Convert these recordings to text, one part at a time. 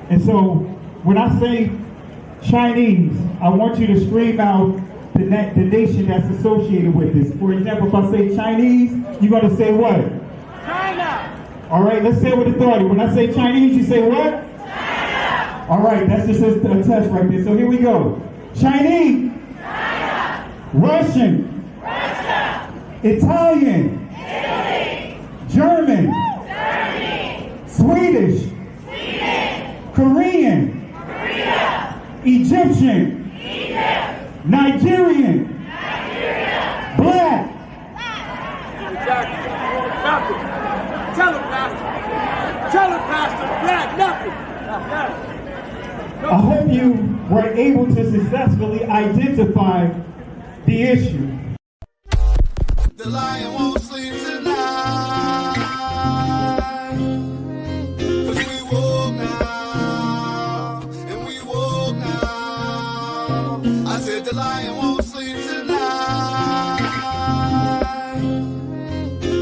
And so when I say Chinese, I want you to scream out the nation that's associated with this. For example, if I say Chinese, you're going to say what? China. All right, let's say it with authority. When I say Chinese, you say what? China. All right, that's just a test right there. So here we go. Chinese. China. Russian. Russia. Italian. Italy. German. Germany. Swedish. Sweden. Korean. Korea. Egyptian. Egypt. Nigerian. Nigeria. Black. Exactly. Nothing. Tell him, Pastor. Tell him, Pastor. Black, nothing. I hope you were able to successfully identify the issue. The lion won't sleep tonight. 'Cause we woke now, and we woke now. I said the lion won't sleep tonight.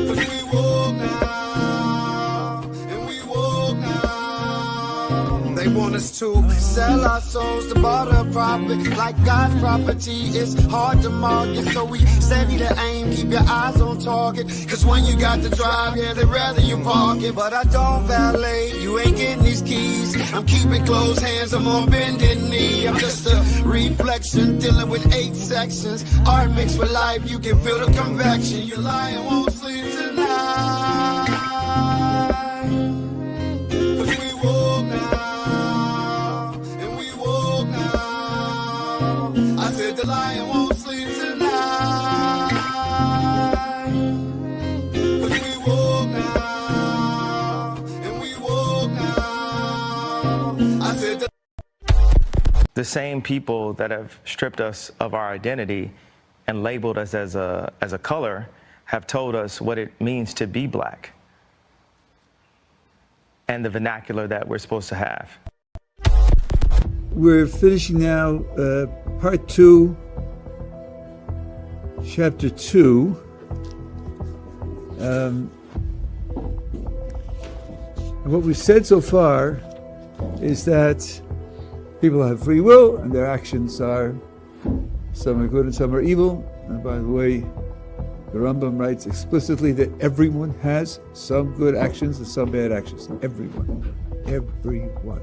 'Cause we woke now, and we woke now. They want us to sell our souls to barter profit. Like God's property, it's hard to market. So we steady to aim, keep your eyes on target. Cause when you got to drive, yeah, they'd rather you park it. But I don't valet, you ain't getting these keys. I'm keeping closed hands, I'm on bended knee. I'm just a reflection, dealing with 8 sections. Art mixed with life, you can feel the convection. Your lion won't sleep tonight. 'Cause we woke now, and we woke now. I said the lion won't sleep tonight. 'Cause we woke now, and we woke now. I said The same people that have stripped us of our identity and labeled us as a color have told us what it means to be black and the vernacular that we're supposed to have. We're finishing now part 2, chapter 2. And what we've said so far is that people have free will and their actions are, some are good and some are evil. And by the way, the Rambam writes explicitly that everyone has some good actions and some bad actions. Everyone. Everyone.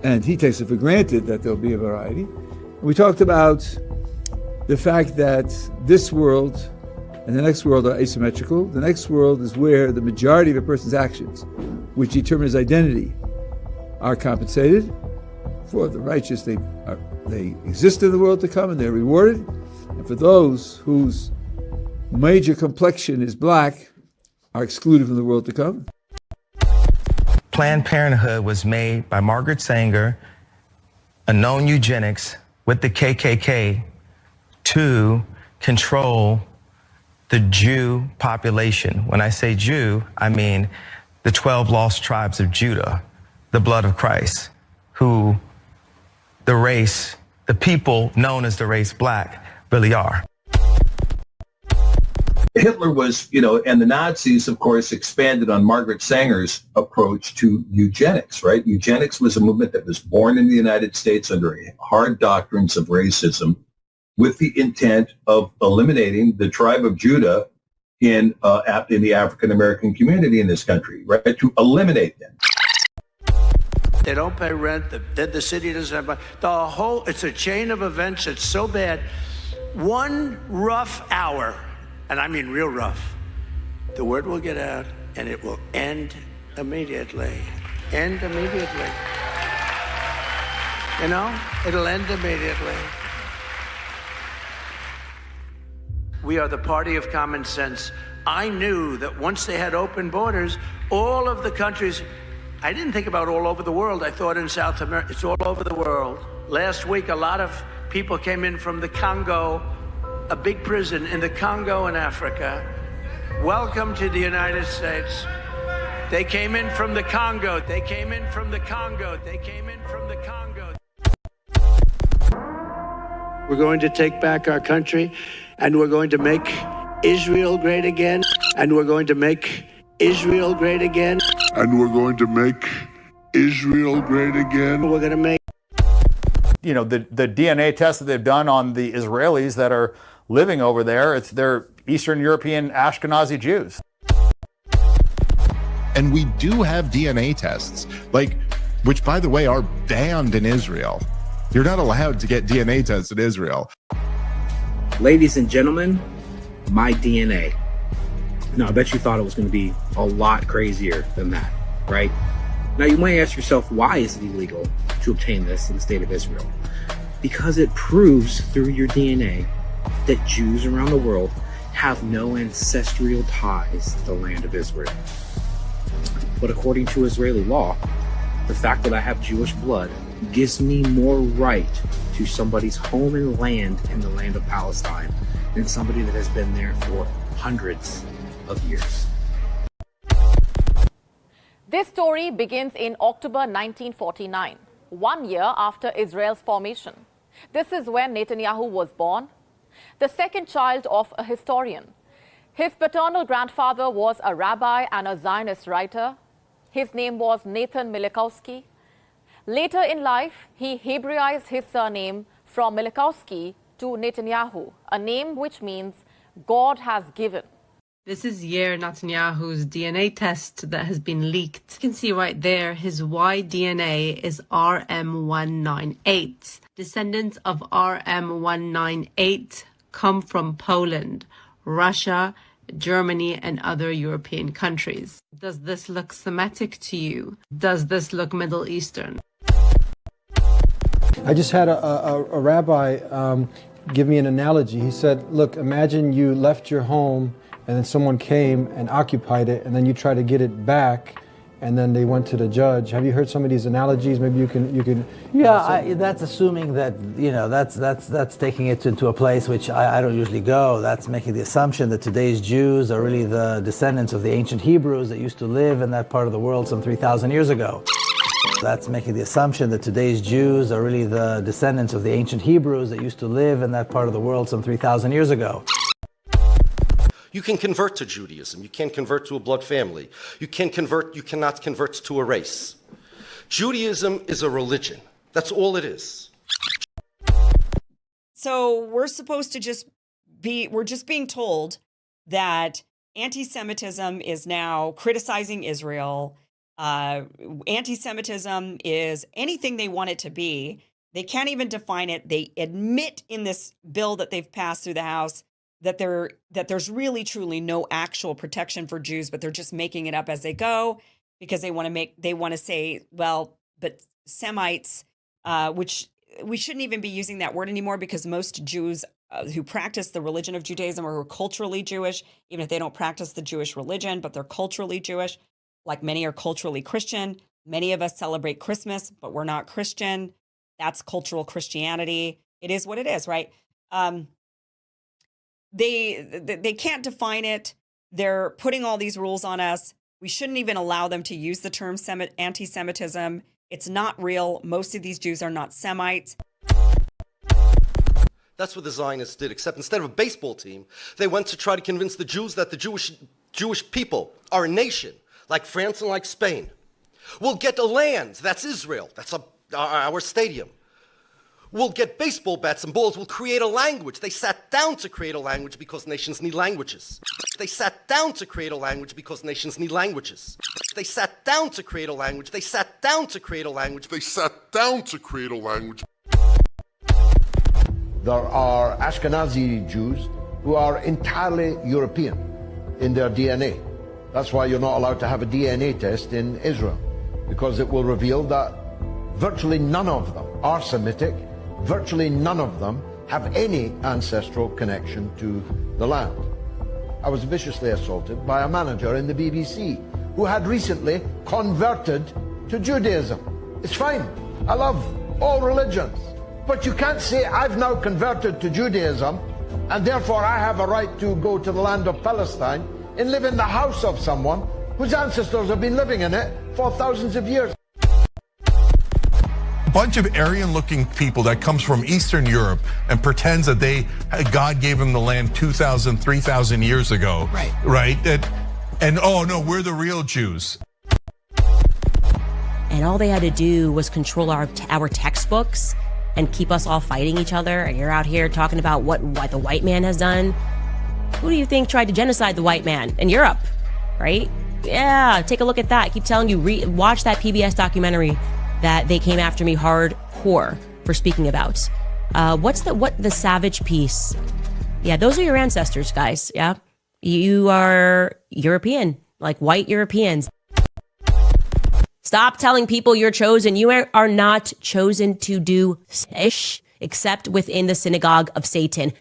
And he takes it for granted that there'll be a variety. We talked about the fact that this world and the next world are asymmetrical. The next world is where the majority of a person's actions, which determine his identity, are compensated. For the righteous, they exist in the world to come and they're rewarded. And for those whose major complexion is black, are excluded from the world to come. Planned Parenthood was made by Margaret Sanger, a known eugenics, with the KKK to control the Jew population. When I say Jew, I mean the 12 lost tribes of Judah, the blood of Christ, who the people known as the race black really are. Hitler was, and the Nazis, of course, expanded on Margaret Sanger's approach to eugenics, right? Eugenics was a movement that was born in the United States under hard doctrines of racism with the intent of eliminating the tribe of Judah in the African-American community in this country, right? To eliminate them. They don't pay rent. The city doesn't have money. It's a chain of events. It's so bad. One rough hour, and I mean real rough, the word will get out and it will end immediately. End immediately. It'll end immediately. We are the party of common sense. I knew that once they had open borders, all of the countries, I didn't think about all over the world. I thought in South America, it's all over the world. Last week, a lot of people came in from the Congo, a big prison in the Congo in Africa. Welcome to the United States. They came in from the Congo. They came in from the Congo. They came in from the Congo. We're going to take back our country, and we're going to make Israel great again, and we're going to make Israel great again. And we're going to make Israel great again. We're going to make You know, the DNA tests that they've done on the Israelis that are living over there, they're Eastern European Ashkenazi Jews. And we do have DNA tests, which, by the way, are banned in Israel. You're not allowed to get DNA tests in Israel. Ladies and gentlemen, my DNA. Now, I bet you thought it was going to be a lot crazier than that, right? Now, you might ask yourself, why is it illegal to obtain this in the state of Israel? Because it proves through your DNA that Jews around the world have no ancestral ties to the land of Israel. But according to Israeli law, the fact that I have Jewish blood gives me more right to somebody's home and land in the land of Palestine than somebody that has been there for hundreds of years. This story begins in October 1949, 1 year after Israel's formation. This is when Netanyahu was born, the second child of a historian. His paternal grandfather was a rabbi and a Zionist writer. His name was Nathan Milikowski. Later in life, he Hebraized his surname from Milikowski to Netanyahu, a name which means God has given. This is Yair Netanyahu's DNA test that has been leaked. You can see right there his Y DNA is RM198. Descendants of RM198 come from Poland, Russia, Germany, and other European countries. Does this look Semitic to you? Does this look Middle Eastern? I just had a rabbi give me an analogy. He said, look, imagine you left your home and then someone came and occupied it, and then you try to get it back, and then they went to the judge. Have you heard some of these analogies? Maybe you can. Yeah, that's assuming that, you know, that's taking it into a place which I don't usually go. That's making the assumption that today's Jews are really the descendants of the ancient Hebrews that used to live in that part of the world some 3,000 years ago. That's making the assumption that today's Jews are really the descendants of the ancient Hebrews that used to live in that part of the world some 3,000 years ago. You can convert to Judaism. You can't convert to a blood family. You cannot convert to a race. Judaism is a religion. That's all it is. So we're supposed to we're just being told that anti-Semitism is now criticizing Israel. Anti-Semitism is anything they want it to be. They can't even define it. They admit in this bill that they've passed through the House that there's really truly no actual protection for Jews, but they're just making it up as they go because they want to say, well, but Semites, which we shouldn't even be using that word anymore because most Jews who practice the religion of Judaism or who are culturally Jewish, even if they don't practice the Jewish religion, but they're culturally Jewish, like many are culturally Christian. Many of us celebrate Christmas, but we're not Christian. That's cultural Christianity. It is what it is, right? They can't define it. They're putting all these rules on us. We shouldn't even allow them to use the term anti-Semitism. It's not real. Most of these Jews are not Semites. That's what the Zionists did, except instead of a baseball team, they went to try to convince the Jews that the Jewish people are a nation, like France and like Spain. We'll get a land, that's Israel, that's our stadium. We'll get baseball bats and balls, we'll create a language. They sat down to create a language because nations need languages. They sat down to create a language because nations need languages. They sat down to create a language. They sat down to create a language. They sat down to create a language. There are Ashkenazi Jews who are entirely European in their DNA. That's why you're not allowed to have a DNA test in Israel, because it will reveal that virtually none of them are Semitic, virtually none of them have any ancestral connection to the land. I was viciously assaulted by a manager in the BBC who had recently converted to Judaism. It's fine. I love all religions. But you can't say I've now converted to Judaism and therefore I have a right to go to the land of Palestine and live in the house of someone whose ancestors have been living in it for thousands of years. A bunch of Aryan-looking people that comes from Eastern Europe and pretends that God gave them the land 2,000, 3,000 years ago. Right. That And oh no, we're the real Jews. And all they had to do was control our textbooks and keep us all fighting each other. And you're out here talking about what the white man has done. Who do you think tried to genocide the white man in Europe, right? Yeah, take a look at that. I keep telling you, watch that PBS documentary that they came after me hardcore for speaking about. What's the savage piece? Yeah, those are your ancestors, guys. Yeah, you are European, like white Europeans. Stop telling people you're chosen. You are not chosen to do ish, except within the Synagogue of Satan.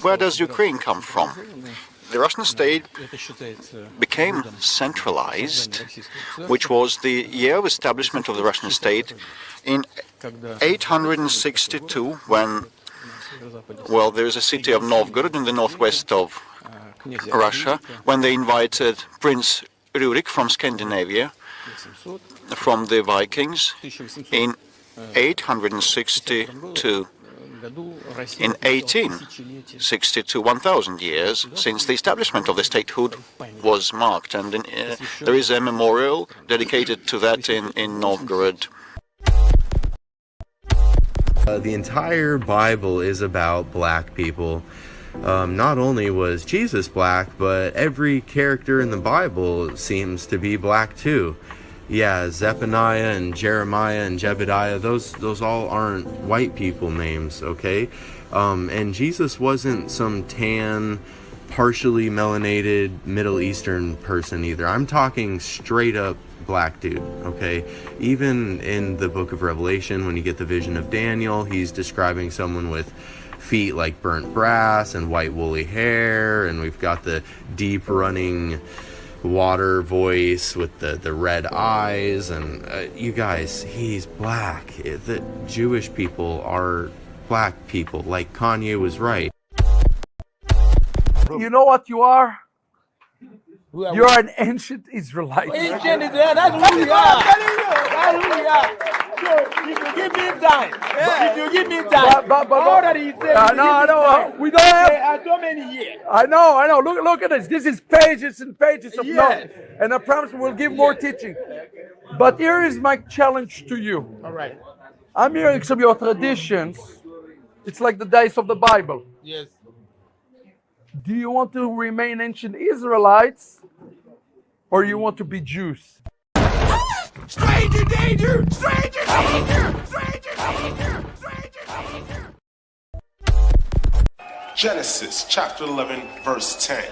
Where does Ukraine come from? The Russian state became centralized, which was the year of establishment of the Russian state in 862, when, well, there's a city of Novgorod in the northwest of Russia, when they invited Prince Rurik from Scandinavia, from the Vikings, in 862. In 1862, 1,000 years since the establishment of the statehood was marked, and there is a memorial dedicated to that in Novgorod. The entire Bible is about black people. Not only was Jesus black, but every character in the Bible seems to be black too. Yeah, Zephaniah and Jeremiah and Jebediah, those all aren't white people names, okay? And Jesus wasn't some tan, partially melanated Middle Eastern person either. I'm talking straight up black dude, okay? Even in the book of Revelation, when you get the vision of Daniel, he's describing someone with feet like burnt brass and white woolly hair, and we've got the deep running water voice with the red eyes, and you guys, he's black. The Jewish people are black people, like Kanye was right. You know what you are? You're an ancient Israelite. Ancient Israel, that's who we are. That's who we are. So if you give me time, if you give me time, all that he said, no, we don't have so many years. I know. Look at this. This is pages and pages of notes, and I promise we'll give more teaching. But here is my challenge to you. All right. I'm hearing some of your traditions. It's like the days of the Bible. Yes. Do you want to remain ancient Israelites, or you want to be Jews? Stranger danger! Stranger danger! Stranger danger! Stranger danger! Genesis chapter 11 verse 10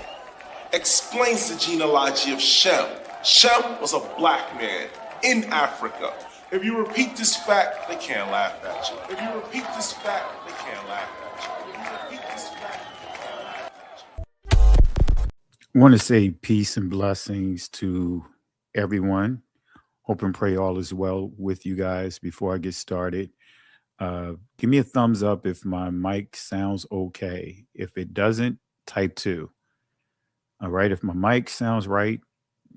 explains the genealogy of Shem. Shem was a black man in Africa. If you repeat this fact, they can't laugh at you. If you repeat this fact, they can't laugh at you. If you repeat this fact, they can't laugh at you. I want to say peace and blessings to everyone. Hope and pray all is well with you guys. Before I get started, give me a thumbs up if my mic sounds okay. If it doesn't, type 2. All right, if my mic sounds right,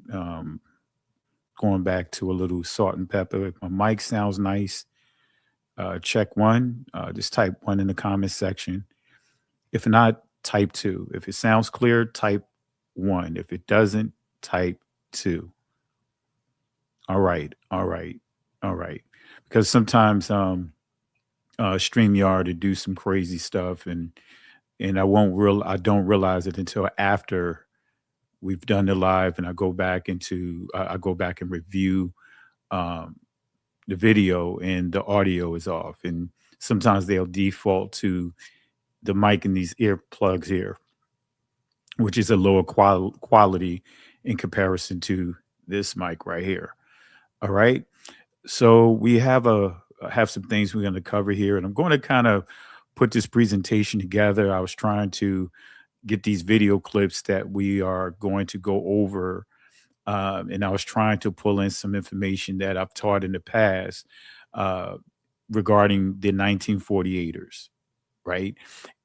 going back to a little salt and pepper. If my mic sounds nice, check 1. Just type 1 in the comment section. If not, type 2. If it sounds clear, type 1. If it doesn't, type 2. All right. Because sometimes StreamYard to do some crazy stuff, and I don't realize it until after we've done the live, and I go back and review the video, and the audio is off, and sometimes they'll default to the mic in these earplugs here, which is a lower quality in comparison to this mic right here. All right. So we have some things we're going to cover here, and I'm going to kind of put this presentation together. I was trying to get these video clips that we are going to go over, and I was trying to pull in some information that I've taught in the past regarding the 1948ers, right?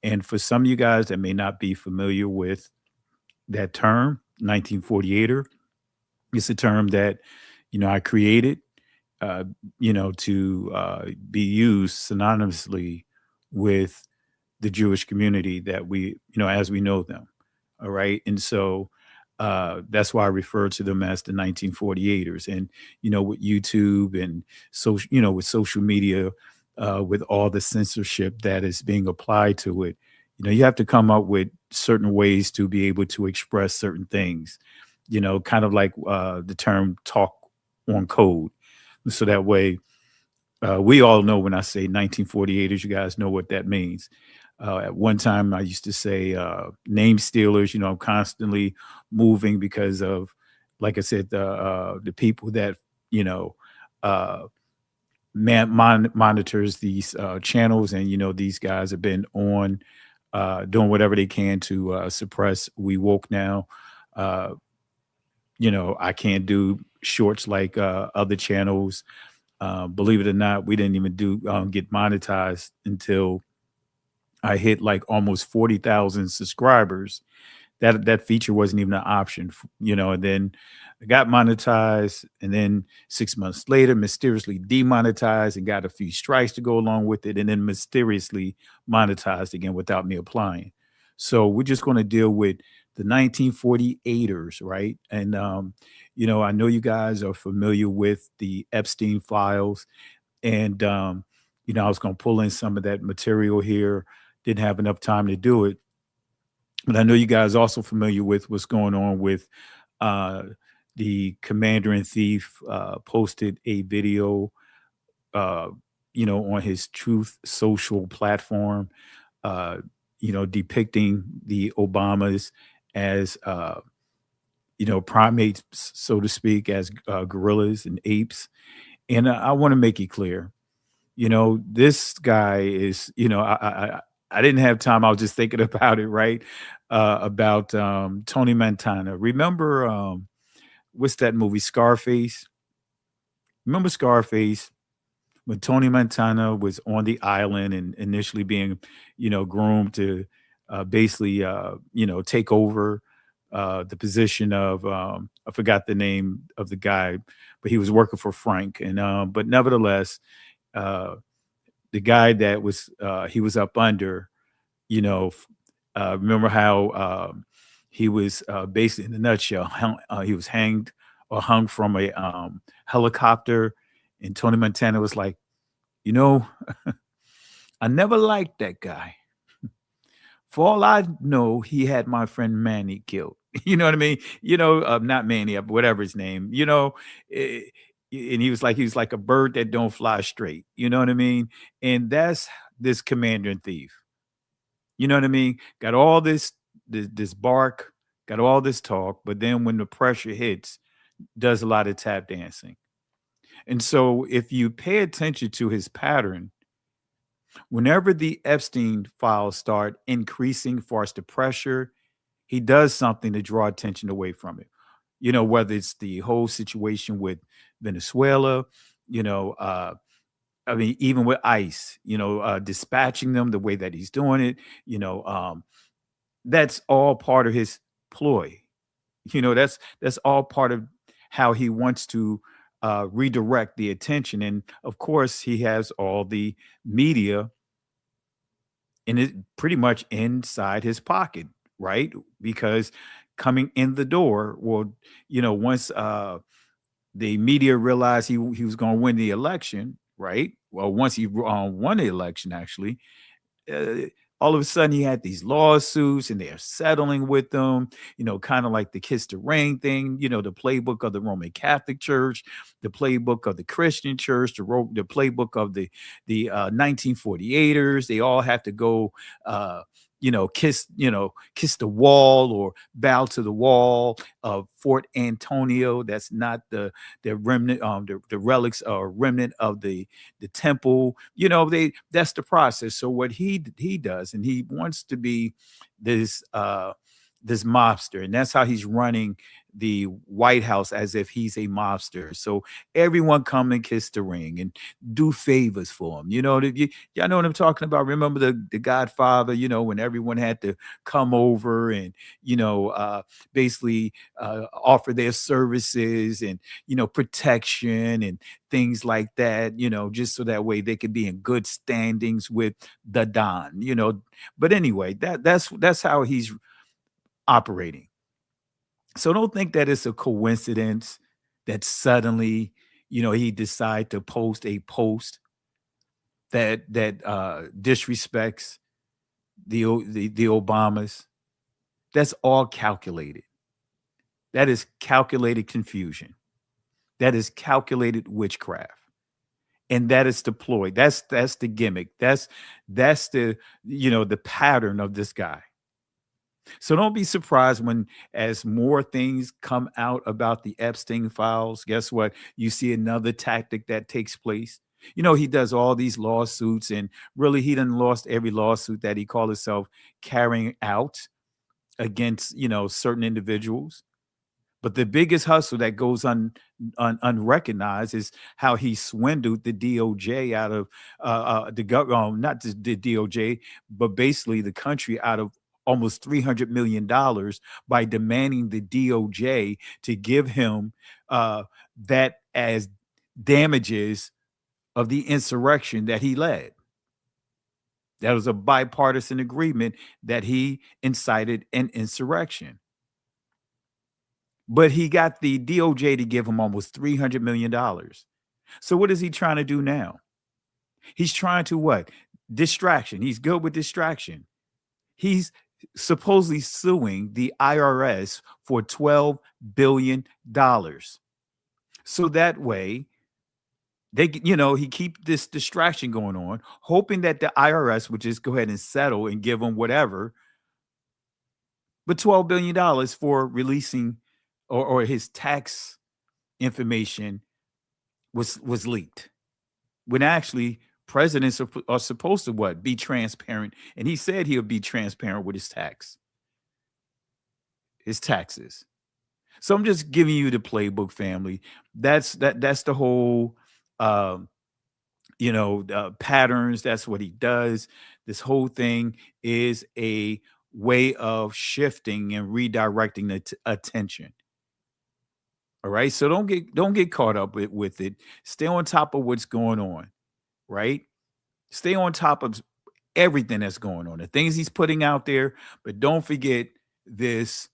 And for some of you guys that may not be familiar with that term, 1948er, it's a term that I created, to be used synonymously with the Jewish community that we, as we know them. All right. And so That's why I refer to them as the 1948ers. And, with YouTube and social, with social media, with all the censorship that is being applied to it, you have to come up with certain ways to be able to express certain things, kind of like the term talk on code. So that way, we all know when I say 1948ers, you guys know what that means. At one time, I used to say name stealers. I'm constantly moving because of, like I said, the people that uh, monitors these channels, and these guys have been on doing whatever they can to suppress We Woke Now. I can't do shorts like other channels. Believe it or not, we didn't even get monetized until I hit like almost 40,000 subscribers. That feature wasn't even an option, and then I got monetized, and then 6 months later, mysteriously demonetized and got a few strikes to go along with it, and then mysteriously monetized again without me applying. So we're just going to deal with the 1948ers, right? And, I know you guys are familiar with the Epstein files, and, I was going to pull in some of that material here. Didn't have enough time to do it. But I know you guys also familiar with what's going on with the commander in thief posted a video, on his Truth Social platform, depicting the Obamas as, primates, so to speak, as gorillas and apes. And I want to make it clear, this guy is, I didn't have time. I was just thinking about it, right? About Tony Montana. Remember, what's that movie, Scarface? Remember Scarface? When Tony Montana was on the island and initially being, groomed to basically, take over the position of, I forgot the name of the guy, but he was working for Frank. And, but nevertheless, the guy that was, he was up under, remember how he was basically, in a nutshell, he was hanged or hung from a helicopter. And Tony Montana was like, I never liked that guy. For all I know, he had my friend Manny killed. You know what I mean? Not Manny, whatever his name. And he was like a bird that don't fly straight. You know what I mean? And that's this commander in thief. You know what I mean? Got all this bark, got all this talk, but then when the pressure hits, does a lot of tap dancing. And so if you pay attention to his pattern, whenever the Epstein files start increasing for us the pressure, he does something to draw attention away from it. Whether it's the whole situation with Venezuela, even with ICE, dispatching them the way that he's doing it, that's all part of his ploy. That's all part of how he wants to redirect the attention. And of course, he has all the media in it pretty much inside his pocket, right? Because coming in the door, well, once the media realized he was going to win the election, right? Well, once he won the election, actually, all of a sudden he had these lawsuits and they're settling with them, kind of like the kiss the ring thing, the playbook of the Roman Catholic Church, the playbook of the Christian Church, the playbook of the 1948ers. They all have to go, kiss the wall or bow to the wall of Fort Antonio. That's not the remnant, the relics or remnant of the temple. That's the process. So what he does, and he wants to be this mobster, and that's how he's running the White House, as if he's a mobster. So everyone come and kiss the ring and do favors for him. Y'all know what I'm talking about. Remember the Godfather, when everyone had to come over and, basically offer their services and, protection and things like that, just so that way they could be in good standings with the Don, But anyway, that's how he's operating. So don't think that it's a coincidence that suddenly, he decided to post a post that disrespects the Obamas. That's all calculated. That is calculated confusion. That is calculated witchcraft. And that is deployed. That's the gimmick. That's the the pattern of this guy. So don't be surprised when, as more things come out about the Epstein files, guess what? You see another tactic that takes place. He does all these lawsuits, and really he done lost every lawsuit that he called himself carrying out against, certain individuals. But the biggest hustle that goes unrecognized is how he swindled the DOJ out of not the DOJ, but basically the country out of almost $300 million by demanding the DOJ to give him that as damages of the insurrection that he led. That was a bipartisan agreement that he incited an insurrection. But he got the DOJ to give him almost $300 million. So what is he trying to do now? He's trying to what? Distraction. He's good with distraction. He's supposedly suing the IRS for $12 billion. So that way, he keep this distraction going on, hoping that the IRS would just go ahead and settle and give him whatever. But $12 billion for releasing or his tax information was leaked. When actually presidents are supposed to what? Be transparent. And he said he'll be transparent with his taxes. So I'm just giving you the playbook, family. That's the whole patterns. That's what he does. This whole thing is a way of shifting and redirecting the attention. All right. So don't get caught up with it. Stay on top of what's going on. Right. Stay on top of everything that's going on, the things he's putting out there. But don't forget this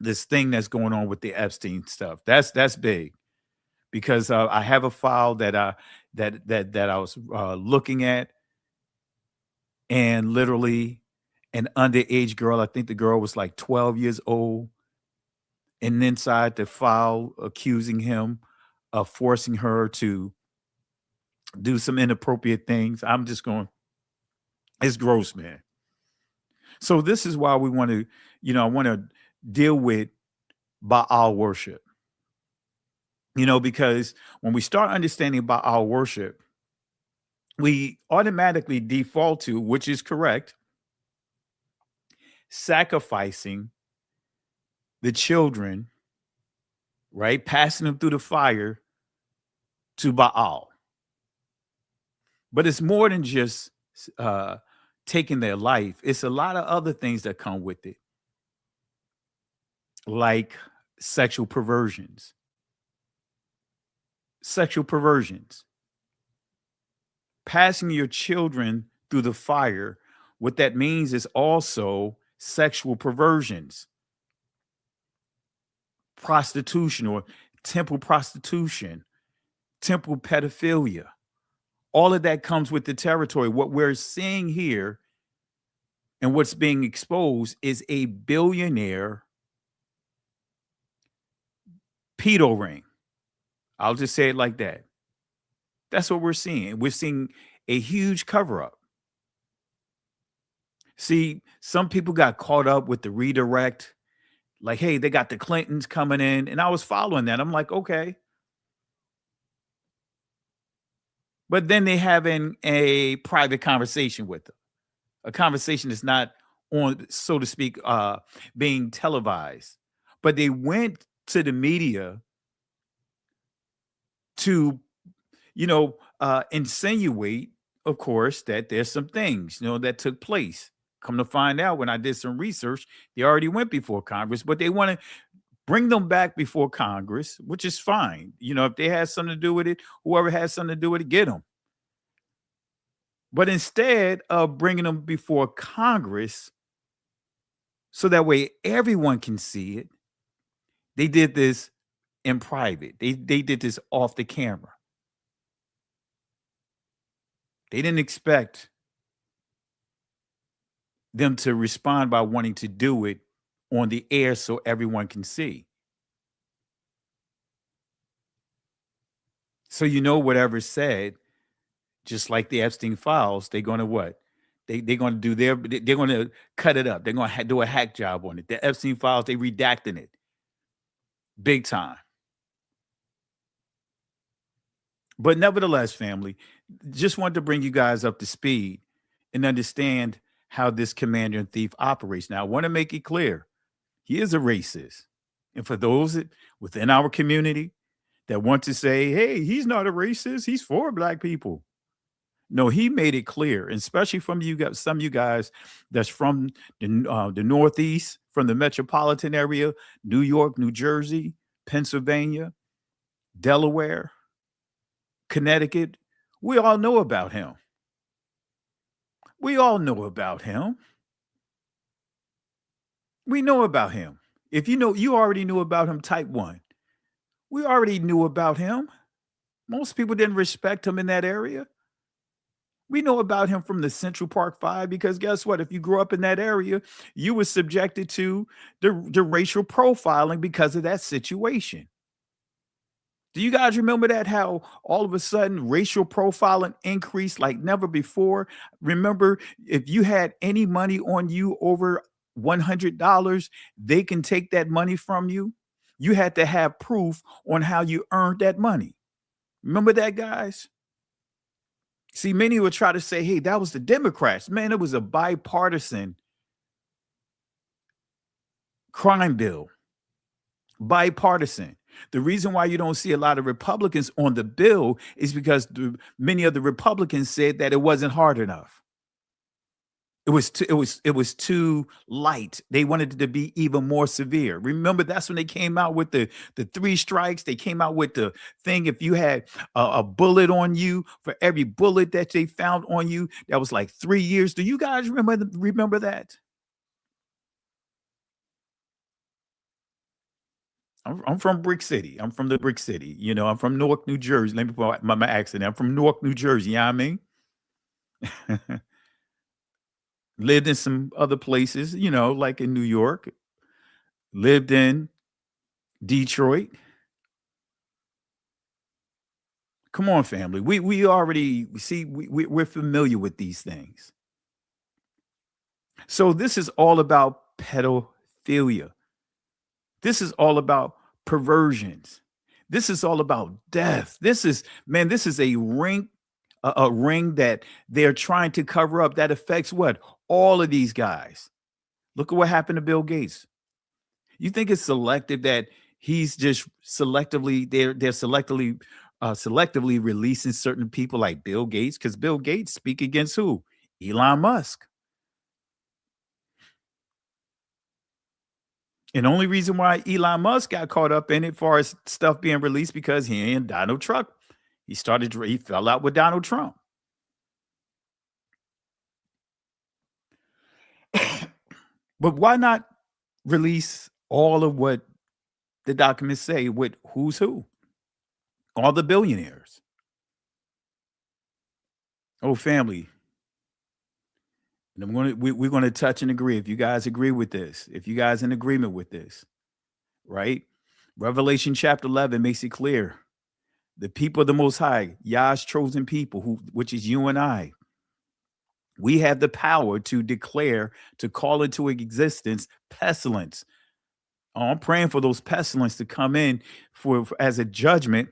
this thing that's going on with the Epstein stuff. That's big, because I have a file that I was looking at, and literally an underage girl. I think the girl was like 12 years old. And inside the file, accusing him of forcing her to do some inappropriate things. I'm just going, it's gross, man. So this is why we want to, I want to deal with Baal worship. Because when we start understanding Baal worship, we automatically default to, which is correct, sacrificing the children, right? Passing them through the fire to Baal. But it's more than just taking their life. It's a lot of other things that come with it, like sexual perversions. Passing your children through the fire, what that means is also sexual perversions. Prostitution or temple prostitution, temple pedophilia. All of that comes with the territory. What we're seeing here and what's being exposed is a billionaire pedo ring. I'll just say it like that. That's what we're seeing. We're seeing a huge cover up. See, some people got caught up with the redirect. Like, hey, they got the Clintons coming in. And I was following that. I'm like, okay. But then they having a private conversation with them. A conversation that's not on, so to speak, being televised. But they went to the media to, insinuate, of course, that there's some things, that took place. Come to find out, when I did some research, they already went before Congress, but they want to bring them back before Congress, which is fine. If they had something to do with it, whoever has something to do with it, get them. But instead of bringing them before Congress, so that way everyone can see it. They did this in private. They did this off the camera. They didn't expect them to respond by wanting to do it on the air so everyone can see. So whatever's said, just like the Epstein files, they're going to what? They're going to they're going to cut it up. They're going to do a hack job on it. The Epstein files, they redacting it big time. But nevertheless, family, just wanted to bring you guys up to speed and understand how this commander in thief operates. Now, I want to make it clear, he is a racist. And for those within our community that want to say, hey, he's not a racist, he's for black people. No, he made it clear, and especially from some of you guys that's from the Northeast, from the metropolitan area, New York, New Jersey, Pennsylvania, Delaware, Connecticut. We all know about him. We all know about him. We know about him. If you already knew about him, type 1. We already knew about him. Most people didn't respect him in that area. We know about him from the Central Park 5 because guess what? If you grew up in that area, you were subjected to the racial profiling because of that situation. Do you guys remember that? How all of a sudden racial profiling increased like never before? Remember, if you had any money on you over $100, they can take that money from you. You had to have proof on how you earned that money. Remember that, guys? See, many would try to say, hey, that was the Democrats. Man, it was a bipartisan crime bill. Bipartisan. The reason why you don't see a lot of Republicans on the bill is because many of the Republicans said that it wasn't hard enough. It was too light. They wanted it to be even more severe. Remember, that's when they came out with the 3 strikes. They came out with the thing, if you had a bullet on you, for every bullet that they found on you, that was like 3 years. Do you guys remember that? I'm from Brick City. I'm from the Brick City. I'm from Newark, New Jersey. Let me put my accent. I'm from Newark, New Jersey. You know what I mean? Lived in some other places, like in New York. Lived in Detroit. Come on, family. We already see we're familiar with these things. So this is all about pedophilia. This is all about perversions. This is all about death. This is a ring that they're trying to cover up that affects what? All of these guys. Look at what happened to Bill Gates. You think it's selective that he's just selectively, they're selectively releasing certain people like Bill Gates? Because Bill Gates speak against who? Elon Musk. And the only reason why Elon Musk got caught up in it as far as stuff being released because he and Donald Trump, he fell out with Donald Trump. But why not release all of what the documents say with who's who? All the billionaires. Oh, family. And we're going to touch and agree. If you guys agree with this, if you guys in agreement with this, right? Revelation chapter 11 makes it clear. The people of the Most High, Yah's chosen people, which is you and I, we have the power to declare, to call into existence pestilence. I'm praying for those pestilence to come in for as a judgment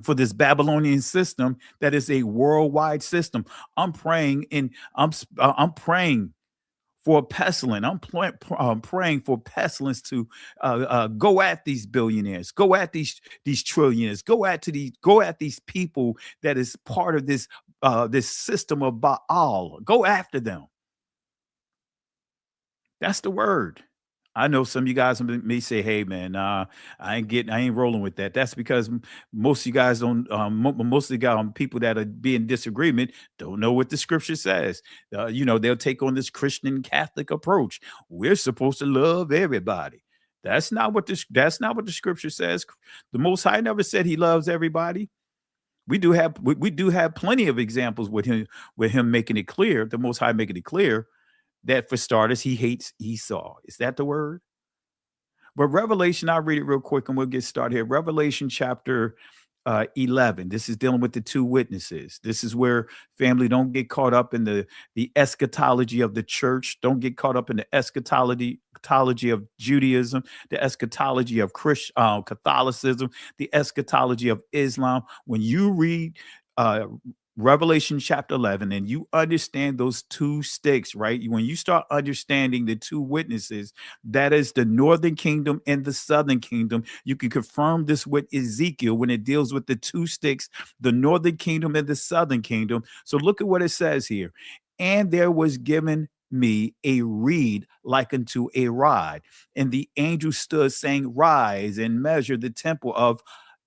for this Babylonian system that is a worldwide system. I'm praying for a pestilence. I'm praying for pestilence to go at these billionaires, go at these trillionaires, go at these people that is part of this system of Baal. Go after them. That's the word. I know some of you guys may say, "Hey, man, I ain't rolling with that." That's because most of you guys don't. Most of the guys, people that are being disagreement don't know what the scripture says. They'll take on this Christian Catholic approach. We're supposed to love everybody. That's not what the scripture says. The Most High never said He loves everybody. We do have plenty of examples with him making it clear. The Most High making it clear that, for starters, He hates Esau. Is that the word? But Revelation, I'll read it real quick and we'll get started here. Revelation chapter 11. This is dealing with the two witnesses. This is where, family, don't get caught up in the eschatology of the church. Don't get caught up in the eschatology of Judaism, the eschatology of Catholicism, the eschatology of Islam. When you read Revelation chapter 11, and you understand those two sticks, right? When you start understanding the two witnesses, that is the northern kingdom and the southern kingdom, you can confirm this with Ezekiel when it deals with the two sticks, the northern kingdom and the southern kingdom. So look at what it says here. And there was given me a reed like unto a rod, and the angel stood, saying, Rise and measure the temple of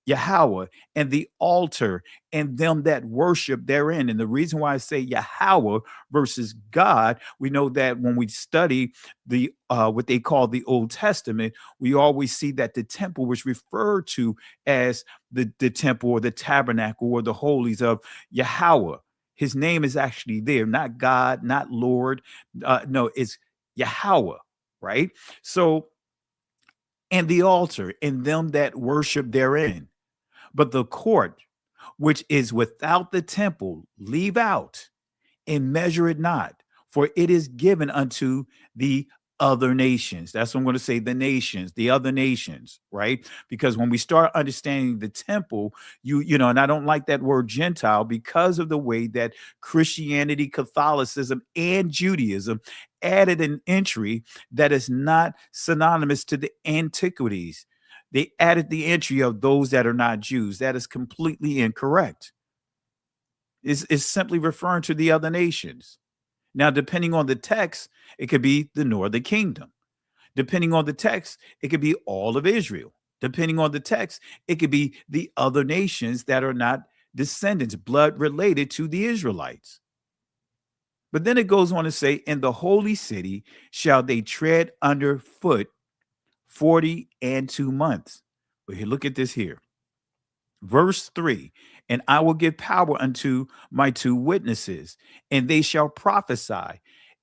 Yahweh and the altar and them that worship therein. And the reason why I say Yahweh versus God, we know that when we study the what they call the Old Testament, we always see that the temple was referred to as the temple or the tabernacle or the holies of Yahweh. His name is actually there, not God, not Lord. No, it's Yahweh, right? So, and the altar and them that worship therein. But the court, which is without the temple, leave out and measure it not, for it is given unto the other nations. That's what I'm going to say, the nations, the other nations, right? Because when we start understanding the temple, and I don't like that word Gentile because of the way that Christianity, Catholicism, and Judaism added an entry that is not synonymous to the antiquities. They added the entry of those that are not Jews. That is completely incorrect. It's simply referring to the other nations. Now, depending on the text, it could be the northern kingdom. Depending on the text, it could be all of Israel. Depending on the text, it could be the other nations that are not descendants, blood related to the Israelites. But then it goes on to say, in the holy city shall they tread underfoot 42 months. But here, look at this here. Verse 3, and I will give power unto my two witnesses, and they shall prophesy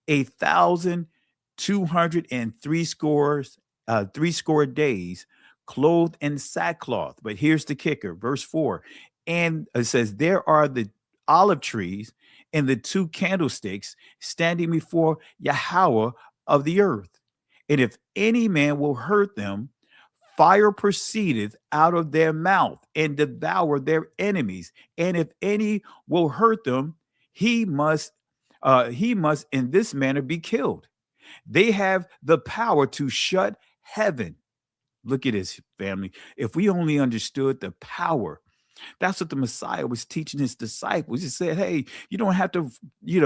1,260 days, clothed in sackcloth. But here's the kicker, verse 4, and it says, there are the olive trees and the two candlesticks standing before Yahweh of the earth. And if any man will hurt them, fire proceedeth out of their mouth and devour their enemies. And if any will hurt them, he must in this manner be killed. They have the power to shut heaven. Look at this, family. If we only understood the power, that's what the Messiah was teaching his disciples. He said, hey, you don't have to,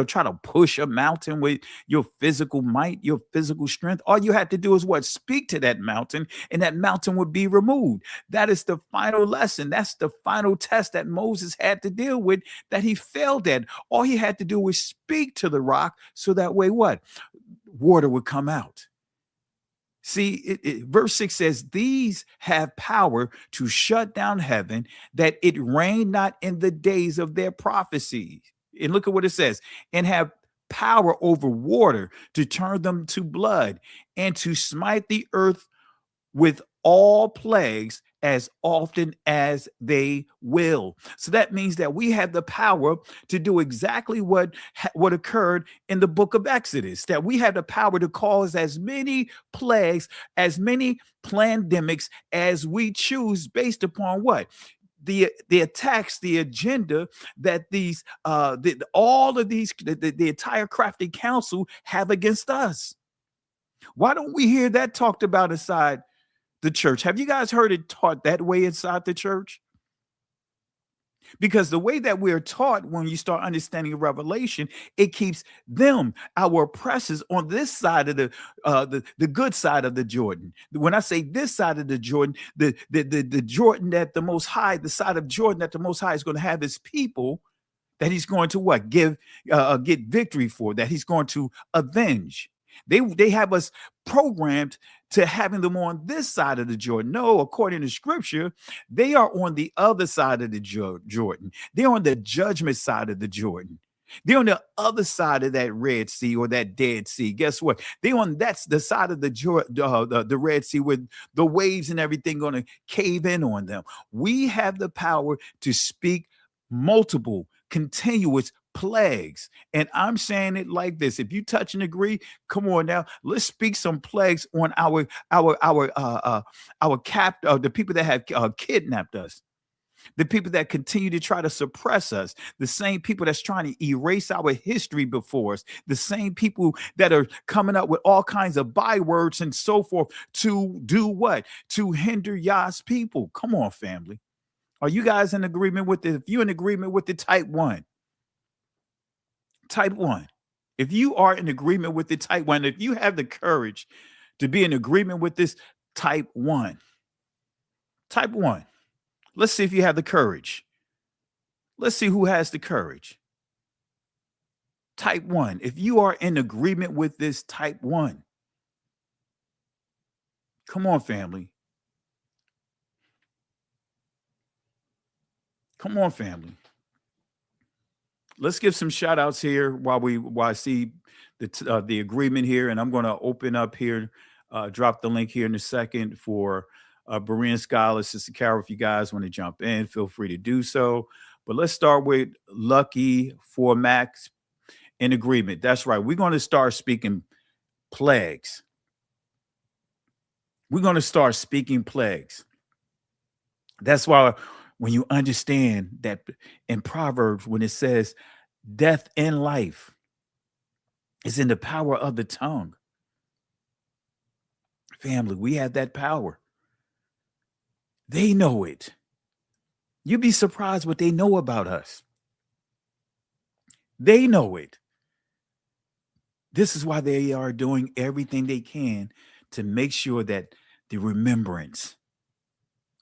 try to push a mountain with your physical might, your physical strength. All you had to do is what? Speak to that mountain, and that mountain would be removed. That is the final lesson. That's the final test that Moses had to deal with, that he failed at. All he had to do was speak to the rock, so that way what? Water would come out. See, verse 6 says, these have power to shut down heaven, that it rain not in the days of their prophecy. And look at what it says, and have power over water to turn them to blood, and to smite the earth with all plagues as often as they will. So that means that we have the power to do exactly what occurred in the book of Exodus, that we have the power to cause as many plagues, as many pandemics as we choose, based upon what? The attacks, the agenda that the entire crafty council have against us. Why don't we hear that talked about inside the church? Have you guys heard it taught that way inside the church? Because the way that we're taught, when you start understanding Revelation, it keeps them, our oppressors, on this side of the good side of the Jordan. When I say this side of the Jordan, the Jordan that the Most High, the side of Jordan that the Most High is going to have his people, that he's going to what? Get victory for, that he's going to avenge. They have us programmed to having them on this side of the Jordan. No, according to scripture, they are on the other side of the Jordan. They're on the judgment side of the Jordan. They're on the other side of that Red Sea or that Dead Sea. Guess what? That's the side of the Red Sea where the waves and everything going to cave in on them. We have the power to speak multiple continuous plagues. And I'm saying it like this: if you touch and agree, come on now, let's speak some plagues on the people that have kidnapped us, the people that continue to try to suppress us, the same people that's trying to erase our history before us, the same people that are coming up with all kinds of bywords and so forth to do what? To hinder Yah's people. Come on, family. Are you guys in agreement with this? If you're in agreement with the type 1, if you are in agreement with the type 1, if you have the courage to be in agreement with this type 1, let's see if you have the courage. Let's see who has the courage. Type 1, if you are in agreement with this type 1, come on, family. Come on, family. Let's give some shout outs here while I see the agreement here. And I'm going to open up here, drop the link here in a second for Berean Scholar, Sister Carol. If you guys want to jump in, feel free to do so. But let's start with Lucky for Max in agreement. That's right. We're going to start speaking plagues. We're going to start speaking plagues. That's why when you understand that in Proverbs, when it says death and life is in the power of the tongue. Family, we have that power. They know it. You'd be surprised what they know about us. They know it. This is why they are doing everything they can to make sure that the remembrance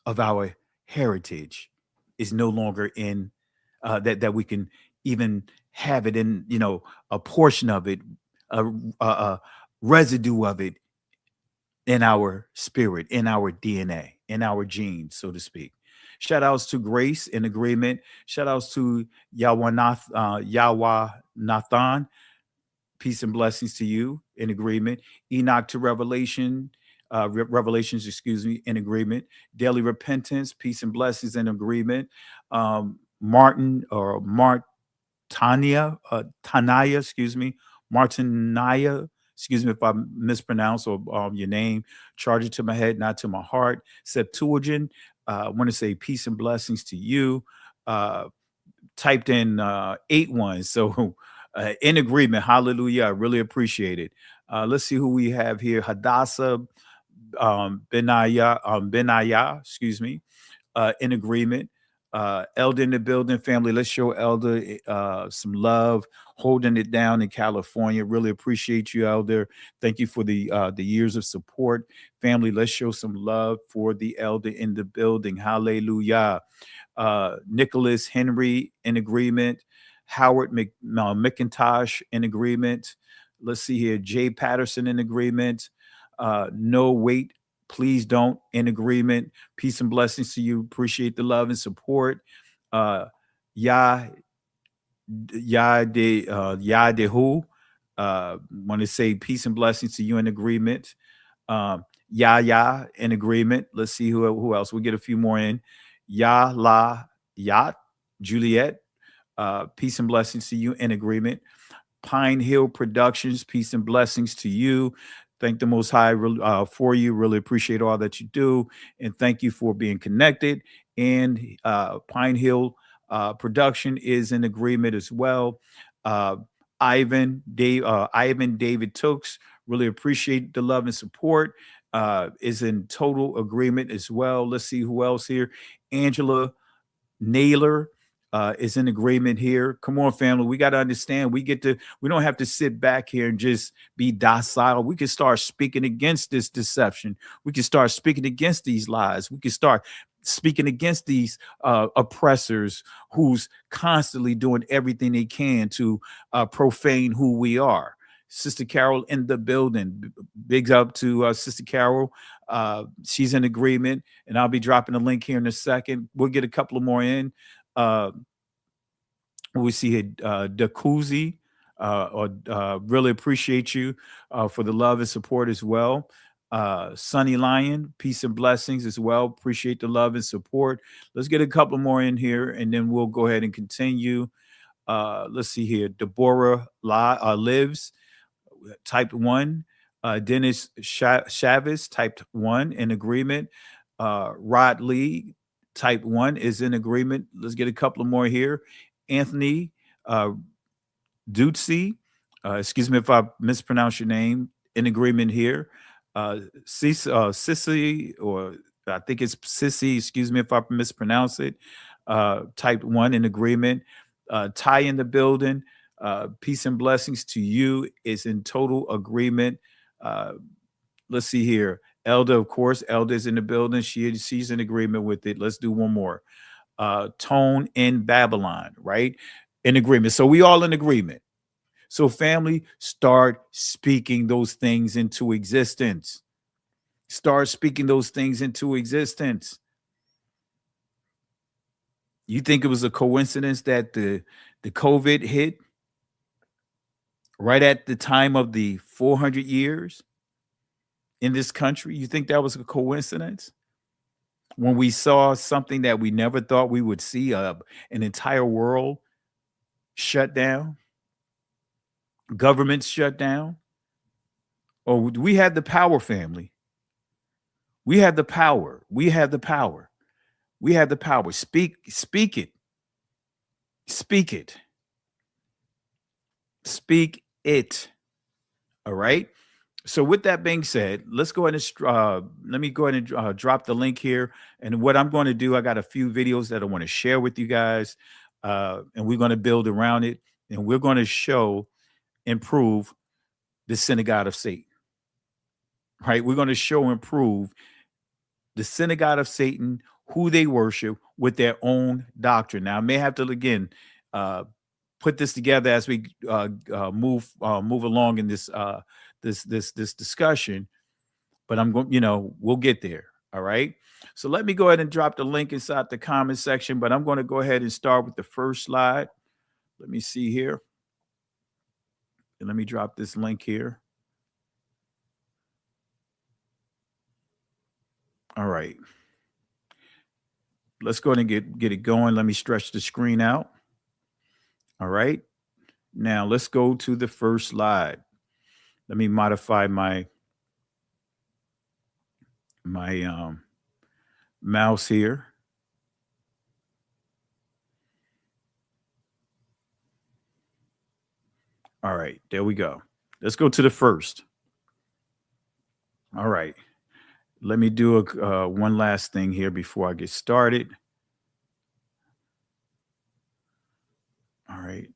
of our heritage is no longer in that we can even have it in, a portion of it, a residue of it in our spirit, in our DNA, in our genes, so to speak. Shout outs to Grace in agreement. Shout outs to Yahweh Nathan. Peace and blessings to you in agreement. Enoch to Revelations, in agreement. Daily repentance, peace and blessings in agreement. Martin or Martania, Martinaya, excuse me if I mispronounce or your name. Charge it to my head, not to my heart. Septuagint, I want to say peace and blessings to you. Typed in 8-1, so in agreement. Hallelujah. I really appreciate it. Let's see who we have here. Hadassah Benaya, excuse me, in agreement. Elder in the building, family. Let's show Elder some love, holding it down in California. Really appreciate you, Elder. Thank you for the years of support, family. Let's show some love for the Elder in the building. Hallelujah. Nicholas Henry in agreement. Howard McIntosh in agreement. Let's see here. Jay Patterson in agreement. No, wait, please don't in agreement. Peace and blessings to you. Appreciate the love and support. Yadehu. Want to say peace and blessings to you in agreement. Yah in agreement. Let's see who else. We'll get a few more in. Yat Juliet. Peace and blessings to you in agreement. Pine Hill Productions, peace and blessings to you. Thank the Most High for you. Really appreciate all that you do. And thank you for being connected. And Pine Hill Production is in agreement as well. Ivan David Tooks, really appreciate the love and support. Is in total agreement as well. Let's see who else here. Angela Naylor, is in agreement here. Come on, family. We got to understand. We don't have to sit back here and just be docile. We can start speaking against this deception. We can start speaking against these lies. We can start speaking against these oppressors who's constantly doing everything they can to profane who we are. Sister Carol in the building. Bigs up to Sister Carol. She's in agreement, and I'll be dropping a link here in a second. We'll get a couple of more in. We see here Dakuzi, really appreciate you for the love and support as well. Sunny Lion, peace and blessings as well. Appreciate the love and support. Let's get a couple more in here, and then we'll go ahead and continue. Let's see here. Deborah lives, typed 1. Dennis Chavez, typed 1, in agreement. Rod Lee, type 1, is in agreement. Let's get a couple of more here. Anthony Dutzy, excuse me if I mispronounce your name, in agreement here. Sissy, or I think it's Sissy, excuse me if I mispronounce it, type 1, in agreement. Ty in the building, peace and blessings to you, is in total agreement. Let's see here. Elder, of course, Elder's in the building. She's in agreement with it. Let's do one more. Tone in Babylon, right? In agreement. So we all in agreement. So family, start speaking those things into existence. Start speaking those things into existence. You think it was a coincidence that the COVID hit right at the time of the 400 years in this country? You think that was a coincidence? When we saw something that we never thought we would see, an entire world shut down, governments shut down. Oh, we had the power, family. We had the power. We had the power. We had the power. Speak it. Speak it. Speak it. All right. So with that being said, let's go ahead and let me go ahead and drop the link here. And what I'm going to do, I got a few videos that I want to share with you guys, and we're going to build around it, and we're going to show and prove the Synagogue of Satan. Right? We're going to show and prove the Synagogue of Satan, who they worship, with their own doctrine. Now, I may have to again put this together as we move along in this this discussion, but I'm going, we'll get there. All right. So let me go ahead and drop the link inside the comment section, but I'm going to go ahead and start with the first slide. Let me see here. And let me drop this link here. All right. Let's go ahead and get it going. Let me stretch the screen out. All right. Now let's go to the first slide. Let me modify my mouse here. All right, there we go. Let's go to the first. All right. Let me do one last thing here before I get started. All right.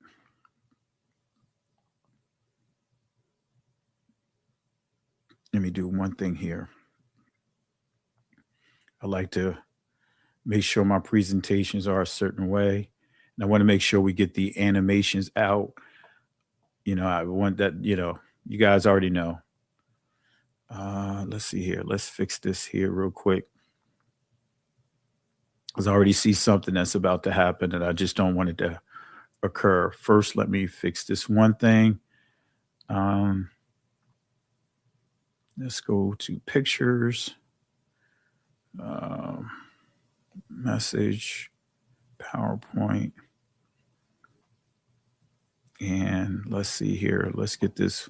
Let me do one thing here. I like to make sure my presentations are a certain way. And I want to make sure we get the animations out. I want that, you guys already know. Let's see here. Let's fix this here real quick. Because I already see something that's about to happen and I just don't want it to occur. First, let me fix this one thing. Let's go to pictures, message, PowerPoint. And let's see here. Let's get this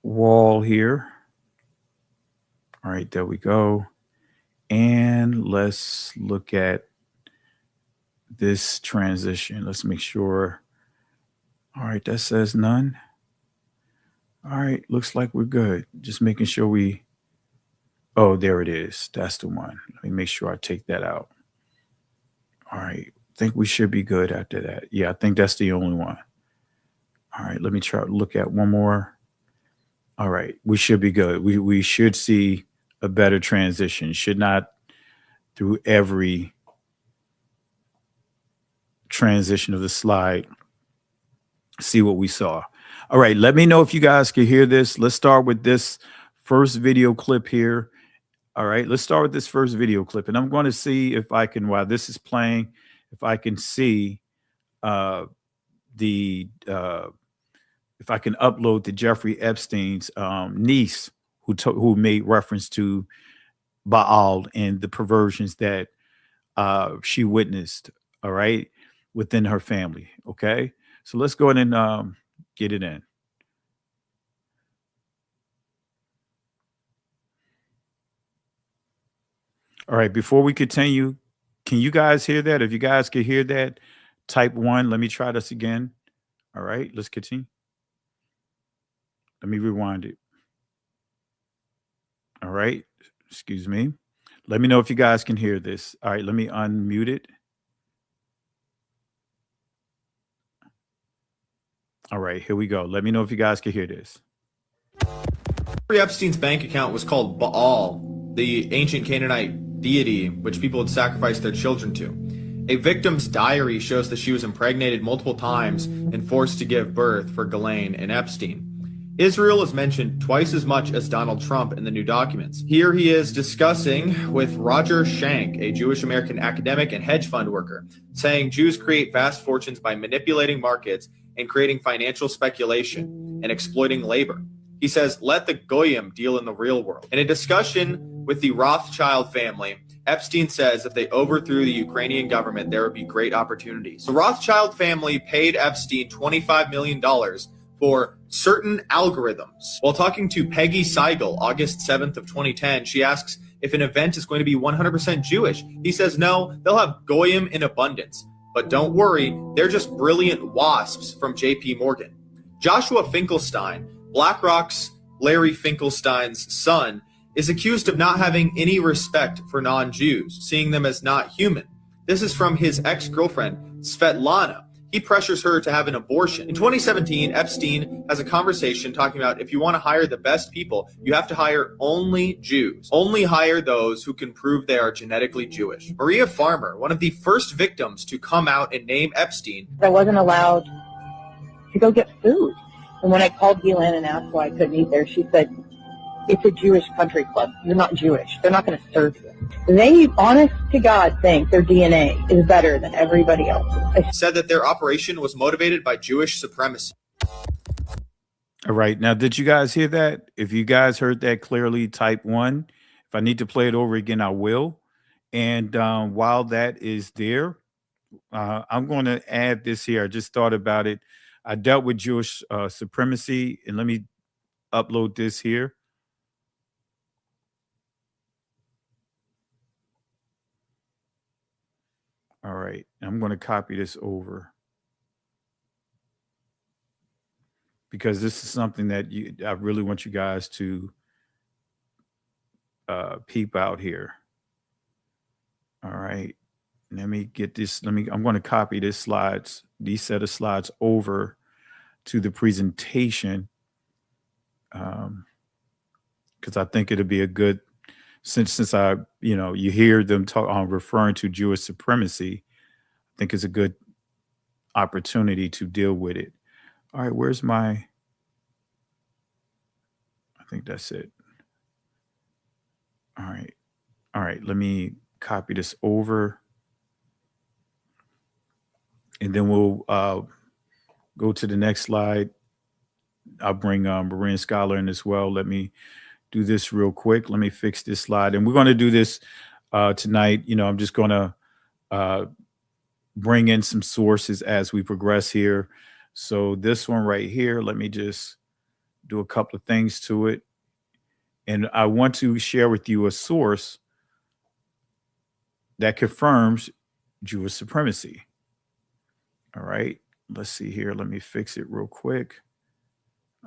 wall here. All right, there we go. And let's look at this transition. Let's make sure. All right, that says none. All right, looks like we're good. Just making sure oh, there it is. That's the one. Let me make sure I take that out. All right, think we should be good after that. Yeah, I think that's the only one. All right, let me try to look at one more. All right, we should be good. We should see a better transition. Should not through every transition of the slide see what we saw. All right, let me know if you guys can hear this. Let's start with this first video clip here. All right, let's start with this first video clip, and I'm going to see if I can, while this is playing, if I can see if I can upload to Jeffrey Epstein's niece, who made reference to Baal and the perversions that she witnessed. All right, within her family. Okay, so let's go ahead and get it in. All right, before we continue, can you guys hear that? If you guys can hear that, type 1. Let me try this again. All right, let's continue. Let me rewind it. All right, excuse me. Let me know if you guys can hear this. All right, let me unmute it. All right, here we go. Let me know if you guys can hear this. Jeffrey Epstein's bank account was called Baal, the ancient Canaanite deity which people would sacrifice their children to. A victim's diary shows that she was impregnated multiple times and forced to give birth for Ghislaine and Epstein. Israel is mentioned twice as much as Donald Trump in the new documents. Here he is discussing with Roger Schank, a Jewish American academic and hedge fund worker, saying Jews create vast fortunes by manipulating markets and creating financial speculation and exploiting labor. He says, let the Goyim deal in the real world. In a discussion with the Rothschild family, Epstein says if they overthrew the Ukrainian government, there would be great opportunities. The Rothschild family paid Epstein $25 million for certain algorithms. While talking to Peggy Seigel, August 7th of 2010, she asks if an event is going to be 100% Jewish. He says, no, they'll have Goyim in abundance. But don't worry, they're just brilliant wasps from JP Morgan. Joshua Finkelstein, BlackRock's Larry Finkelstein's son, is accused of not having any respect for non-Jews, seeing them as not human. This is from his ex-girlfriend, Svetlana. He pressures her to have an abortion. In 2017, Epstein has a conversation talking about if you want to hire the best people, you have to hire only Jews. Only hire those who can prove they are genetically Jewish. Maria Farmer, one of the first victims to come out and name Epstein. I wasn't allowed to go get food. And when I called Ghislaine and asked why I couldn't eat there, she said, it's a Jewish country club. You're not Jewish. They're not going to serve you. They, honest to God, think their DNA is better than everybody else's. Said that their operation was motivated by Jewish supremacy. All right. Now, did you guys hear that? If you guys heard that clearly, type 1. If I need to play it over again, I will. And while that is there, I'm going to add this here. I just thought about it. I dealt with Jewish supremacy, and let me upload this here. All right, I'm going to copy this over because this is something that I really want you guys to peep out here. All right, let me get this. I'm going to copy these set of slides over to the presentation because I think it'll be a good. Since I, you hear them talk on referring to Jewish supremacy, I think it's a good opportunity to deal with it. All right, where's my, I think that's it. All right, let me copy this over. And then we'll go to the next slide. I'll bring Marine Scholar in as well. Let me do this real quick. Let me fix this slide. And we're going to do this tonight. I'm just going to bring in some sources as we progress here. So this one right here, let me just do a couple of things to it. And I want to share with you a source that confirms Jewish supremacy. All right. Let's see here. Let me fix it real quick.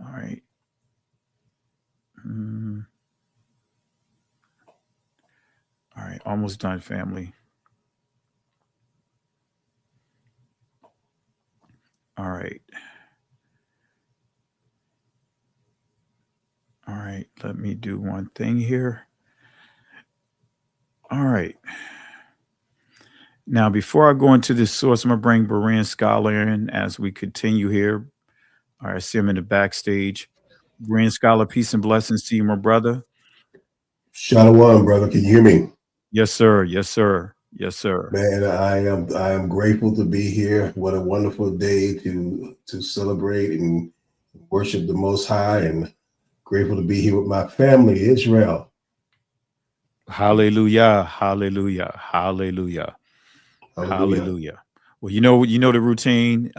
All right. All right, almost done, family. let me do one thing here. All right. Now, before I go into this source, I'm going to bring Berean Scholar in as we continue here. All right, I see him in the backstage. Berean Scholar, peace and blessings to you, my brother. Shalom, brother. Can you hear me? Yes, sir. Yes, sir. Yes, sir. Man, I am grateful to be here. What a wonderful day to celebrate and worship the Most High, and grateful to be here with my family, Israel. Hallelujah. Hallelujah. Hallelujah. Hallelujah. Hallelujah. Well, you know the routine.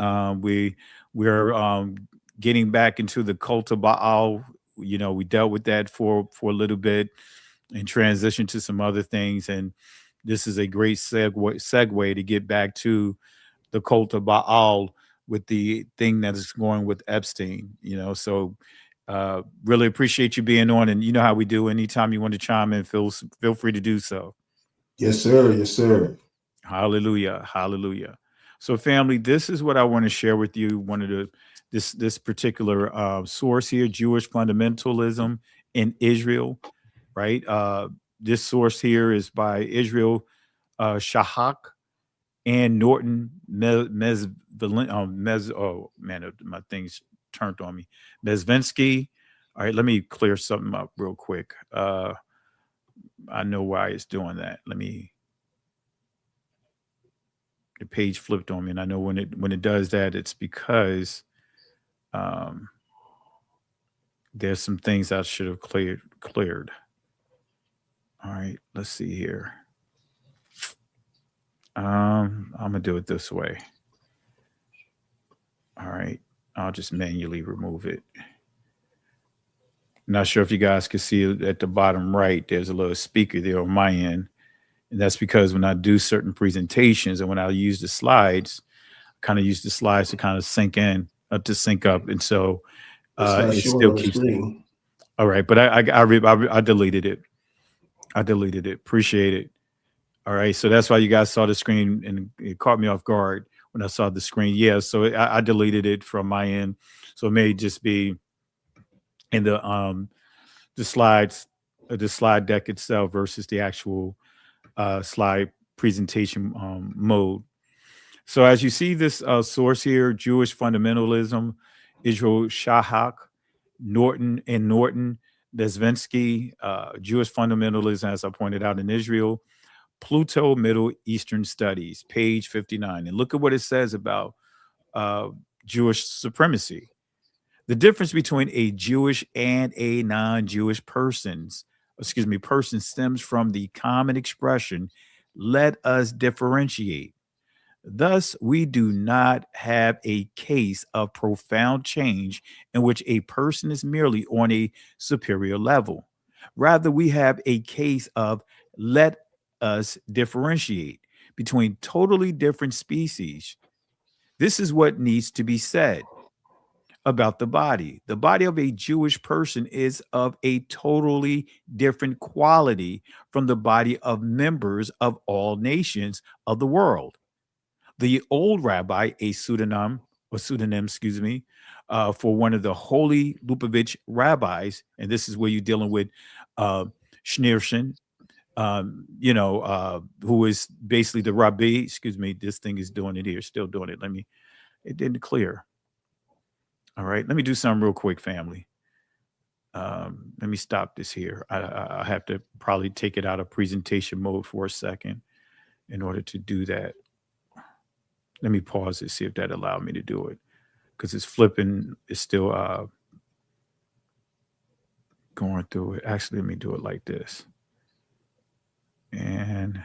We're getting back into the cult of Baal. You know, we dealt with that for a little bit and transitioned to some other things, and this is a great segue to get back to the cult of Baal with the thing that is going with Epstein. You know, so really appreciate you being on, and you know how we do. Anytime you want to chime in, feel free to do so. Yes, sir. Yes, sir. Hallelujah. Hallelujah. So family, this is what I want to share with you. One of the this particular source here, Jewish fundamentalism in Israel, right? This source here is by Israel Shahak and Norton oh man, my thing's turned on me. Mezvinsky. All right, let me clear something up real quick. I know why it's doing that. The page flipped on me, and I know when it does that, it's because there's some things I should have cleared. All right, let's see here. I'm gonna do it this way. All right, I'll just manually remove it. Not sure if you guys can see it at the bottom right. There's a little speaker there on my end, and that's because when I do certain presentations and when I use the slides, I kind of use the slides to kind of sync up, and so It's not it showing still on the keeps. screen. All right, but I deleted it. I deleted it. Appreciate it. All right, so that's why you guys saw the screen, and it caught me off guard when I saw the screen. Yeah, so I deleted it from my end, so it may just be in the slides, the slide deck itself versus the actual slide presentation mode. So as you see this source here, Jewish fundamentalism, Israel Shahak, Norton, Desvensky, Jewish fundamentalism, as I pointed out in Israel, Pluto Middle Eastern Studies, page 59. And look at what it says about Jewish supremacy. The difference between a Jewish and a non-Jewish person stems from the common expression, let us differentiate. Thus, we do not have a case of profound change in which a person is merely on a superior level. Rather, we have a case of let us differentiate between totally different species. This is what needs to be said about the body. The body of a Jewish person is of a totally different quality from the body of members of all nations of the world. The old rabbi, a pseudonym, for one of the holy Lubavitch rabbis, and this is where you're dealing with Schneerson, who is basically the rabbi. This thing is doing it here, still doing it. It didn't clear. All right, let me do something real quick, family. Let me stop this here. I have to probably take it out of presentation mode for a second in order to do that. Let me pause it, see if that allowed me to do it, because it's flipping. It's still going through it. Actually, let me do it like this. And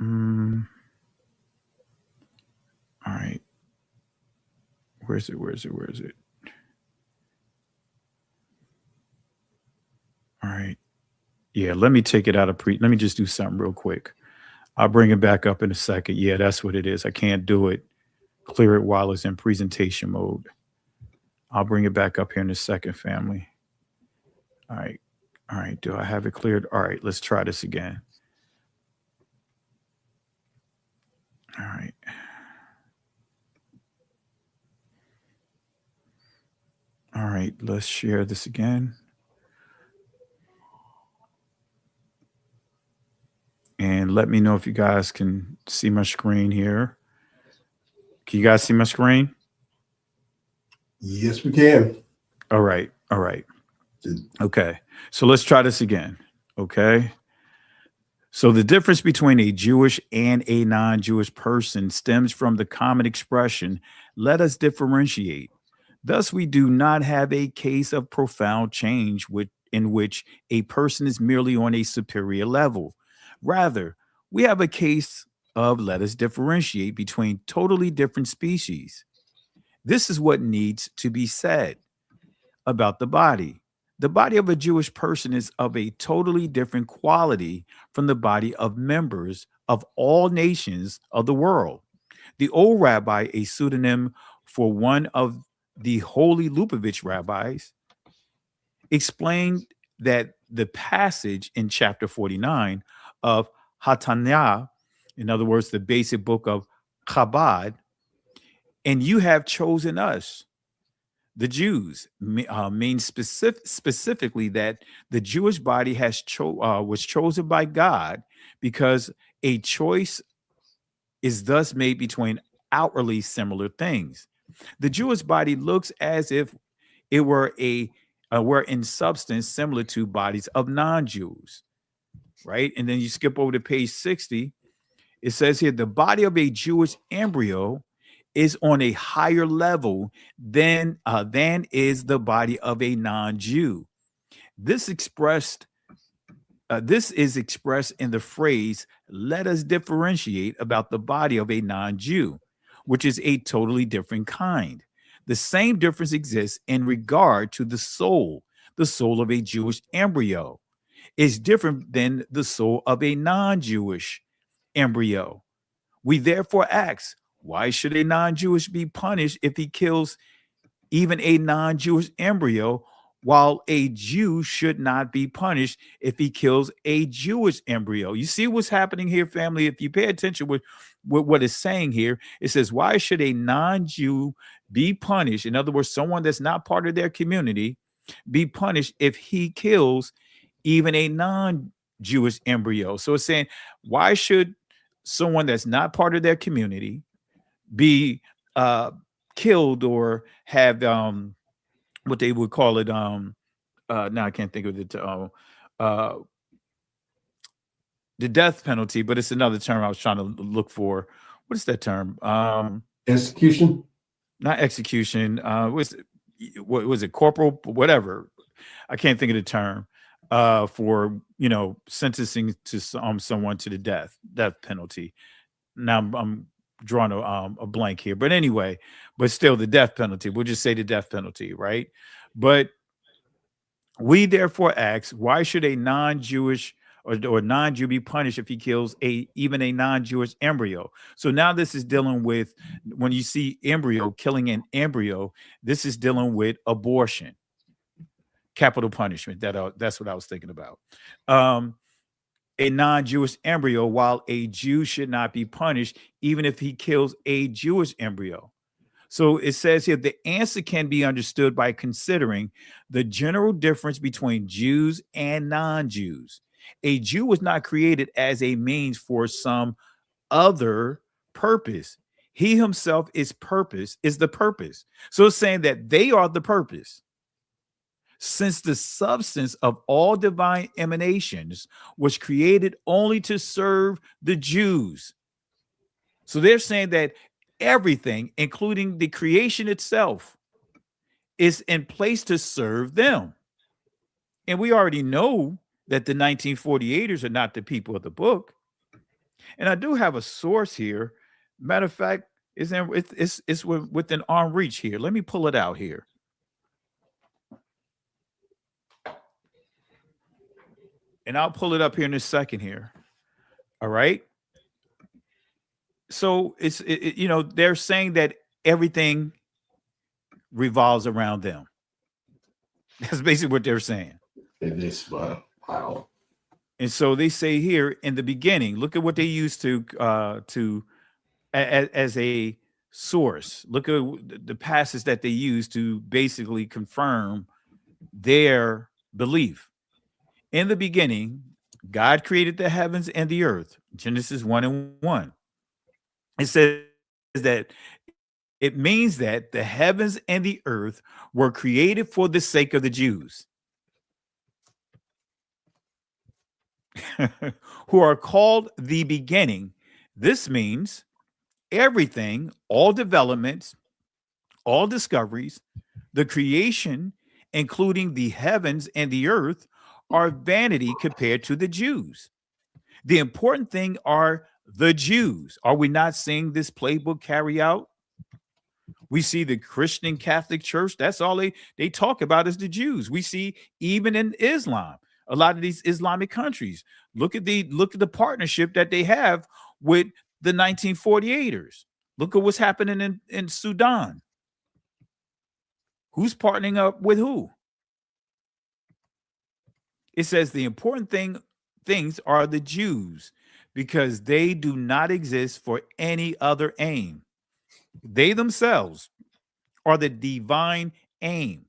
all right. Where is it? All right. Yeah, let me take it out of let me just do something real quick. I'll bring it back up in a second. Yeah, that's what it is. I can't do it. Clear it while it's in presentation mode. I'll bring it back up here in a second, family. All right. All right. Do I have it cleared? All right. Let's try this again. All right. All right, let's share this again. And let me know if you guys can see my screen here. Can you guys see my screen? Yes, we can. All right. All right. Okay. So let's try this again. Okay. So the difference between a Jewish and a non-Jewish person stems from the common expression, let us differentiate. Thus, we do not have a case of profound change in which a person is merely on a superior level. Rather, we have a case of let us differentiate between totally different species. This is what needs to be said about the body. The body of a Jewish person is of a totally different quality from the body of members of all nations of the world. The old rabbi, a pseudonym for one of the holy Lubavitch rabbis, explained that the passage in chapter 49 of Hatanya, in other words, the basic book of Chabad, and you have chosen us, the Jews, means specifically that the Jewish body was chosen by God because a choice is thus made between outwardly similar things. The Jewish body looks as if it were were in substance similar to bodies of non-Jews, right? And then you skip over to page 60. It says here, the body of a Jewish embryo is on a higher level than is the body of a non-Jew. This is expressed in the phrase, let us differentiate about the body of a non-Jew, which is a totally different kind. The same difference exists in regard to the soul. The soul of a Jewish embryo is different than the soul of a non-Jewish embryo. We therefore ask, why should a non-Jewish be punished if he kills even a non-Jewish embryo, while a Jew should not be punished if he kills a Jewish embryo? You see what's happening here, family? If you pay attention with what it's saying here, it says, why should a non-Jew be punished? In other words, someone that's not part of their community be punished if he kills even a non-Jewish embryo. So it's saying, why should someone that's not part of their community be killed or have what they would call it now I can't think of it, the death penalty, but it's another term I was trying to look for. What is that term? Execution? Not execution. What was it? Corporal, whatever. I can't think of the term for sentencing to someone to the death penalty. Now I'm drawing a blank here, but anyway, but still the death penalty. We'll just say the death penalty, right? But we therefore ask, why should a non-Jewish or non-Jew be punished if he kills even a non-Jewish embryo? So now this is dealing with, when you see embryo, killing an embryo, this is dealing with abortion, capital punishment. That's what I was thinking about. A non-Jewish embryo, while a Jew should not be punished even if he kills a Jewish embryo. So it says here, the answer can be understood by considering the general difference between Jews and non-Jews. A Jew was not created as a means for some other purpose. He himself is the purpose. So it's saying that they are the purpose. Since the substance of all divine emanations was created only to serve the Jews. So they're saying that everything, including the creation itself, is in place to serve them. And we already know that the 1948ers are not the people of the book. And I do have a source here. Matter of fact, it's within arm reach here. Let me pull it out here. And I'll pull it up here in a second here. All right. So they're saying that everything revolves around them. That's basically what they're saying. It is wow. And so they say here in the beginning, look at what they use as a source. Look at the passage that they use to basically confirm their belief. In the beginning, God created the heavens and the earth. Genesis 1:1. It says that it means that the heavens and the earth were created for the sake of the Jews, who are called the beginning. This means everything, all developments, all discoveries, the creation, including the heavens and the earth, are vanity compared to the Jews. The important thing are the Jews. Are we not seeing this playbook carry out? We see the Christian Catholic Church, that's all they talk about is the Jews. We see even in Islam, a lot of these Islamic countries. Look at the partnership that they have with the 1948ers. Look at what's happening in Sudan. Who's partnering up with who? It says the important things are the Jews because they do not exist for any other aim. They themselves are the divine aim,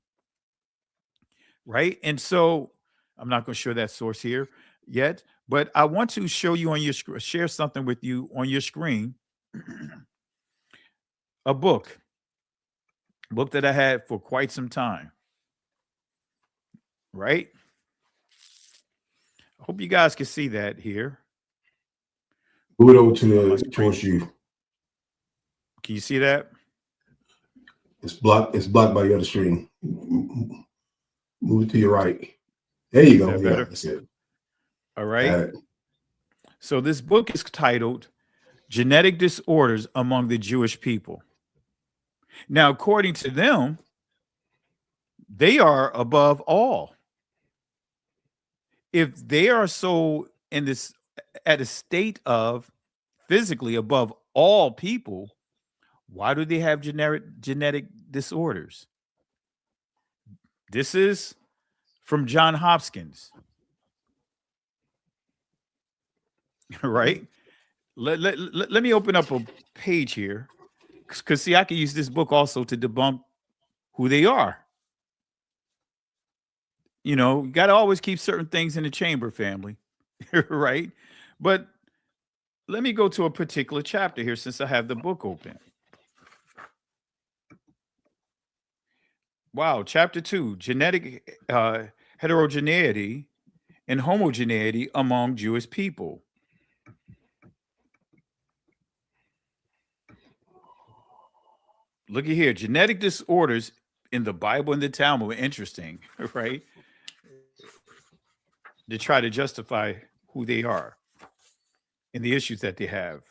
right? And so I'm not going to show that source here yet, but I want to show you on your share something with you on your screen. A book that I had for quite some time, right? I hope you guys can see that here. Move it over to towards you. Can you see that? It's blocked by your other screen. Move it to your right. There you go. Better? That's it. All right. So this book is titled Genetic Disorders Among the Jewish People. Now, according to them, they are above all. If they are so in this at a state of physically above all people, why do they have genetic disorders? This is from John Hopkins, right? Let me open up a page here, because see, I can use this book also to debunk who they are. You know, you got to always keep certain things in the chamber, family, right? But let me go to a particular chapter here since I have the book open. Wow, chapter 2, genetic heterogeneity and homogeneity among Jewish people. Look at here, genetic disorders in the Bible and the Talmud are interesting, right? To try to justify who they are and the issues that they have.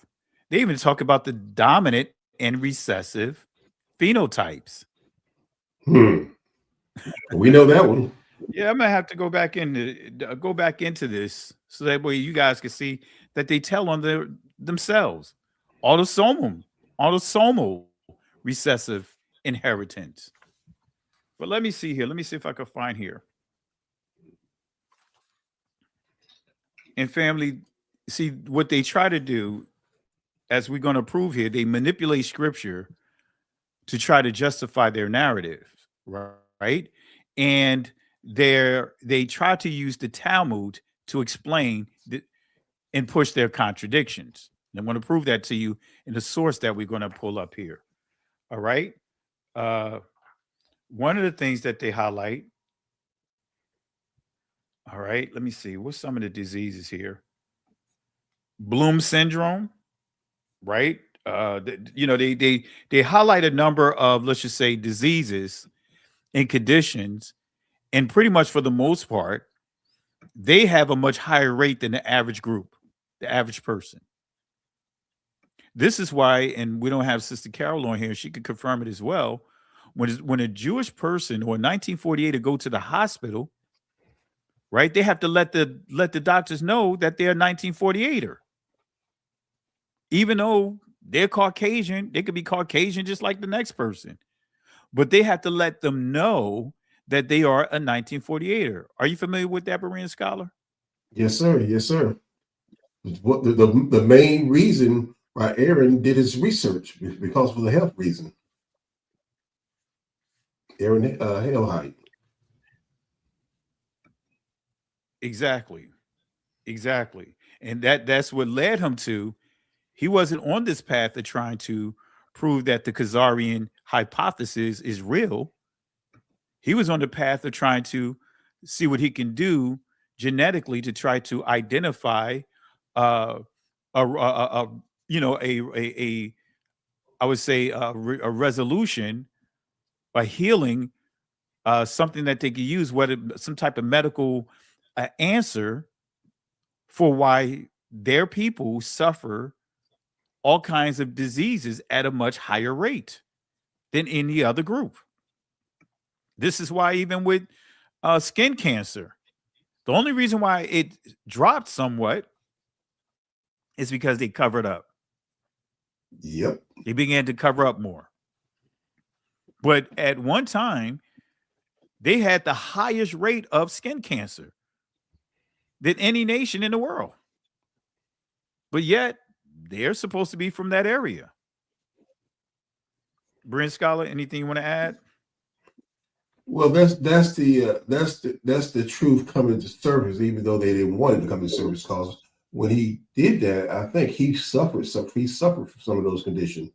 They even talk about the dominant and recessive phenotypes. We know that one. Yeah, I'm gonna have to go back into this so that way you guys can see that they tell on themselves. Autosomal recessive inheritance. But let me see here. Let me see if I can find here. And family, see what they try to do, as we're going to prove here, they manipulate scripture to try to justify their narrative, right? And they try to use the Talmud to explain and push their contradictions. And I'm going to prove that to you in the source that we're going to pull up here. All right. One of the things that they highlight. All right, let me see. What's some of the diseases here? Bloom syndrome, right? They highlight a number of, let's just say, diseases and conditions, and pretty much for the most part, they have a much higher rate than the average group, the average person. This is why, and we don't have Sister Carol on here, she could confirm it as well. When a Jewish person or 1948 to go to the hospital, right? They have to let the doctors know that they're a 1948er. Even though they're Caucasian, they could be Caucasian just like the next person. But they have to let them know that they are a 1948er. Are you familiar with that, Berean scholar? Yes, sir. Yes, sir. What the main reason Right. Aaron did his research because of the health reason. Aaron Hellhite. Exactly. And that's what led him to. He wasn't on this path of trying to prove that the Khazarian hypothesis is real. He was on the path of trying to see what he can do genetically to try to identify a you know a I would say a resolution, a healing, something that they could use, whether some type of medical answer for why their people suffer all kinds of diseases at a much higher rate than any other group. This is why even with skin cancer, the only reason why it dropped somewhat is because they covered up. Yep. They began to cover up more. But at one time, they had the highest rate of skin cancer than any nation in the world. But yet, they're supposed to be from that area. Brent Scholar, anything you want to add? Well, that's the truth coming to surface, even though they didn't want it to come to surface. Because when he did that, I think he suffered from some of those conditions,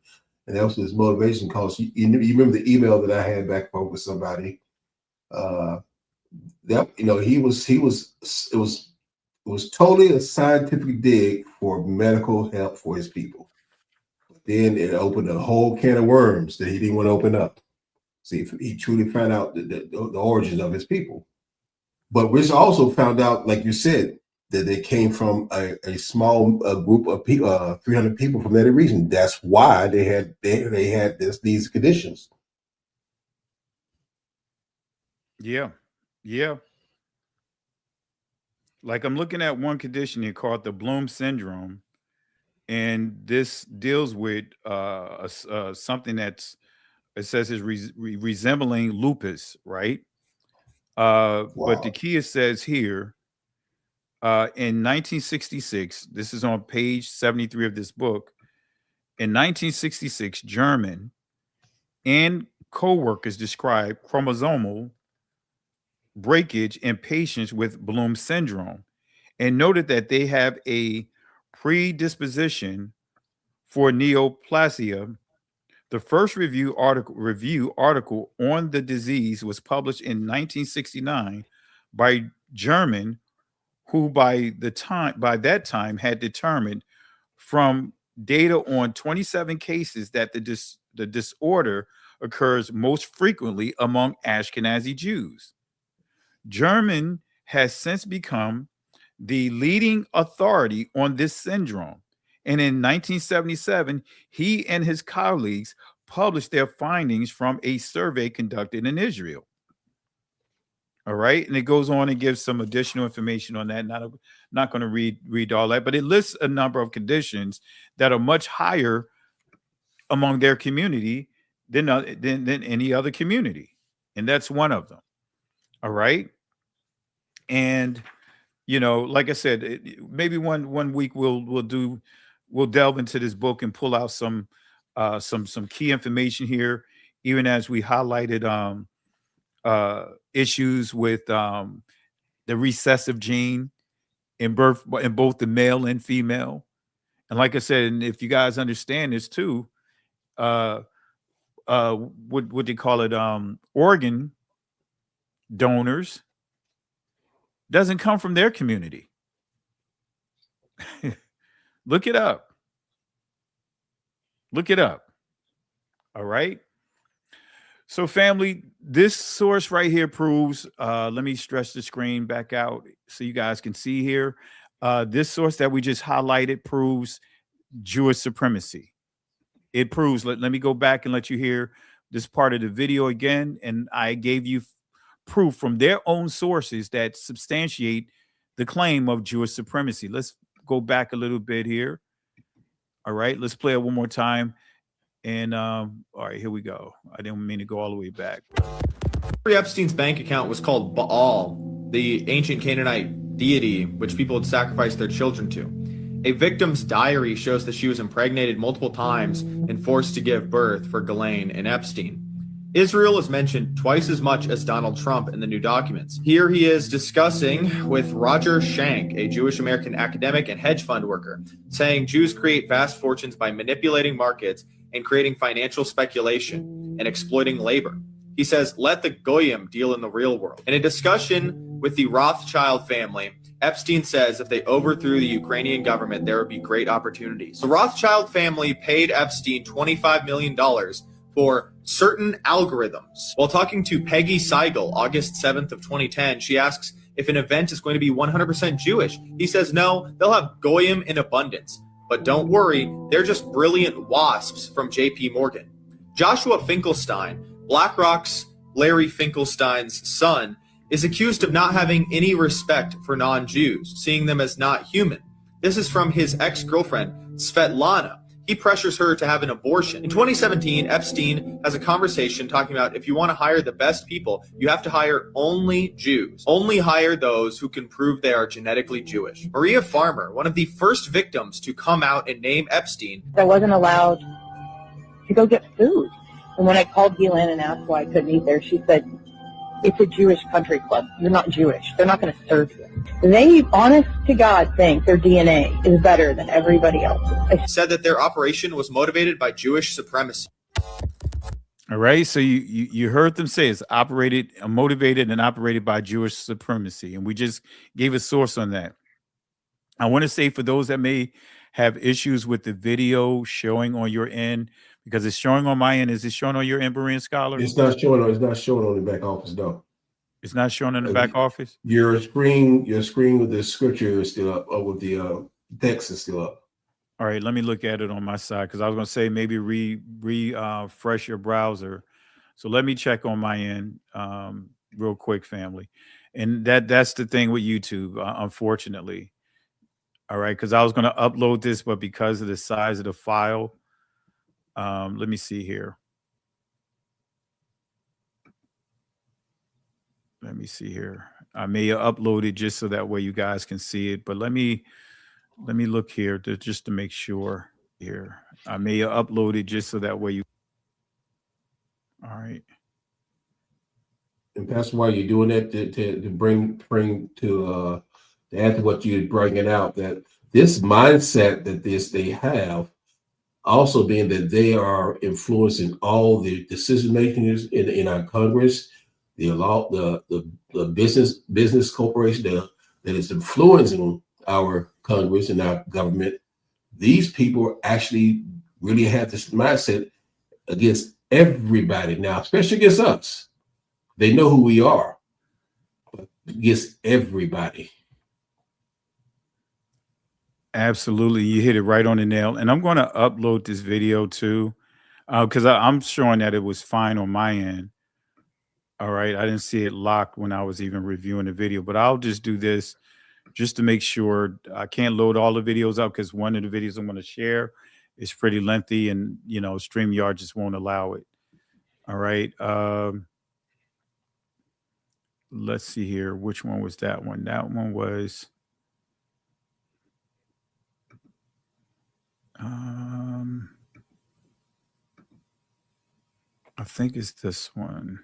and that was his motivation. Because you remember the email that I had back home with somebody. That it was totally a scientific dig for medical help for his people. Then it opened a whole can of worms that he didn't want to open up. See, he truly found out the origins of his people. But Rich also found out, like you said, that they came from a small group of people, 300 people from that region. That's why they had these conditions. Yeah. Like I'm looking at one condition here called the Bloom syndrome, and this deals with something that's it says is resembling lupus, right? But the key it says here in 1966, this is on page 73 of this book. In 1966, German and co-workers described chromosomal breakage in patients with Bloom syndrome and noted that they have a predisposition for neoplasia. The first review article on the disease was published in 1969 by German, who by that time had determined from data on 27 cases that the disorder occurs most frequently among Ashkenazi Jews. German has since become the leading authority on this syndrome. And in 1977, he and his colleagues published their findings from a survey conducted in Israel. All right. And it goes on and gives some additional information on that. Not going to read all that, but it lists a number of conditions that are much higher among their community than any other community. And that's one of them. All right. And like I said, maybe one week we'll delve into this book and pull out some key information here, even as we highlighted issues with the recessive gene in both the male and female. And like I said, and if you guys understand this too, what they call it, organ donors doesn't come from their community. Look it up. All right. So family, this source right here proves, let me stretch the screen back out so you guys can see here. This source that we just highlighted proves Jewish supremacy. It proves, let me go back and let you hear this part of the video again. And I gave you proof from their own sources that substantiate the claim of Jewish supremacy. Let's go back a little bit here. All right, let's play it one more time. And all right, here we go. I didn't mean to go all the way back. Epstein's bank account was called BAAL, the ancient Canaanite deity which people had sacrificed their children to. A victim's diary shows that she was impregnated multiple times and forced to give birth for Ghislaine and Epstein. Israel is mentioned twice as much as Donald Trump in the new documents. Here he is discussing with Roger Schenck, a Jewish American academic and hedge fund worker, saying Jews create vast fortunes by manipulating markets and creating financial speculation and exploiting labor. He says, let the Goyim deal in the real world. In a discussion with the Rothschild family, Epstein says if they overthrew the Ukrainian government, there would be great opportunities. The Rothschild family paid Epstein $25 million for certain algorithms. While talking to Peggy Seigel, August 7th of 2010, she asks if an event is going to be 100% Jewish. He says no, they'll have Goyim in abundance. But don't worry, they're just brilliant wasps from JP Morgan. Joshua Finkelstein, BlackRock's Larry Finkelstein's son, is accused of not having any respect for non-Jews, seeing them as not human. This is from his ex-girlfriend, Svetlana. He pressures her to have an abortion. In 2017, Epstein has a conversation talking about if you want to hire the best people, you have to hire only Jews. Only hire those who can prove they are genetically Jewish. Maria Farmer, one of the first victims to come out and name Epstein, I wasn't allowed to go get food. And when I called Ghislaine and asked why I couldn't eat there, she said, it's a Jewish country club. You're not Jewish. They're not going to serve you. They, honest to God, think their DNA is better than everybody else's. said that their operation was motivated by Jewish supremacy. All right, so you heard them say it's motivated and operated by Jewish supremacy, and we just gave a source on that. I want to say for those that may have issues with the video showing on your end, because it's showing on my end. Is it showing on your end, Berean Scholar? It's not showing. It's not showing on the back office, though. It's not showing in the back office. Your screen with the scripture is still up, or with the text is still up. All right, let me look at it on my side because I was going to say maybe refresh your browser. So let me check on my end real quick, family. And that's the thing with YouTube, unfortunately. All right, because I was going to upload this, but because of the size of the file, let me see here. Let me see here. I may upload it just so that way you guys can see it, but let me look here just to make sure here. I may upload it just so that way you. All right. And that's why you're doing that to bring to add to what you're bringing out, that this mindset that they have, also being that they are influencing all the decision makers in our Congress, the business corporation that is influencing our Congress and our government. These people actually really have this mindset against everybody now, especially against us. They know who we are, but against everybody. Absolutely. You hit it right on the nail. And I'm going to upload this video too, because I'm showing that it was fine on my end. All right. I didn't see it locked when I was even reviewing the video, but I'll just do this just to make sure. I can't load all the videos up because one of the videos I'm going to share is pretty lengthy and, StreamYard just won't allow it. All right. Let's see here. Which one was that one? That one was. I think it's this one.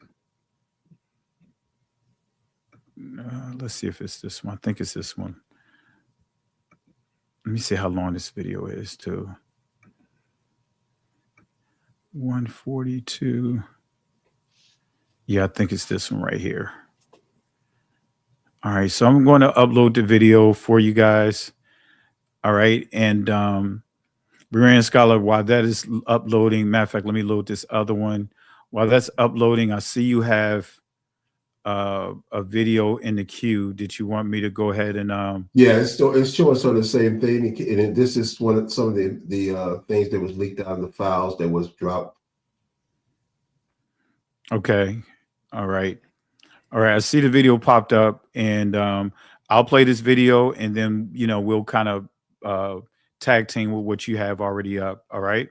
Let's see if it's this one. I think it's this one. Let me see how long this video is too. 142. Yeah, I think it's this one right here. All right, so I'm going to upload the video for you guys. All right, and Berean Scholar, while that is uploading, matter of fact, let me load this other one. While that's uploading, I see you have a video in the queue. Did you want me to go ahead and Yeah, it's showing sort of the same thing, and this is some of the things that was leaked out of the files that was dropped. Okay, all right. I see the video popped up, and I'll play this video, and then we'll kind of tag team with what you have already up. All right.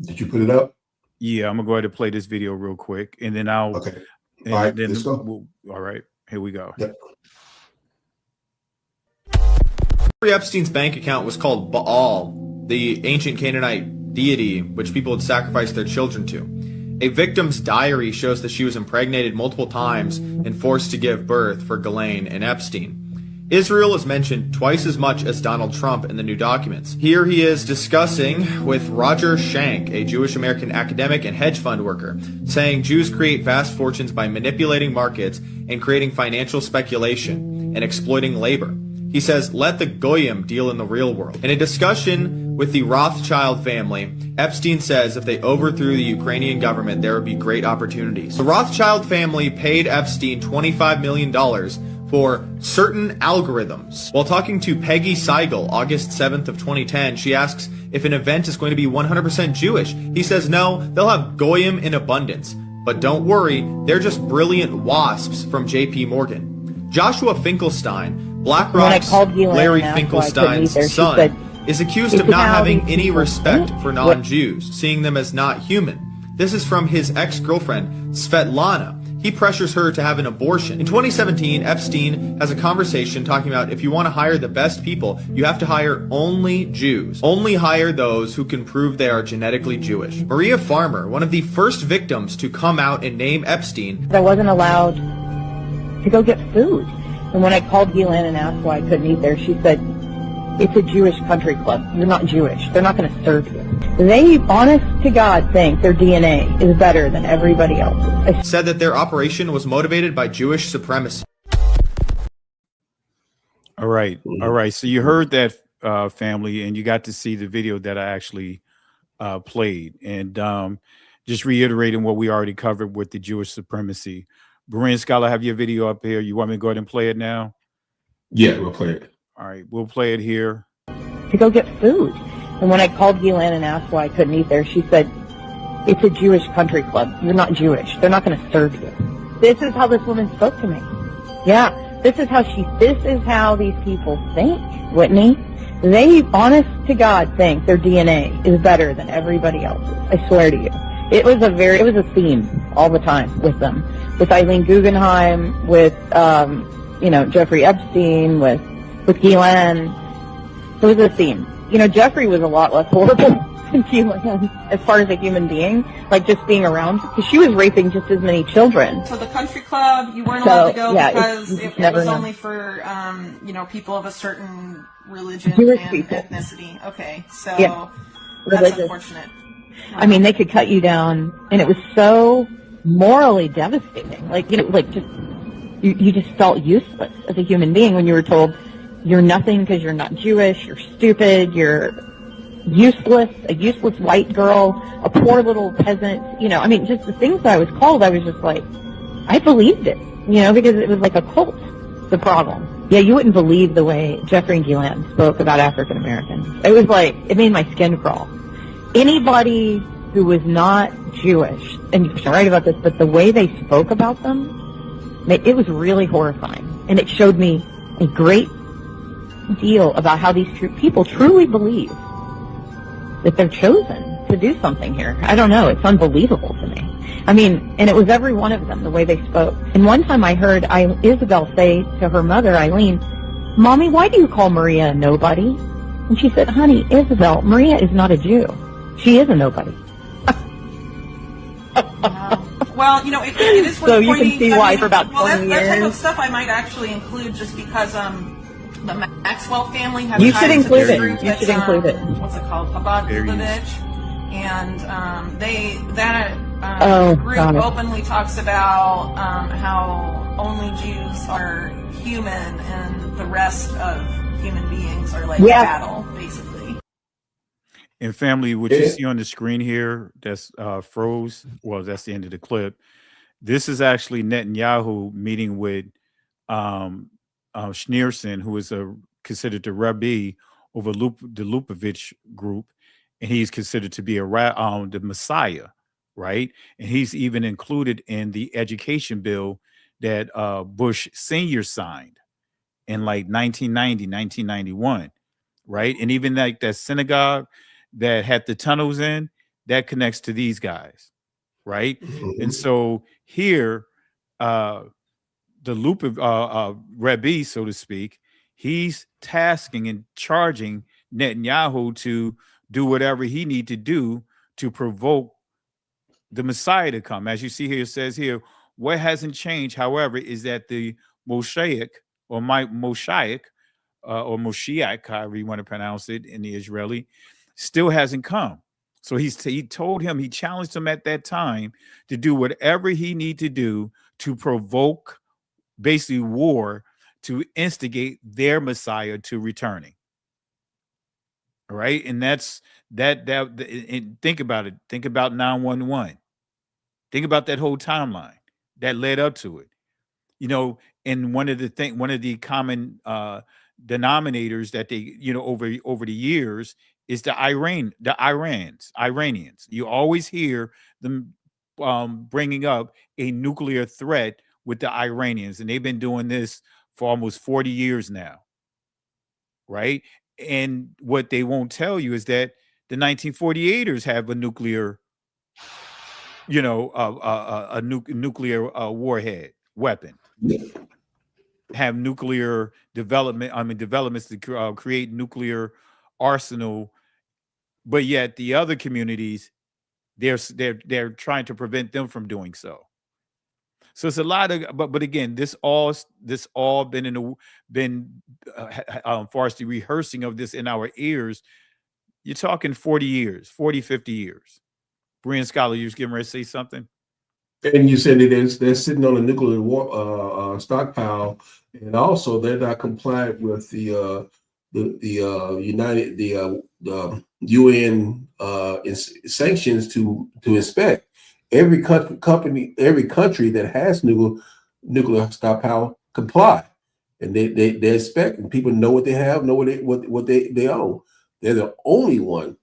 Did you put it up? Yeah, I'm gonna go ahead and play this video real quick, and then I'll. Okay. All right, let's go. All right, here we go. Yep. Jeffrey Epstein's bank account was called BAAL, the ancient Canaanite deity which people would sacrifice their children to. A victim's diary shows that she was impregnated multiple times and forced to give birth for Ghislaine and Epstein. Israel is mentioned twice as much as Donald Trump in the new documents. Here he is discussing with Roger Schenck, a Jewish American academic and hedge fund worker, saying Jews create vast fortunes by manipulating markets and creating financial speculation and exploiting labor. He says, let the Goyim deal in the real world. In a discussion with the Rothschild family, Epstein says if they overthrew the Ukrainian government, there would be great opportunities. The Rothschild family paid Epstein $25 million for certain algorithms. While talking to Peggy Seigel, August 7th of 2010, she asks if an event is going to be 100% Jewish. He says no, they'll have Goyim in abundance. But don't worry, they're just brilliant wasps from JP Morgan. Joshua Finkelstein, BlackRock's Larry Finkelstein's son, is accused of not having any respect for non-Jews, seeing them as not human. This is from his ex-girlfriend, Svetlana. He pressures her to have an abortion. In 2017, Epstein has a conversation talking about if you want to hire the best people, you have to hire only Jews. Only hire those who can prove they are genetically Jewish. Maria Farmer, one of the first victims to come out and name Epstein. I wasn't allowed to go get food. And when I called Ghislaine and asked why I couldn't eat there, she said, it's a Jewish country club. You're not Jewish. They're not going to serve you. They, honest to God, think their DNA is better than everybody else's. Said that their operation was motivated by Jewish supremacy. All right. So you heard that, family, and you got to see the video that I actually played. And just reiterating what we already covered with the Jewish supremacy. Berean Scholar, have your video up here. You want me to go ahead and play it now? Yeah, we'll play it. All right, we'll play it here. To go get food. And when I called Ghislaine and asked why I couldn't eat there, she said, it's a Jewish country club. You're not Jewish. They're not going to serve you. This is how this woman spoke to me. Yeah, this is how these people think, Whitney. They, honest to God, think their DNA is better than everybody else's. I swear to you. It was a theme all the time with them. With Eileen Guggenheim, with, Jeffrey Epstein, with Ghislaine. It was a theme. Jeffrey was a lot less horrible than Ghislaine as far as a human being, like just being around, because she was raping just as many children. So the country club, you weren't allowed to go because it was only for, people of a certain religion Jewish and people. ethnicity. Okay, so Religious. that's unfortunate. I mean, they could cut you down, and it was so morally devastating. You just felt useless as a human being when you were told you're nothing because you're not Jewish, you're stupid, you're useless, a useless white girl, a poor little peasant, just the things that I was called, I was just like, I believed it, because it was like a cult, the problem. Yeah, you wouldn't believe the way Jeffrey and Ghislaine spoke about African Americans. It was like, it made my skin crawl. Anybody who was not Jewish, and you can write about this, but the way they spoke about them, it was really horrifying. And it showed me a great deal about how these people truly believe that they're chosen to do something here. I don't know. It's unbelievable to me. I mean, and it was every one of them, the way they spoke. And one time I heard Isabel say to her mother, Eileen, Mommy, why do you call Maria a nobody? And she said, honey, Isabel, Maria is not a Jew. She is a nobody. Well, it is worth So you pointing, can see why for about 20 that type of years. stuff I might actually include just because the Maxwell family has You ties should to include this it. group You that's, should include it. What's it called? Chabad There he is. Lubavitch. And group got it. openly talks about how only Jews are human and the rest of human beings are like cattle, basically. And family, what you see on the screen here, that's froze. Well, that's the end of the clip. This is actually Netanyahu meeting with Schneerson, who is considered the Rabbi over the Lubavitch group, and he's considered to be the Messiah, right? And he's even included in the education bill that Bush Sr. signed in like 1990, 1991, right? And even like that synagogue that had the tunnels in, that connects to these guys, right? And so here, the Rabbi, so to speak, He's tasking and charging Netanyahu to do whatever he need to do to provoke the Messiah to come. As you see here, it says here, what hasn't changed, however, is that the Moshiach or Moshiach or Moshiach, however you want to pronounce it in the Israeli, still hasn't come. So he told him, he challenged him at that time to do whatever he need to do to provoke basically war to instigate their Messiah to returning. All right. And that's and think about it. Think about 911. Think about that whole timeline that led up to it. You know, and one of the common denominators that they, over the years is the Iranians. You always hear them bringing up a nuclear threat with the Iranians, and they've been doing this for almost 40 years now, right? And what they won't tell you is that the 1948ers have a nuclear, nuclear warhead weapon, have nuclear developments to create nuclear arsenal, but yet the other communities, they're trying to prevent them from doing so. So it's a lot of, but again, this all been far as the rehearsing of this in our ears. You're talking 40 years, 40, 50 years. Berean Scholar, you was getting ready to say something? And you said that they're sitting on a nuclear war stockpile, and also they're not compliant with the UN sanctions to inspect. Every country that has nuclear stockpile comply, and they inspect, and people know what they have, know what they own. They're the only one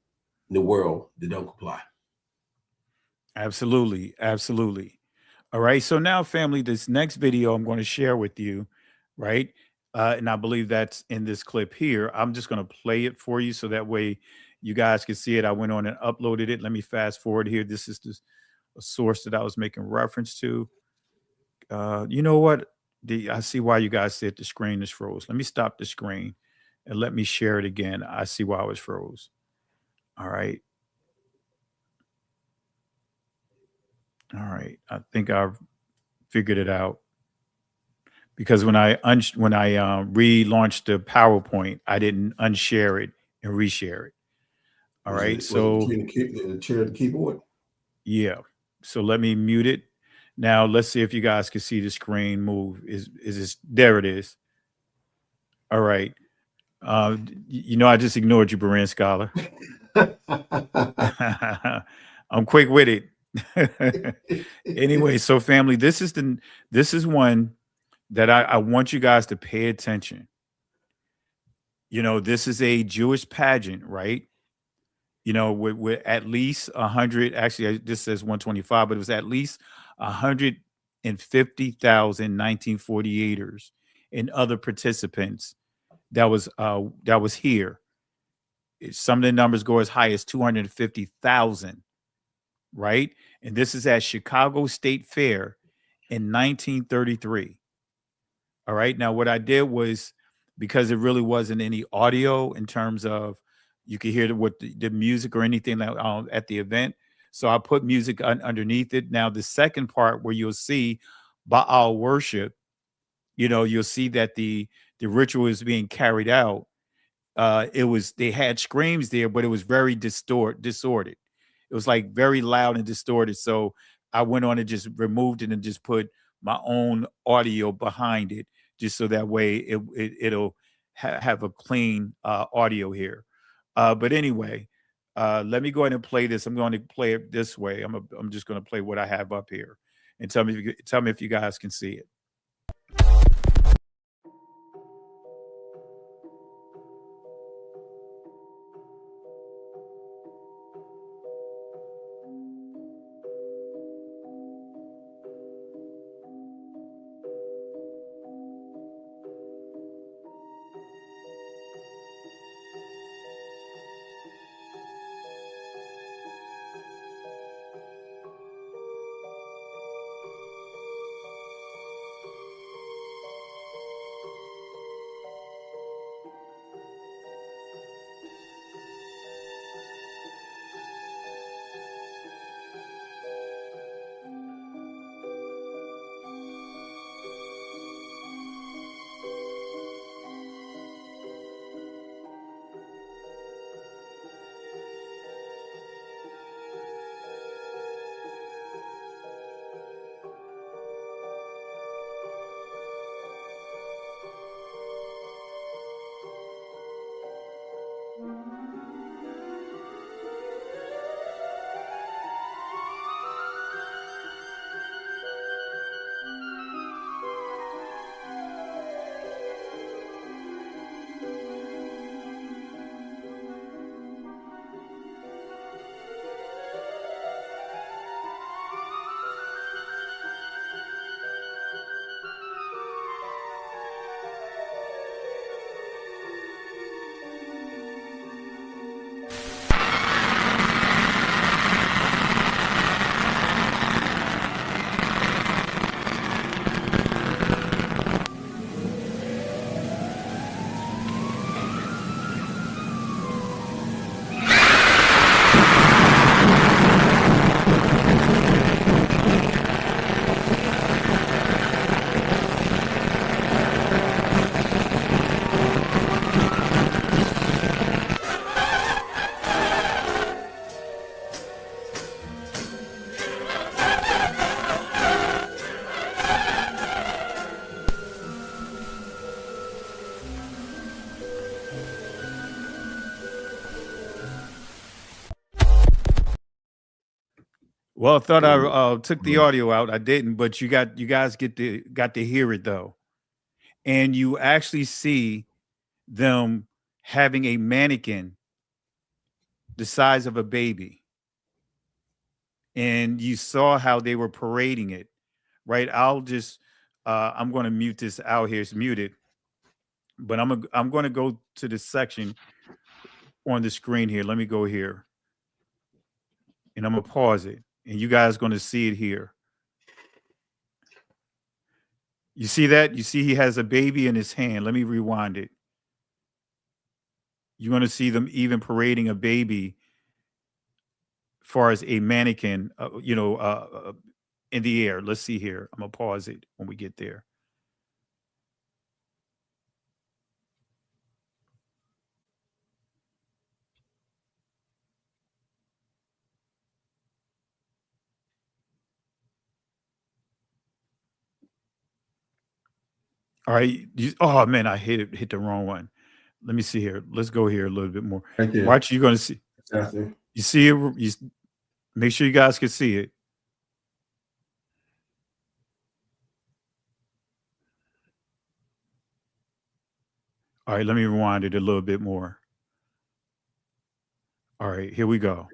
in the world that don't comply. Absolutely. Absolutely. All right. So now, family, this next video I'm going to share with you, right? And I believe that's in this clip here. I'm just going to play it for you so that way you guys can see it. I went on and uploaded it. Let me fast forward here. This is a source that I was making reference to. You know what? I see why you guys said the screen is froze. Let me stop the screen and let me share it again. I see why it was froze. All right. All right. I think I've figured it out. Because when I relaunched the PowerPoint, I didn't unshare it and reshare it. All right. So the chair of the keyboard. Yeah. So let me mute it. Now let's see if you guys can see the screen move. Is this there? It is. All right. I just ignored you, Berean Scholar. I'm quick with it. Anyway, so family, this is one that I want you guys to pay attention. This is a Jewish pageant, right? With at least 100, actually, this says 125, but it was at least 150,000 1948ers and other participants that was here. Some of the numbers go as high as 250,000, right? And this is at Chicago State Fair in 1933. All right. Now, what I did was, because it really wasn't any audio in terms of you could hear the music or anything at the event. So I put music underneath it. Now, the second part where you'll see Baal worship, you'll see that the ritual is being carried out. They had screams there, but it was very disordered. It was like very loud and distorted. So I went on and just removed it and just put my own audio behind it, just so that way it'll have a clean audio here. But anyway, let me go ahead and play this. I'm going to play it this way. I'm just going to play what I have up here, and tell me if you guys can see it. Well, I thought I took the audio out. I didn't, but you guys got to hear it though, and you actually see them having a mannequin the size of a baby, and you saw how they were parading it, right? I'm going to mute this out here. It's muted, but I'm going to go to the section on the screen here. Let me go here, and I'm gonna pause it, and you guys going to see it here. You see that? You see he has a baby in his hand. Let me rewind it. You're going to see them even parading a baby as far as a mannequin, in the air. Let's see here. I'm going to pause it when we get there. All right. Oh, man, I hit the wrong one. Let me see here. Let's go here a little bit more. Right there. Watch, you're going to see. Exactly. You see it? Make sure you guys can see it. All right, let me rewind it a little bit more. All right, here we go.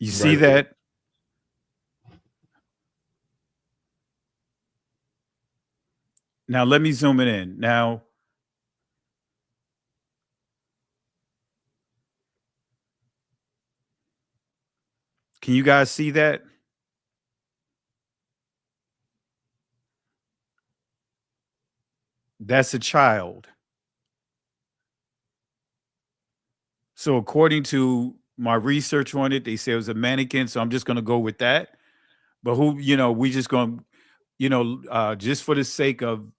You see Right there. that? Now let me zoom it in. Now, can you guys see that? That's a child. So according to my research on it, they say it was a mannequin. So I'm just going to go with that. But we just going to, just for the sake of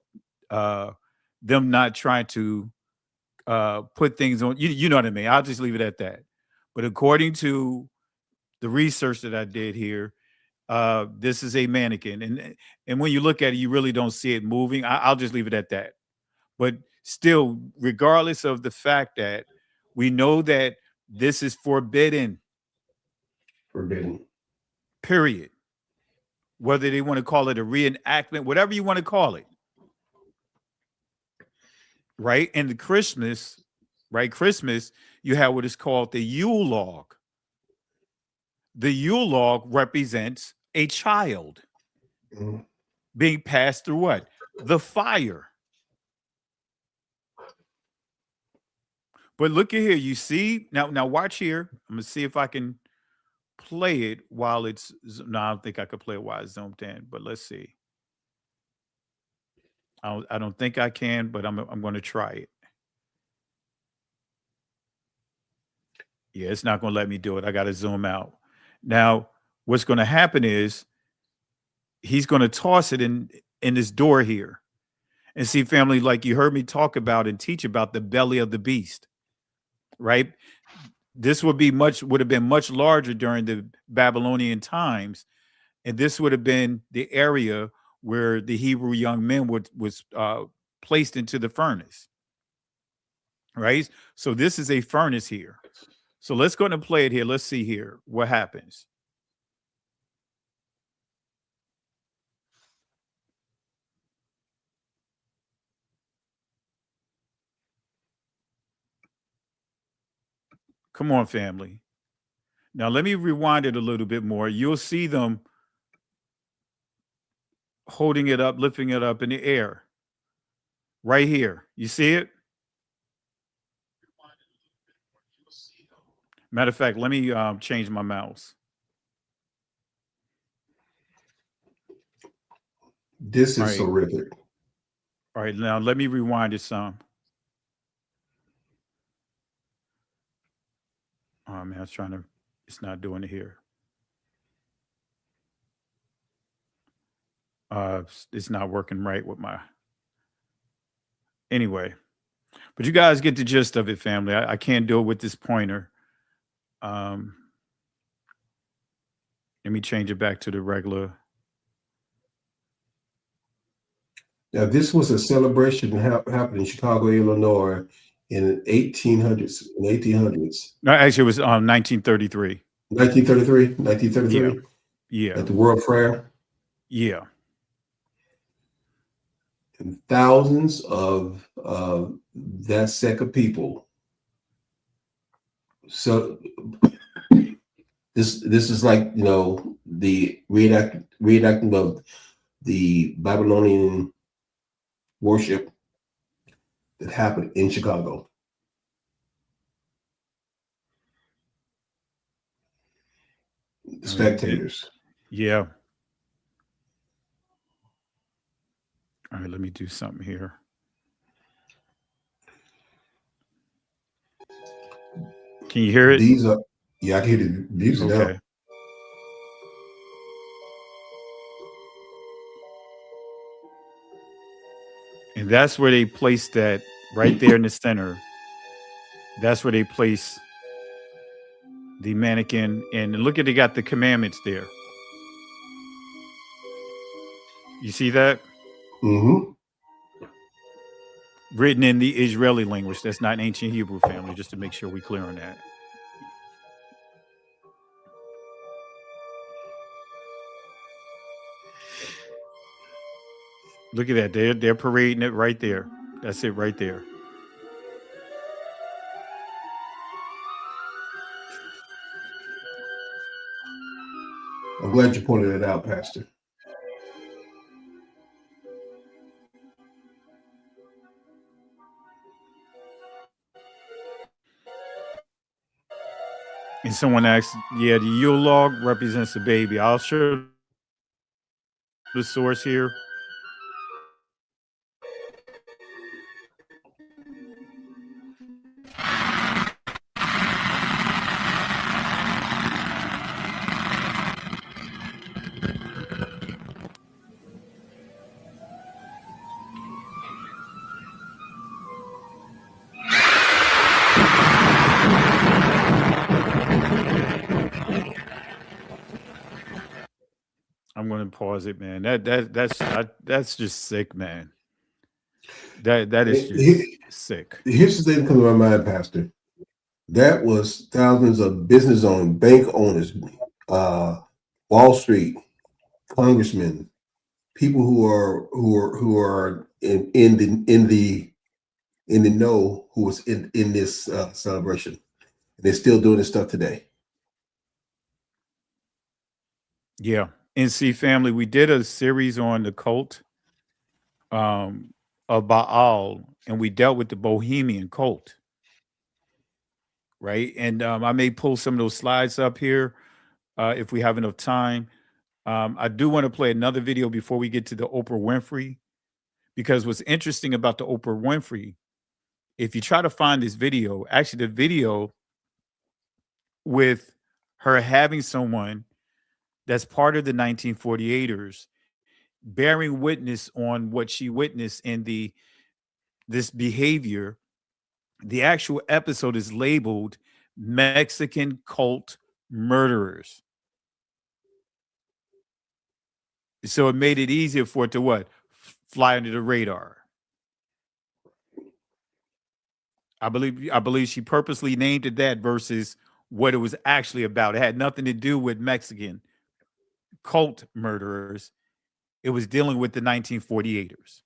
them not trying to put things on, you know what I mean? I'll just leave it at that. But according to the research that I did here, this is a mannequin. And when you look at it, you really don't see it moving. I'll just leave it at that. But still, regardless of the fact that we know that this is forbidden. Forbidden. Period. Whether they want to call it a reenactment, whatever you want to call it. Right? And the Christmas, you have what is called the Yule log. The Yule log represents a child being passed through what? The fire. But look at here. You see, now watch here. I'm going to see if I can play it while it's, no, I don't think I could play it while it's zoomed in, but let's see. I don't think I can, but I'm going to try it. Yeah, it's not going to let me do it. I got to zoom out. Now, what's going to happen is he's going to toss it in this door here. And see, family, like you heard me talk about and teach about the belly of the beast, right? This would have been much larger during the Babylonian times. And this would have been the area where the Hebrew young men was placed into the furnace, right? So this is a furnace here. So let's go ahead and play it here. Let's see here what happens. Come on, family. Now let me rewind it a little bit more. You'll see them holding it up, lifting it up in the air. Right here. You see it? Matter of fact, let me change my mouse. This is horrific. All right, now let me rewind it some. Oh man, it's not doing it here. It's not working right with my, anyway. But you guys get the gist of it, family. I can't do it with this pointer. Let me change it back to the regular. Now, this was a celebration happened in Chicago, Illinois, in 1800s. In 1800s. No, actually, it was 1933. 1933. 1933. Yeah. At the World Fair. Yeah. And thousands of that sect of people. So this is like, you know, the reenacting of the Babylonian worship that happened in Chicago. The spectators. Yeah. All right, let me do something here. Can you hear it? These are, yeah, I can hear the music now. And that's where they placed that right there in the center. That's where they place the mannequin. And look at, they got the commandments there. You see that? Mm-hmm. Written in the Israeli language. That's not ancient Hebrew, family, just to make sure we're clear on that. Look at that. They're parading it right there. That's it right there. I'm glad you pointed it out, Pastor. And someone asked, yeah, the Yule log represents a baby. I'll show the source here. I'm going to pause it, man. That's just sick, man. That is just sick. Here's the thing that comes to my mind, Pastor. That was thousands of business owners, bank owners, Wall Street, congressmen, people who are in the know, who was in this celebration. And they're still doing this stuff today. Yeah. NC family, we did a series on the cult of BAAL, and we dealt with the Bohemian cult. Right. And I may pull some of those slides up here if we have enough time. I do want to play another video before we get to the Oprah Winfrey, because what's interesting about the Oprah Winfrey, if you try to find this video, actually the video with her having someone that's part of the 1948ers bearing witness on what she witnessed in this behavior, the actual episode is labeled Mexican Cult Murderers. So it made it easier for it to what? Fly under the radar. I believe she purposely named it that versus what it was actually about. It had nothing to do with Mexican cult murderers. It was dealing with the 1948ers.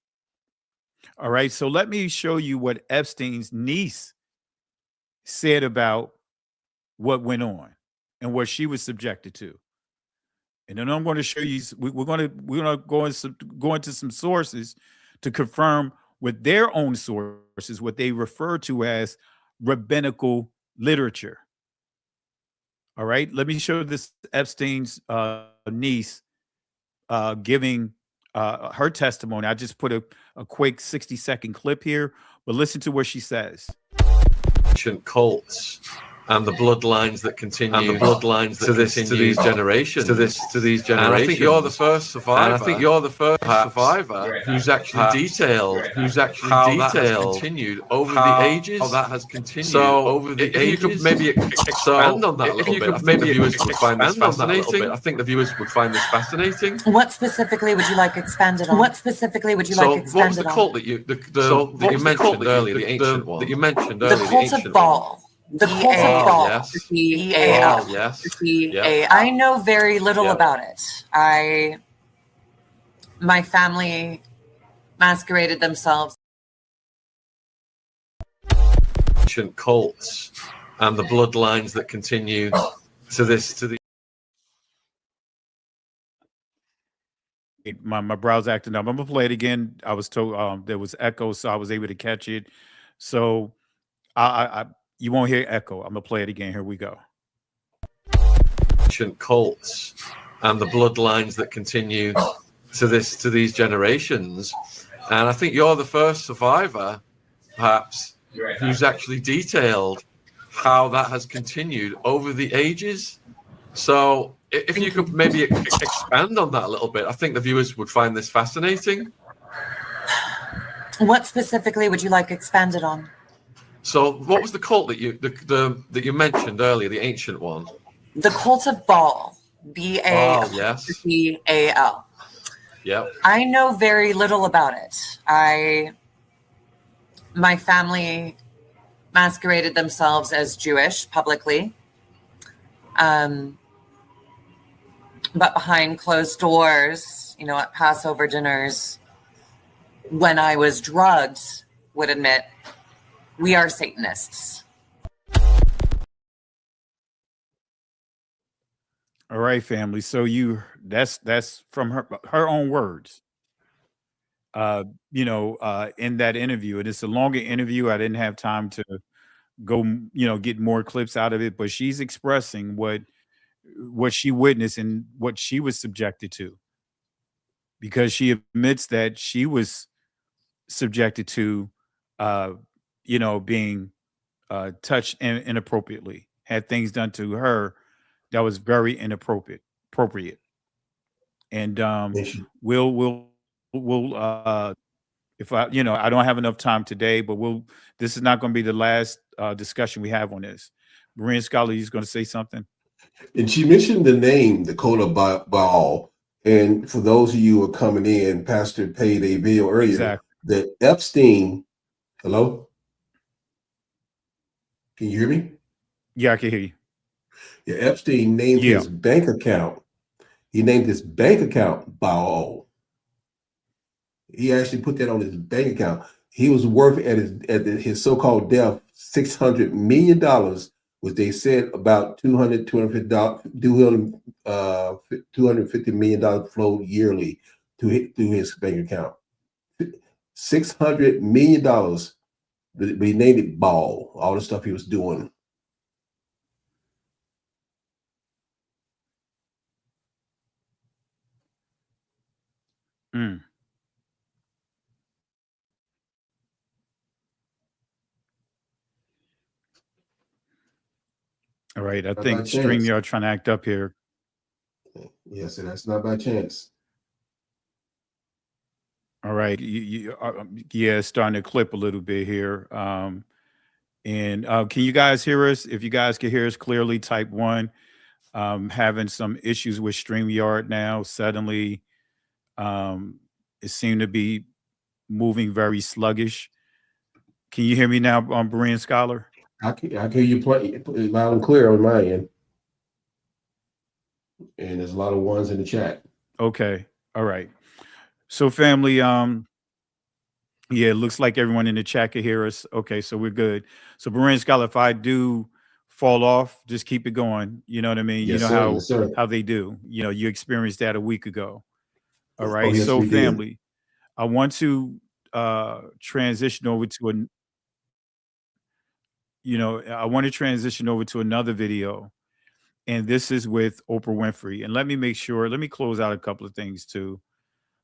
All right, so let me show you what Epstein's niece said about what went on and what she was subjected to. And then I'm going to show you, we're going to go into some sources to confirm with their own sources what they refer to as rabbinical literature. All right, let me show this Epstein's niece giving her testimony. I just put a quick 60-second clip here, but listen to what she says. Cults and the bloodlines that continue to these generations, to these generations. And I think you're the first survivor. Who's actually detailed how that has continued over the ages. How that has continued over the ages. If you could maybe expand on that a little bit, I think the viewers would find this fascinating. I think the viewers would find this fascinating. What specifically would you like expanded on? What specifically would you like expanded on? What was the cult that you mentioned earlier, the ancient one? That you mentioned earlier, the cult of BAAL. The cult of BAAL. Yes. BAAL. Yes. I know very little about it. My family masqueraded themselves. Ancient cults and the bloodlines that continue to the. My browser acting up. I'm gonna play it again. I was told there was echo, so I was able to catch it. So I you won't hear echo. I'm gonna play it again. Here we go. Ancient cults and the bloodlines that continue to these generations. And I think you're the first survivor, perhaps, who's actually detailed how that has continued over the ages. So if you could maybe expand on that a little bit, I think the viewers would find this fascinating. What specifically would you like expanded on? So what was the cult that you mentioned earlier, the ancient one? The cult of BAAL. BAAL. Yes. BAAL. Yep. I know very little about it. My family masqueraded themselves as Jewish publicly. But behind closed doors, at Passover dinners, when I was drugged, would admit, we are Satanists. All right, family. So that's from her own words. In that interview, and it's a longer interview. I didn't have time to go, get more clips out of it, but she's expressing what she witnessed and what she was subjected to, because she admits that she was subjected to, being touched inappropriately, had things done to her that was very inappropriate. And we'll if I don't have enough time today, but this is not going to be the last discussion we have on this. Berean Scholar, he's going to say something. And she mentioned the name, the code of BAAL. And for those of you who are coming in, Pastor played a video earlier that Epstein. Hello? Can you hear me? Yeah, I can hear you. Yeah, Epstein named his bank account. He named his bank account BAAL. He actually put that on his bank account. He was worth at his so-called death $600 million, which they said about $250 million flow yearly through his bank account. $600 million, but he named it BAAL. All the stuff he was doing. All right, I think StreamYard trying to act up here. Yes, and that's not by chance. All right, it's starting to clip a little bit here. And can you guys hear us? If you guys can hear us clearly, type 1. Having some issues with StreamYard now. Suddenly, it seemed to be moving very sluggish. Can you hear me now, Berean Scholar? I can hear you play loud and clear on my end. And there's a lot of ones in the chat. Okay. All right. So family, it looks like everyone in the chat can hear us. Okay, so we're good. So Berean Scholar, if I do fall off, just keep it going. You know what I mean? Yes, how they do. You experienced that a week ago. All right. Oh, yes, so we family, did. I want to transition over to another video. And this is with Oprah Winfrey. And let me close out a couple of things too,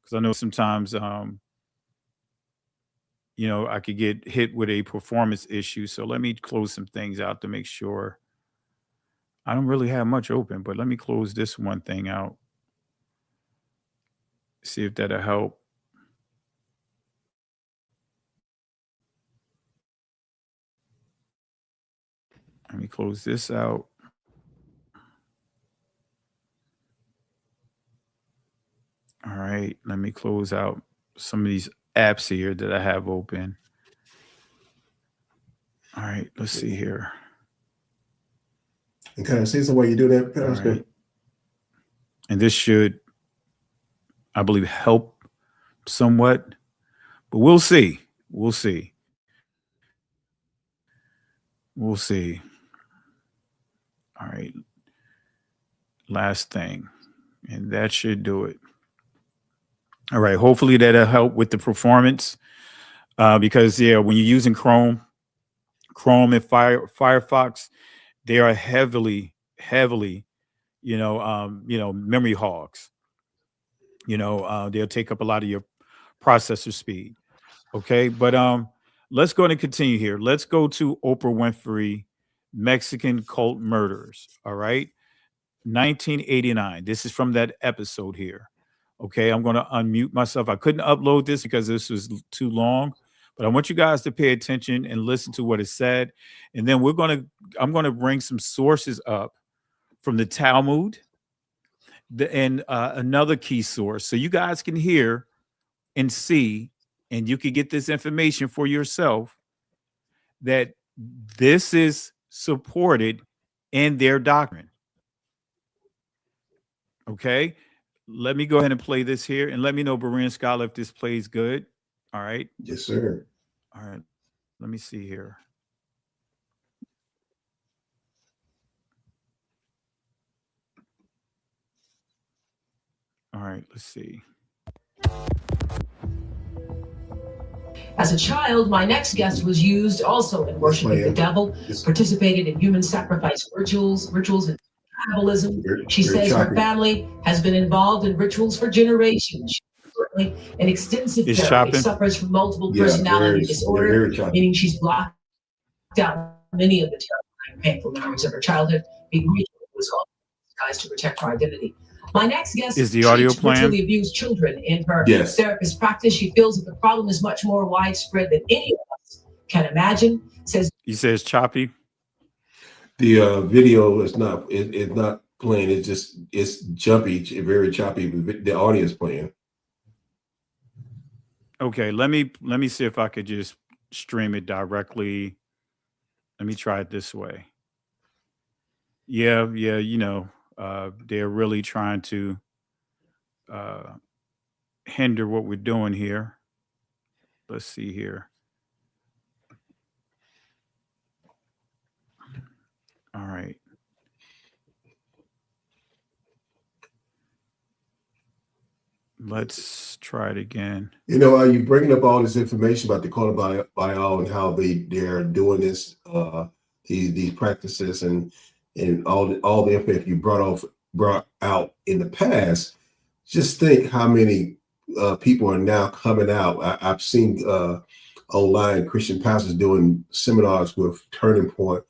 because I know sometimes, I could get hit with a performance issue. So let me close some things out to make sure I don't really have much open, but let me close this one thing out. See if that'll help. Let me close this out. All right, let me close out some of these apps here that I have open. All right, let's see here. And kind of see some way you do that, Pastor. Right. And this should, I believe, help somewhat, but we'll see. We'll see. We'll see. All right. Last thing, and that should do it. All right. Hopefully that'll help with the performance, because when you're using Chrome and Firefox, they are heavily, memory hogs. They'll take up a lot of your processor speed. Okay, but let's go ahead and continue here. Let's go to Oprah Winfrey, Mexican cult murders. All right, 1989. This is from that episode here. Okay, I'm going to unmute myself. I couldn't upload this because this was too long, but I want you guys to pay attention and listen to what is said, and then I'm going to bring some sources up from the Talmud and another key source, so you guys can hear and see, and you can get this information for yourself, that this is supported in their doctrine. Okay, let me go ahead and play this here, and let me know, Berean Scholar, if this plays good. All right. Yes, sir. All right. Let me see here. All right. Let's see. As a child, my next guest was used also in worshiping the devil, participated in human sacrifice rituals and cannibalism. She says her family has been involved in rituals for generations. She's currently in extensive therapy, suffers from multiple personality disorder, meaning she's blocked out many of the terrifying, painful memories of her childhood. Being ritual was all disguised to protect her identity. My next guest is the audio playing? Ritually abused children in her therapist practice. She feels that the problem is much more widespread than any of us can imagine. You say it's choppy? The video is not. It's not playing. It's jumpy, very choppy. The audio is playing. Okay, let me see if I could just stream it directly. Let me try it this way. Yeah, they're really trying to hinder what we're doing here. Let's see here. All right. Let's try it again. Are you bringing up all this information about the cult of BAAL and how they're doing this, these practices and all the information you brought out in the past? Just think how many people are now coming out. I've seen online Christian pastors doing seminars with Turning Point,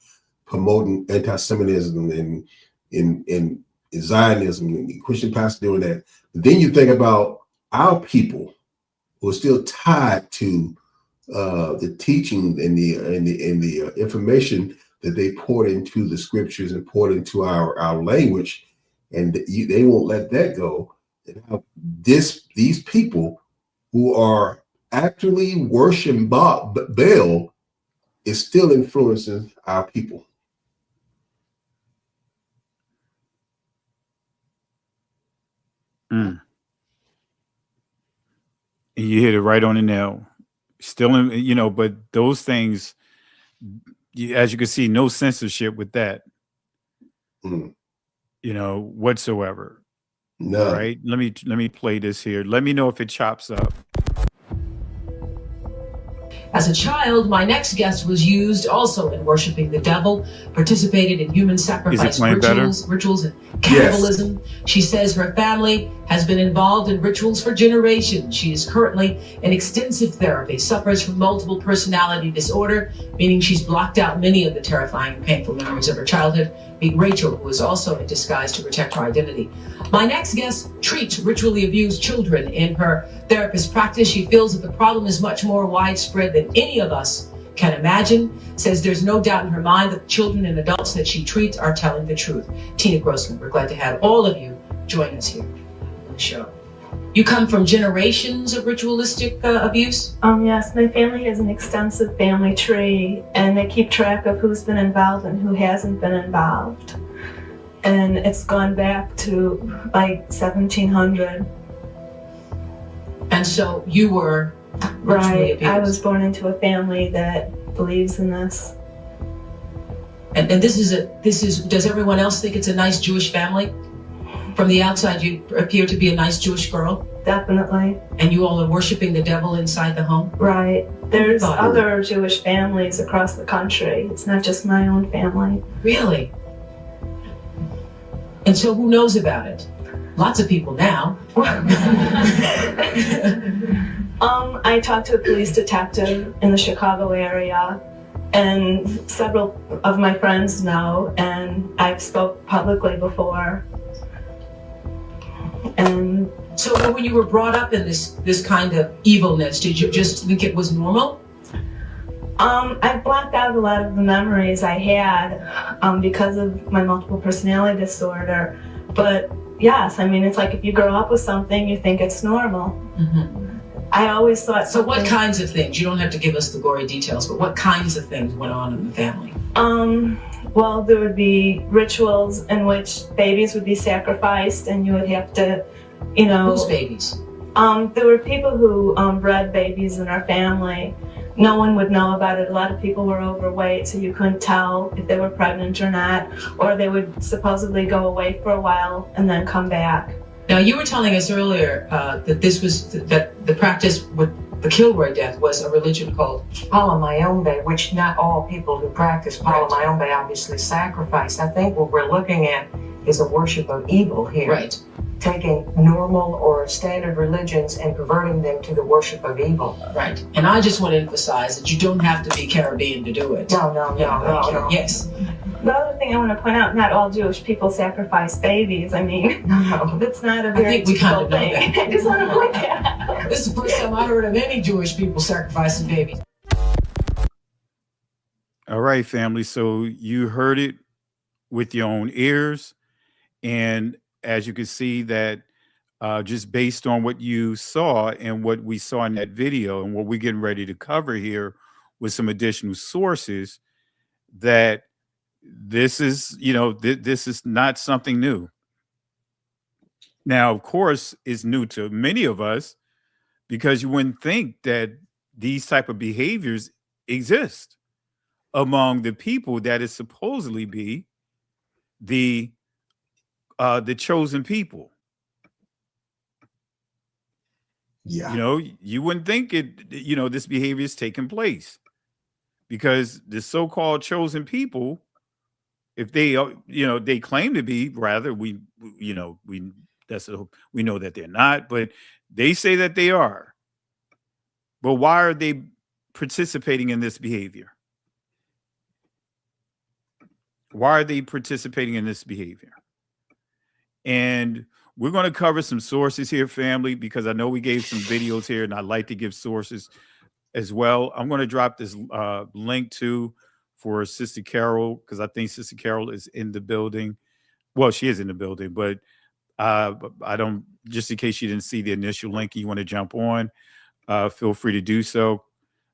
promoting anti-Semitism and in Zionism, and Christian pastors doing that. But then you think about our people who are still tied to the teaching and the information that they poured into the scriptures and poured into our language, and they won't let that go. And how these people who are actually worshiping Baal is still influencing our people. And you hit it right on the nail. Still in, but those things, as you can see, no censorship with that, whatsoever. No. All right. Let me play this here. Let me know if it chops up. As a child, my next guest was used also in worshiping the devil, participated in human sacrifice rituals and cannibalism. Yes. She says her family has been involved in rituals for generations. She is currently in extensive therapy, suffers from multiple personality disorder, meaning she's blocked out many of the terrifying and painful memories of her childhood. Meet Rachel, who is also in disguise to protect her identity. My next guest treats ritually abused children in her therapist practice. She feels that the problem is much more widespread than any of us can imagine. Says there's no doubt in her mind that the children and adults that she treats are telling the truth. Tina Grossman, we're glad to have all of you join us here on the show. You come from generations of ritualistic abuse? Yes, my family has an extensive family tree, and they keep track of who's been involved and who hasn't been involved. And it's gone back to like 1700. And so you were right. Abused. I was born into a family that believes in this. And this is. Does everyone else think it's a nice Jewish family? From the outside, you appear to be a nice Jewish girl. Definitely. And you all are worshiping the devil inside the home? Right. There's other Jewish families across the country. It's not just my own family. Really? And so who knows about it? Lots of people now. I talked to a police detective in the Chicago area, and several of my friends know, and I've spoke publicly before. And so when you were brought up in this kind of evilness, did you just think it was normal? I blocked out a lot of the memories I had because of my multiple personality disorder. But yes, I mean, it's like if you grow up with something, you think it's normal. Mm-hmm. I always thought. So what kinds of things? You don't have to give us the gory details, but what kinds of things went on in the family? Well, there would be rituals in which babies would be sacrificed, and you would have to, you know. Whose babies? There were people who bred babies in our family. No one would know about it. A lot of people were overweight, so you couldn't tell if they were pregnant or not, or they would supposedly go away for a while and then come back. Now, you were telling us earlier that the practice with the Kilroy death was a religion called Palamayombe, which not all people who practice Palamayombe obviously sacrifice. I think what we're looking at is a worship of evil here. Right. Taking normal or standard religions and converting them to the worship of evil. Right. And I just want to emphasize that you don't have to be Caribbean to do it. No. Yes. The other thing I want to point out, not all Jewish people sacrifice babies. I mean, that's not a very typical thing. I just want to point that out. This is the first time I heard of any Jewish people sacrificing babies. All right, family. So you heard it with your own ears. And as you can see that just based on what you saw and what we saw in that video and what we're getting ready to cover here with some additional sources, that this is, this is not something new. Now, of course, it's new to many of us because you wouldn't think that these type of behaviors exist among the people that is supposedly be the chosen people. Yeah. You wouldn't think it, this behavior is taking place because the so-called chosen people, if they, they claim to be, rather, we know that they're not, but they say that they are. But why are they participating in this behavior? Why are they participating in this behavior? And we're going to cover some sources here, family, because I know we gave some videos here and I'd like to give sources as well. I'm going to drop this link for Sister Carol, because I think Sister Carol is in the building. Well, she is in the building, but I don't, just in case you didn't see the initial link and you want to jump on, feel free to do so.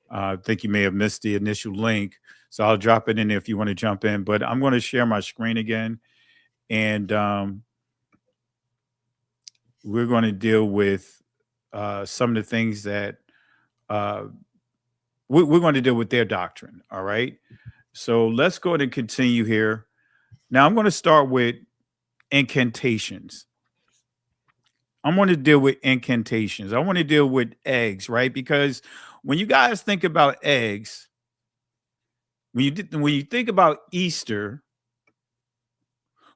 I think you may have missed the initial link. So I'll drop it in there if you want to jump in, but I'm going to share my screen again. And we're going to deal with some of the things that we're going to deal with their doctrine. All right. So let's go ahead and continue here. Now I'm going to start with incantations. I'm going to deal with incantations. I want to deal with eggs, right? Because when you guys think about eggs, when you think about Easter,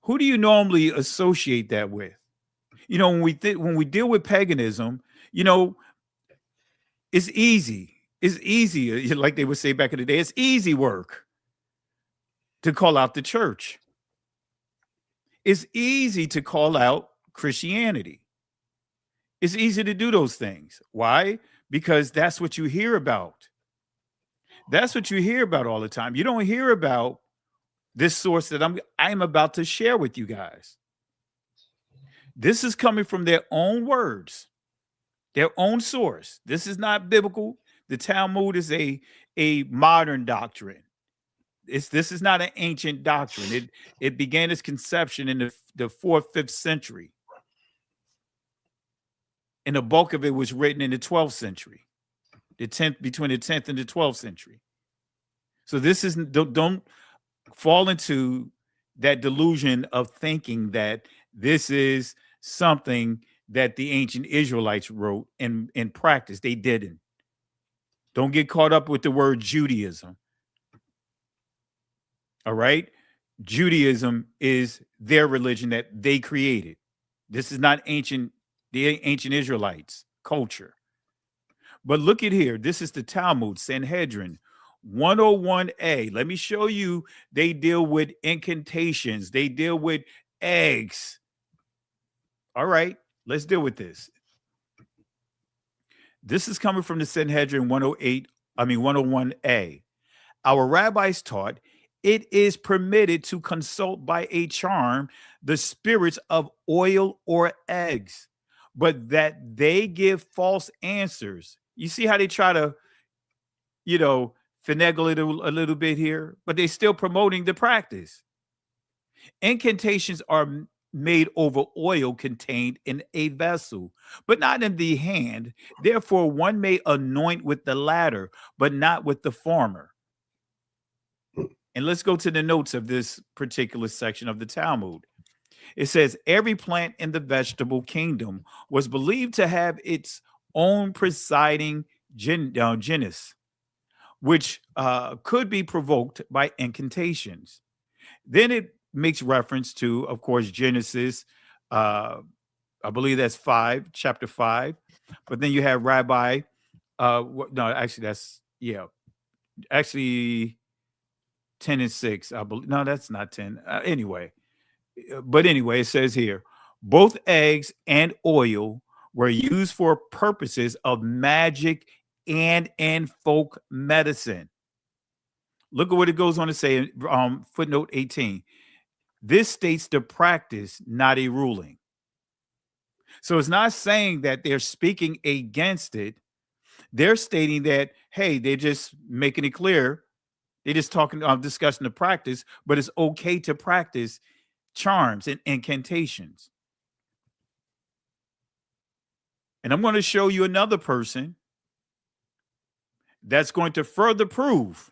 who do you normally associate that with? You know, when we deal with paganism, you know, it's easy. It's easy, like they would say back in the day. It's easy work to call out the church. It's easy to call out Christianity. It's easy to do those things. Why? Because that's what you hear about. That's what you hear about all the time. You don't hear about this source that I'm about to share with you guys. This is coming from their own words, their own source. This is not biblical. The Talmud is a modern doctrine. This is not an ancient doctrine. It began its conception in the 4th, 5th century. And the bulk of it was written in the 12th century, between the 10th and the 12th century. So this isn't, don't fall into that delusion of thinking that this is something that the ancient Israelites wrote and practiced. They didn't. Don't get caught up with the word Judaism. All right? Judaism is their religion that they created. This is not the ancient Israelites' culture. But look at here. This is the Talmud, Sanhedrin 101a. Let me show you. They deal with incantations. They deal with eggs. All right, let's deal with this. This is coming from the Sanhedrin 101a. Our rabbis taught it is permitted to consult by a charm the spirits of oil or eggs, but that they give false answers. You see how they try to, finagle it a little bit here, but they're still promoting the practice. Incantations are made over oil contained in a vessel, but not in the hand. Therefore, one may anoint with the latter, but not with the former. And let's go to the notes of this particular section of the Talmud. It says, every plant in the vegetable kingdom was believed to have its own presiding genus, which could be provoked by incantations. Then it makes reference to, of course, Genesis, I believe that's chapter 5. But then you have Rabbi, actually 10 and 6. I believe. No, that's not 10. Anyway, it says here, both eggs and oil were used for purposes of magic and in folk medicine. Look at what it goes on to say in footnote 18. This states the practice, not a ruling. So it's not saying that they're speaking against it. They're stating that, hey, they're just making it clear. They're just discussing the practice, but it's okay to practice charms and incantations. And I'm going to show you another person that's going to further prove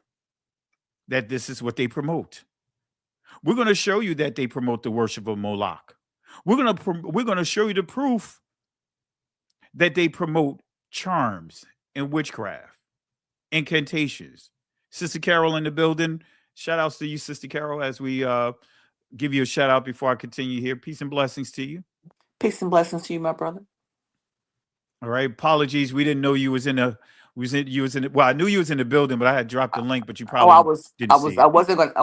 that this is what they promote. We're going to show you that they promote the worship of Moloch. We're going to show you the proof that they promote charms and witchcraft, incantations. Sister Carol in the building. Shout outs to you, Sister Carol, as we give you a shout out before I continue here. Peace and blessings to you. Peace and blessings to you, my brother. All right. Apologies. We didn't know you was in the. Well, I knew you was in the building, but I had dropped the link, but you probably didn't see it. I wasn't gonna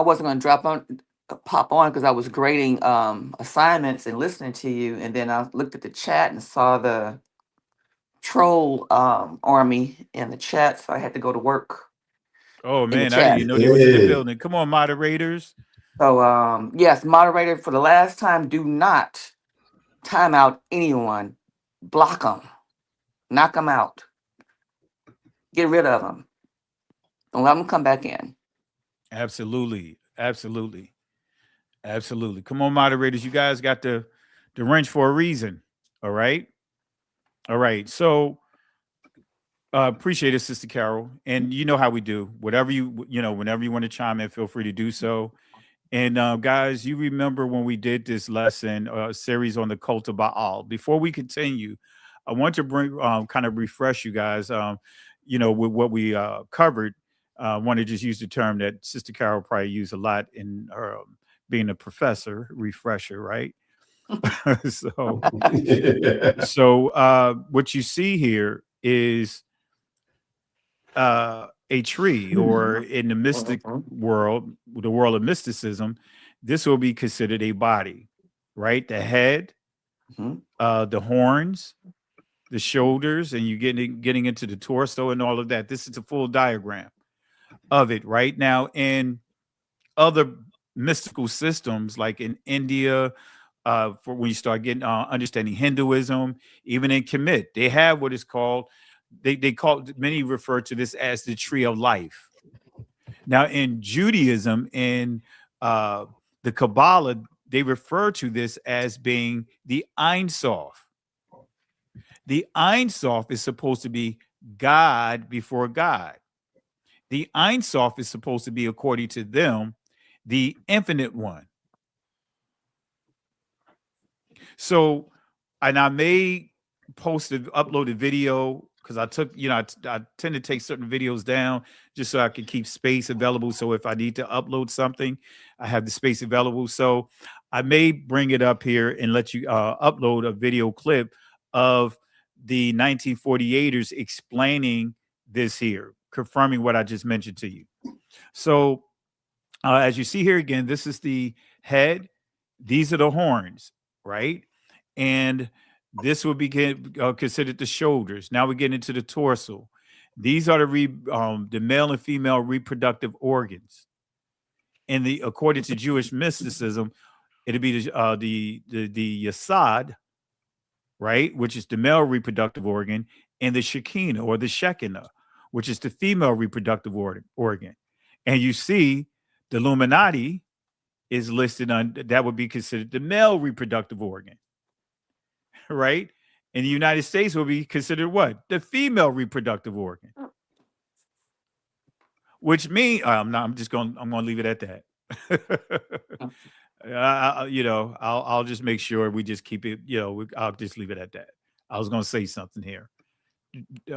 pop on because I was grading assignments and listening to you, and then I looked at the chat and saw the troll army in the chat, so I had to go to work. Oh man, I didn't even know they was in the building. Come on, moderators. So yes, moderator, for the last time, do not time out anyone. Block them, knock them out. Get rid of them. Don't let them come back in. Absolutely. Come on, moderators. You guys got the wrench for a reason. All right. So appreciate it, Sister Carol. And you know how we do. Whenever you want to chime in, feel free to do so. And guys, you remember when we did this lesson, series on the cult of Baal. Before we continue, I want to bring kind of refresh you guys. with what we covered, I want to just use the term that Sister Carol probably used a lot in her being a professor, refresher, right? so what you see here is a tree, or in the mystic world, the world of mysticism, this will be considered a body, right? The head, the horns, the shoulders, and you getting into the torso and all of that. This is a full diagram of it right now. In other mystical systems, like in India, for when you start getting understanding Hinduism, even in Kemet, they have what is called, they call, many refer to this as the tree of life. Now in Judaism, in the Kabbalah, they refer to this as being the Ein Sof. The Ein Sof is supposed to be God before God. The Ein Sof is supposed to be, according to them, the infinite one. So, and I may upload a video, because I took, I tend to take certain videos down just so I can keep space available. So if I need to upload something, I have the space available. So I may bring it up here and let you upload a video clip of the 1948ers explaining this here, confirming what I just mentioned to you. So as you see here again, this is the head. These are the horns, right? And this will be considered the shoulders. Now we get into the torso. These are the male and female reproductive organs. And according to Jewish mysticism, it'll be the yasad, right, which is the male reproductive organ, and the Shekinah, or the Shekinah, which is the female reproductive organ. And you see the Illuminati is listed on, that would be considered the male reproductive organ, right? In the United States will be considered what? The female reproductive organ. Which means I'm gonna leave it at that. I'll just make sure we just keep it, I'll just leave it at that. I was gonna say something here.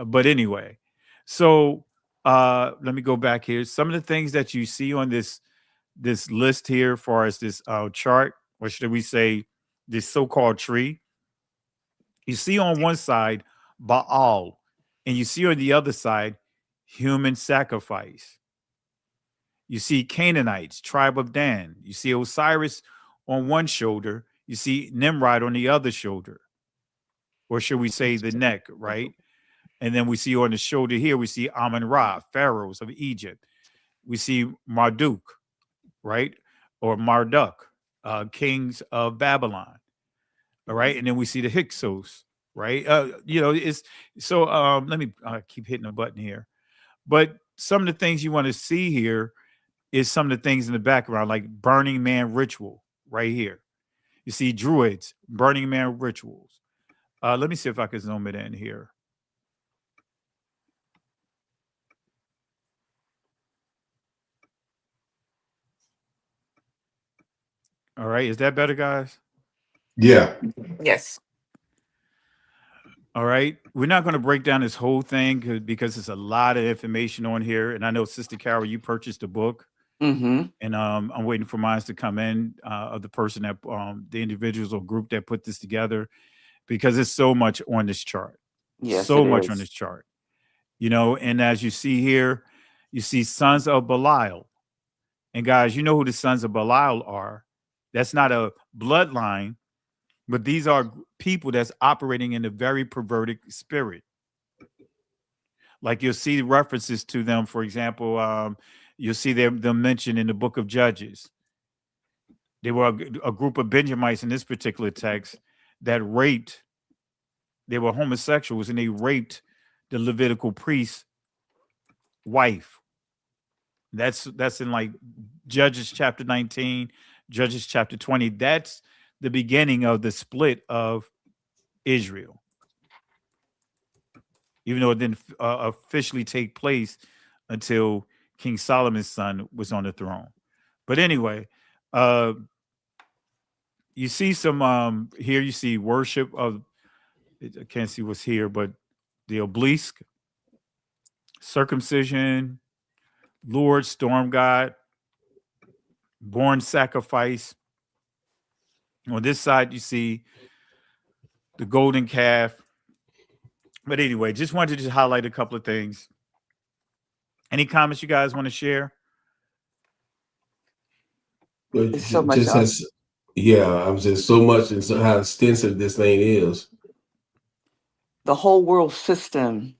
But anyway, so let me go back here. Some of the things that you see on this list here, as far as this chart, or should we say this so-called tree, you see on one side Baal, and you see on the other side human sacrifice. You see Canaanites, tribe of Dan. You see Osiris on one shoulder. You see Nimrod on the other shoulder, or should we say the neck, right? And then we see on the shoulder here, we see Amun-Ra, pharaohs of Egypt. We see Marduk, right? Or Marduk, kings of Babylon. All right. And then we see the Hyksos, right? It's so let me keep hitting the button here. But some of the things you want to see here is some of the things in the background, like Burning Man ritual right here. You see Druids, Burning Man rituals. Let me see if I can zoom it in here. All right. Is that better, guys? Yeah. Yes. All right. We're not going to break down this whole thing because there's a lot of information on here. And I know, Sister Carol, you purchased a book. Mm-hmm. And I'm waiting for mine to come in, of the person that, the individuals or group that put this together, because there's so much on this chart. Yes, so it much is. on this chart. And as you see here, you see sons of Belial. And guys, you know who the sons of Belial are. That's not a bloodline, but these are people that's operating in a very perverted spirit. Like you'll see references to them. For example, you'll see them mentioned in the book of Judges. They were a group of Benjamites in this particular text that raped. They were homosexuals, and they raped the Levitical priest's wife. That's in like Judges chapter 19, Judges chapter 20. That's the beginning of the split of Israel, even though it didn't officially take place until King Solomon's son was on the throne. But anyway, you see some here. You see worship of. I can't see what's here, but the obelisk. circumcision, Lord, storm god, born sacrifice. On this side, you see the golden calf. But anyway, just wanted to just highlight a couple of things. Any comments you guys want to share? But It's so much just up. as, yeah, I'm just so much and so how extensive this thing is. The whole world system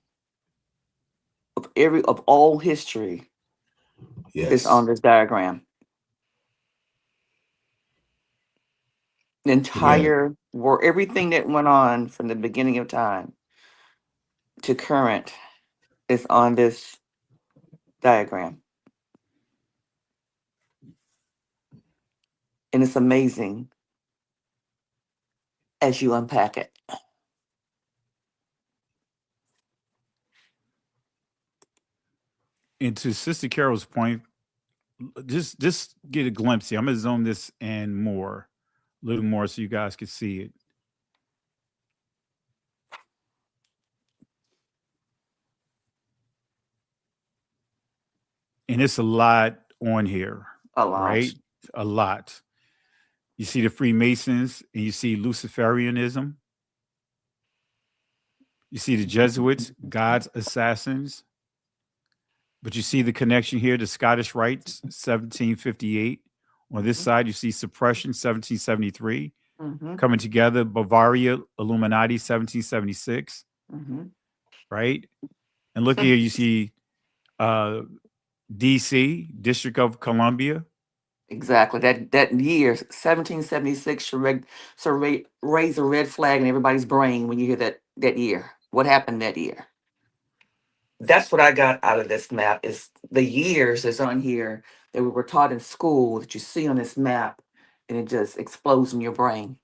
of all history is on Yes. this diagram. The Amen. entire world, everything that went on from the beginning of time to current is on this diagram. And it's amazing as you unpack it. And to Sister Carol's point, just get a glimpse here. I'm gonna zoom this in more, a little more, so you guys can see it. And it's a lot on here, A lot. right? A lot. You see the Freemasons, and you see Luciferianism. You see the Jesuits, God's assassins. But you see the connection here, the Scottish Rites, 1758. On this side, you see Suppression, 1773. Mm-hmm. Coming together, Bavaria, Illuminati, 1776. Mm-hmm. Right? And look here, you see DC, District of Columbia. Exactly. That year, 1776, should raise a red flag in everybody's brain when you hear that year. What happened that year? That's what I got out of this map, is the years that's on here that we were taught in school that you see on this map, and it just explodes in your brain.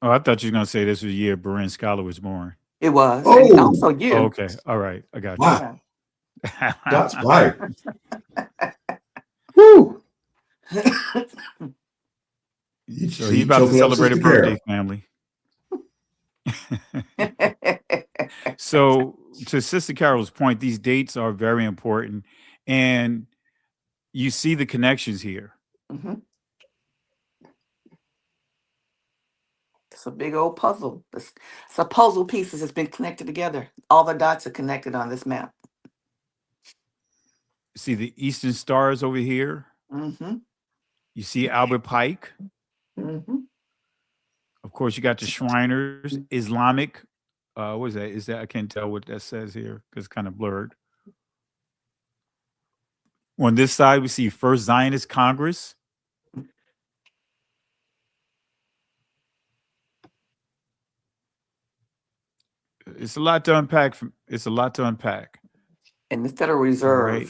Oh, I thought you were going to say this was the year Berin Scholar was born. It was. Oh. And also you. Oh, okay. All right. I got you. Wow. That's right. Woo. So he's about to celebrate a birthday, family. So to Sister Carol's point, these dates are very important, and you see the connections here. Mm-hmm. It's a big old puzzle. It's a puzzle pieces that's been connected together. All the dots are connected on this map. See the Eastern Stars over here. Mm-hmm. You see Albert Pike. Mm-hmm. Of course, you got the Shriners, Islamic. What is that? Is that, I can't tell what that says here because it's kind of blurred. On this side, we see First Zionist Congress. It's a lot to unpack. It's a lot to unpack. And the Federal Reserve. Right.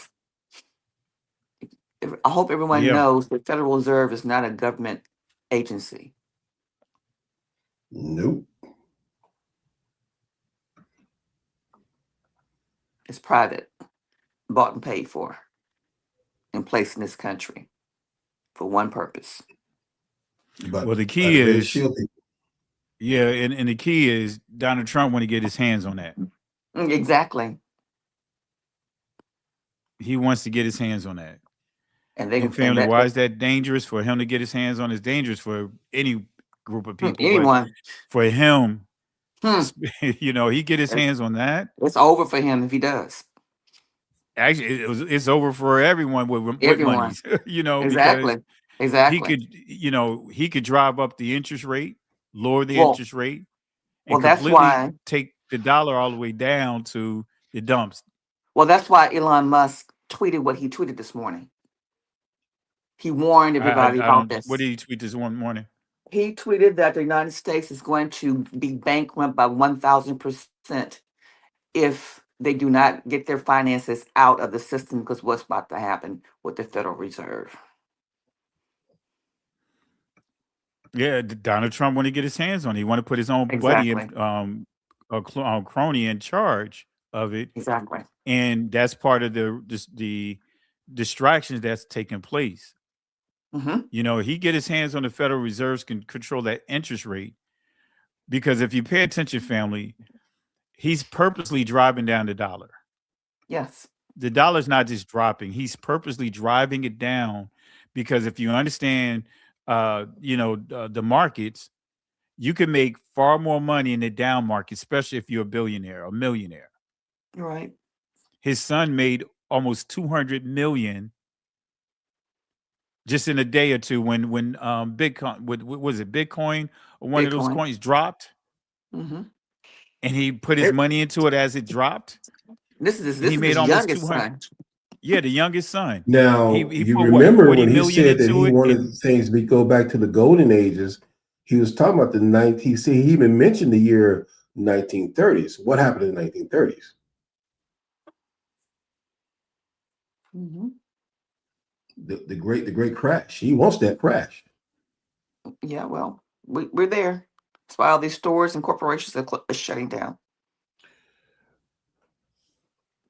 I hope everyone knows the Federal Reserve is not a government agency. Nope. It's private, bought and paid for, and placed in this country for one purpose. But well, the key is, yeah, and the key is Donald Trump want to get his hands on that. Exactly. He wants to get his hands on that. And family, why is that dangerous for him to get his hands on? It's dangerous for any group of people. Anyone. For him, he get his hands on that. It's over for him if he does. Actually, it's over for everyone with money. Exactly. Because exactly. He could drive up the interest rate, lower the interest rate, and that's why take the dollar all the way down to the dumps. Well, that's why Elon Musk tweeted what he tweeted this morning. He warned everybody about this. What did he tweet this one morning? He tweeted that the United States is going to be bankrupt by 1,000% if they do not get their finances out of the system, because what's about to happen with the Federal Reserve. Yeah, Donald Trump want to get his hands on it. He want to put his own buddy and crony in charge of it. Exactly. And that's part of the distractions that's taking place. Mm-hmm. He get his hands on the Federal Reserve, can control that interest rate. Because if you pay attention, family, he's purposely driving down the dollar. Yes. the dollar's not just dropping. He's purposely driving it down because if you understand, the markets, you can make far more money in the down market, especially if you're a billionaire or millionaire. Right. His son made almost 200 million just in a day or two when Bitcoin, what was it, Bitcoin or one of those Bitcoin. coins dropped, Mm-hmm. and he put his money into it as it dropped. This is He made his almost youngest 200. son. Yeah, the youngest son. Now, He you put what, remember 40 when he million said that into he it, wanted and things to go back to the golden ages. He was talking about the 19. See, he even mentioned the year 1930s. What happened in the 1930s? Mm-hmm. The great crash. He wants that crash. Yeah, well, we're there. That's why all these stores and corporations are shutting down.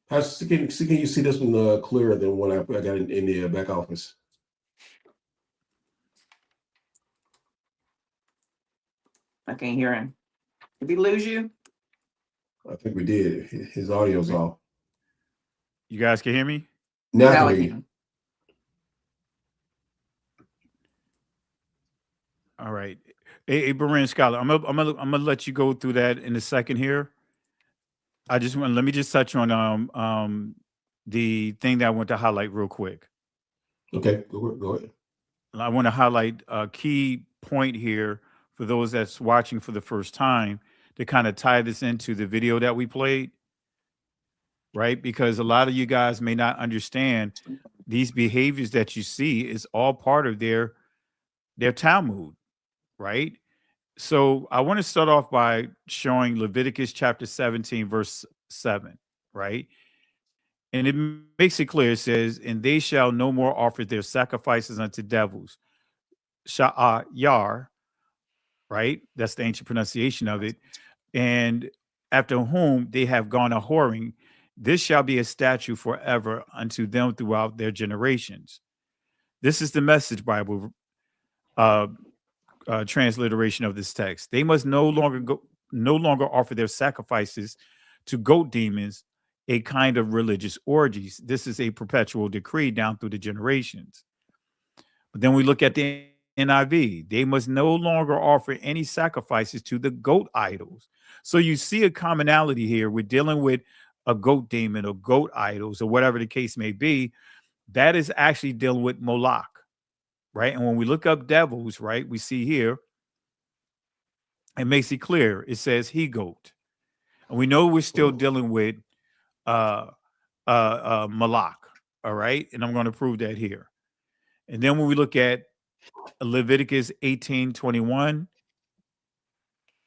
Can you see this one clearer than what I got in the back office? I can't hear him. Did we lose you? I think we did. His audio's off. you guys can hear me? Now I Now can I hear you. can. All right. Hey, Berin Scholar, I'm gonna let you go through that in a second here. Let me just touch on the thing that I want to highlight real quick. Okay, go ahead. I want to highlight a key point here for those that's watching for the first time to kind of tie this into the video that we played, right? Because a lot of you guys may not understand these behaviors that you see is all part of their Talmud, right? So I want to start off by showing Leviticus chapter 17, verse 7, right? And it makes it clear. It says, and they shall no more offer their sacrifices unto devils. Sha'ar, right? That's the ancient pronunciation of it. And after whom they have gone a whoring, this shall be a statute forever unto them throughout their generations. This is the Message Bible transliteration of this text. They must no longer offer their sacrifices to goat demons, a kind of religious orgies. This is a perpetual decree down through the generations. But then we look at the NIV. They must no longer offer any sacrifices to the goat idols. So you see a commonality here. We're dealing with a goat demon or goat idols or whatever the case may be. That is actually dealing with Moloch, right? And when we look up devils, right, we see here, it makes it clear. It says he goat. And we know we're still dealing with Moloch, all right? And I'm going to prove that here. And then when we look at Leviticus 18:21,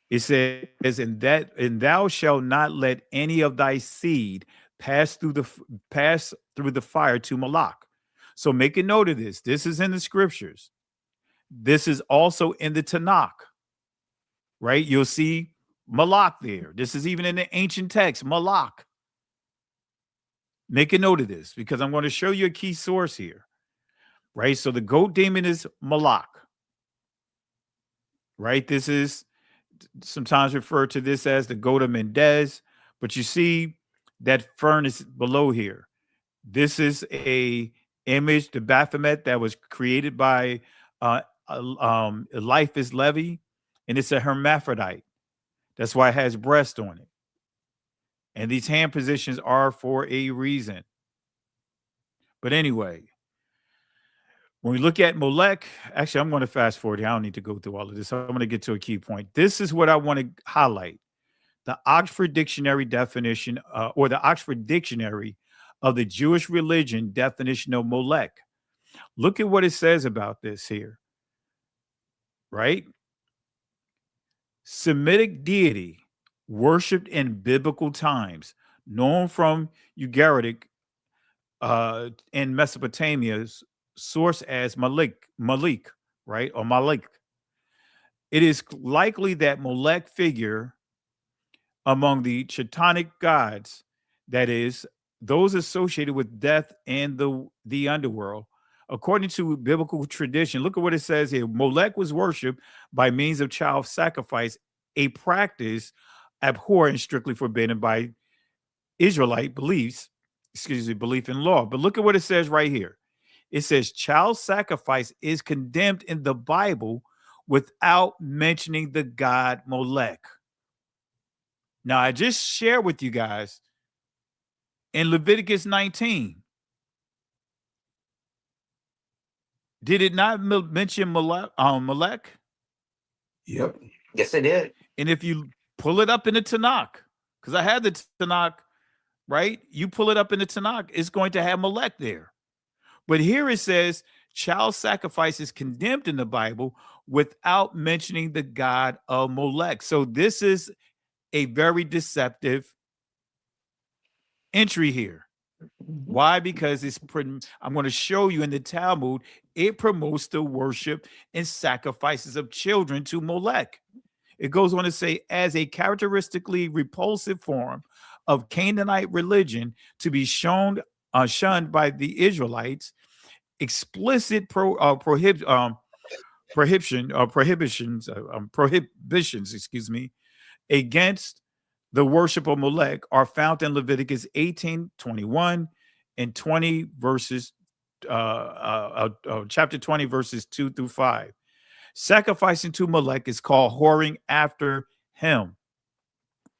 it says, and thou shalt not let any of thy seed pass through the fire to Moloch. So make a note of this. This is in the scriptures. This is also in the Tanakh, right? You'll see Moloch there. This is even in the ancient text, Moloch. Make a note of this because I'm going to show you a key source here, right? So the goat demon is Moloch, right? This is sometimes referred to this as the goat of Mendez, but you see that furnace below here. This is a image, the Baphomet, that was created by Eliphas Levi, and it's a hermaphrodite. That's why it has breast on it. And these hand positions are for a reason. But anyway, when we look at Molech, actually, I'm going to fast forward here. I don't need to go through all of this. I'm going to get to a key point. This is what I want to highlight. The Oxford Dictionary definition, or the Oxford Dictionary of the Jewish religion definition of Molech. Look at what it says about this here, right? Semitic deity worshipped in biblical times, known from Ugaritic in Mesopotamia's source as Malik, right? Or Malik. It is likely that Molech figure among the Chthonic gods, that is, those associated with death and the underworld. According to biblical tradition, look at what it says here. Molech was worshipped by means of child sacrifice, a practice abhorrent and strictly forbidden by Israelite beliefs belief in law. But look at what it says right here. It says child sacrifice is condemned in the Bible without mentioning the god Molech. Now, I just shared with you guys in Leviticus 19. Did it not mention Molech? Yep. Yes, it did. And if you pull it up in the Tanakh, because I had the Tanakh, right? You pull it up in the Tanakh, it's going to have Molech there. But here it says child sacrifice is condemned in the Bible without mentioning the god of Molech. So this is a very deceptive entry here. Why? Because I'm going to show you in the Talmud, it promotes the worship and sacrifices of children to Molech. It goes on to say, as a characteristically repulsive form of Canaanite religion to be shunned by the Israelites, explicit prohibitions, against the worship of Molech are found in Leviticus 18:21 and 20 verses, chapter 20 verses 2 through 5. Sacrificing to Molech is called whoring after him,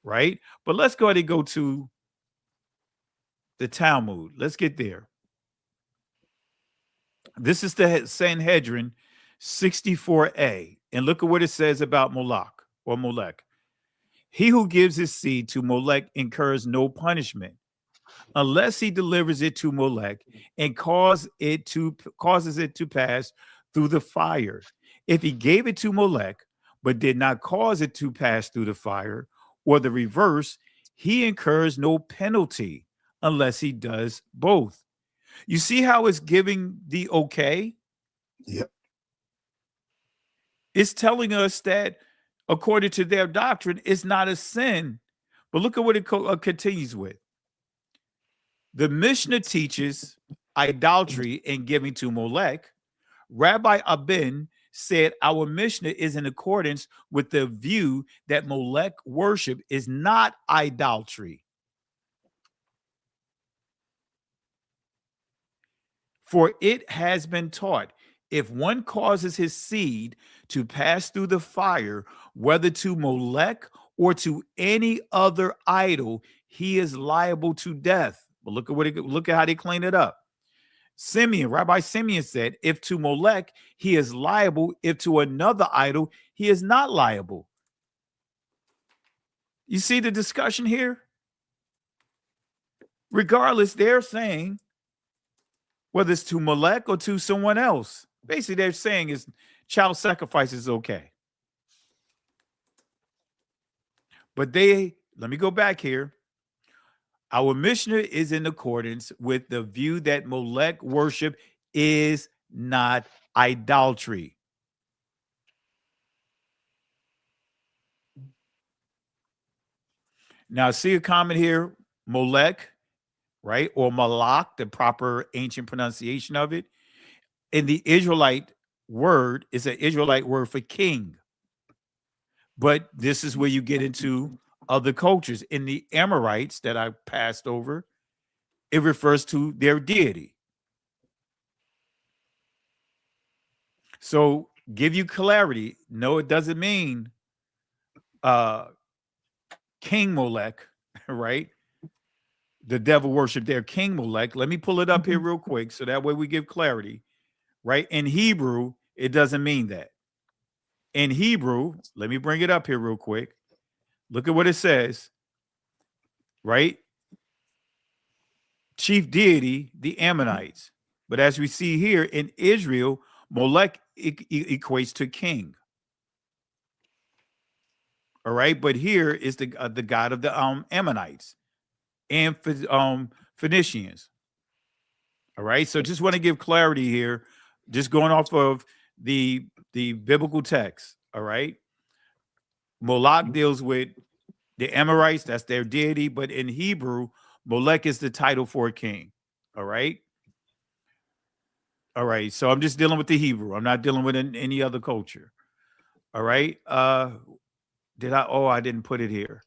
right? But let's go ahead and go to the Talmud. Let's get there. This is the Sanhedrin 64a, and look at what it says about Moloch or Molech. He who gives his seed to Molech incurs no punishment unless he delivers it to Molech and causes it to pass through the fire. If he gave it to Molech but did not cause it to pass through the fire, or the reverse, he incurs no penalty unless he does both. You see how it's giving the okay? Yep. It's telling us that according to their doctrine, it's not a sin. But look at what it continues with. The Mishnah teaches idolatry and giving to Molech. Rabbi Abin said our Mishnah is in accordance with the view that Molech worship is not idolatry. For it has been taught, if one causes his seed to pass through the fire, whether to Molech or to any other idol, he is liable to death. But look at how they clean it up. Rabbi Simeon said, if to Molech, he is liable. If to another idol, he is not liable. You see the discussion here? Regardless, they're saying, whether it's to Molech or to someone else, basically they're saying is child sacrifice is okay. But let me go back here. Our Mishnah is in accordance with the view that Molech worship is not idolatry. Now, see a comment here, Molech, right? Or Malak, the proper ancient pronunciation of it. In the Israelite word, is an Israelite word for king. But this is where you get into other cultures. In the Amorites that I passed over, it refers to their deity. So give you clarity. No, it doesn't mean King Molech, right? The devil worship their King Molech. Let me pull it up here real quick so that way we give clarity, right? In Hebrew, it doesn't mean that. In Hebrew, let me bring it up here real quick. Look at what it says, right? Chief deity, the Ammonites. But as we see here in Israel, Molech equates to king. All right, but here is the god of the Ammonites and Phoenicians. All right, so just want to give clarity here, just going off of the biblical text. All right, Moloch deals with the Amorites, that's their deity, but in Hebrew, Molech is the title for a king. All right. All right, so I'm just dealing with the Hebrew. I'm not dealing with any other culture. All right. I didn't put it here.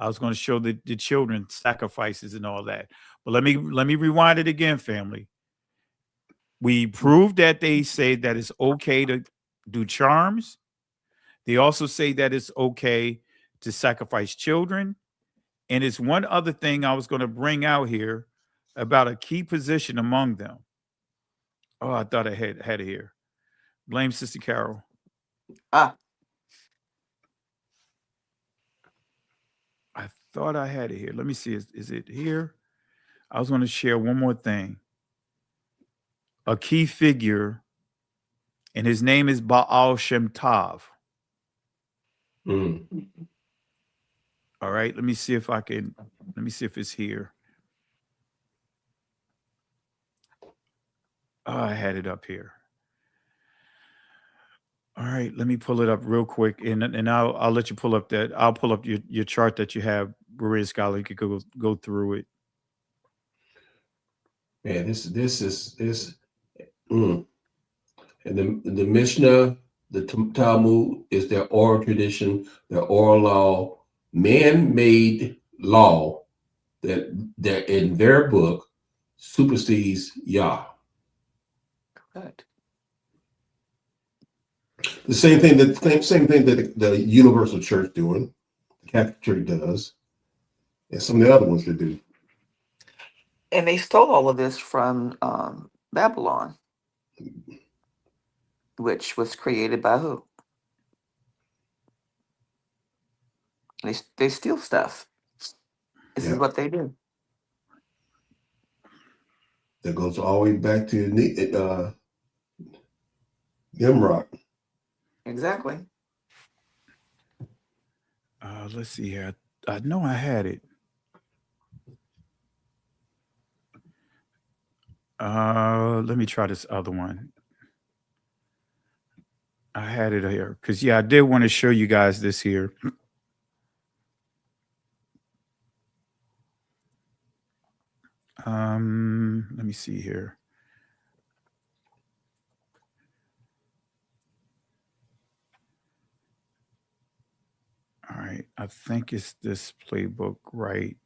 I was going to show the children sacrifices and all that. But let me rewind it again, family. We proved that they say that it's okay to do charms. They also say that it's okay to sacrifice children. And it's one other thing I was going to bring out here about a key position among them. Oh, I thought I had it here. Blame Sister Carol. Ah. I thought I had it here. Let me see. Is it here? I was going to share one more thing. A key figure, and his name is Baal Shem Tov. All right. Let me see if it's here. Oh, I had it up here. All right, let me pull it up real quick, and I'll let you pull up that. I'll pull up your chart that you have, Berea Scholar. You could go through it. Man, this is and the Mishnah, the Talmud is their oral tradition, their oral law, man-made law that in their book supersedes Yah. Good. The same thing that the Universal Church doing, the Catholic Church does, and some of the other ones that do. And they stole all of this from Babylon, which was created by who? They steal stuff. This is what they do. That goes all the way back to Nimrod. Exactly. Let's see here. I know I had it. Let me try this other one. I had it here because I did want to show you guys this here. Let me see here. All right, I think it's this playbook right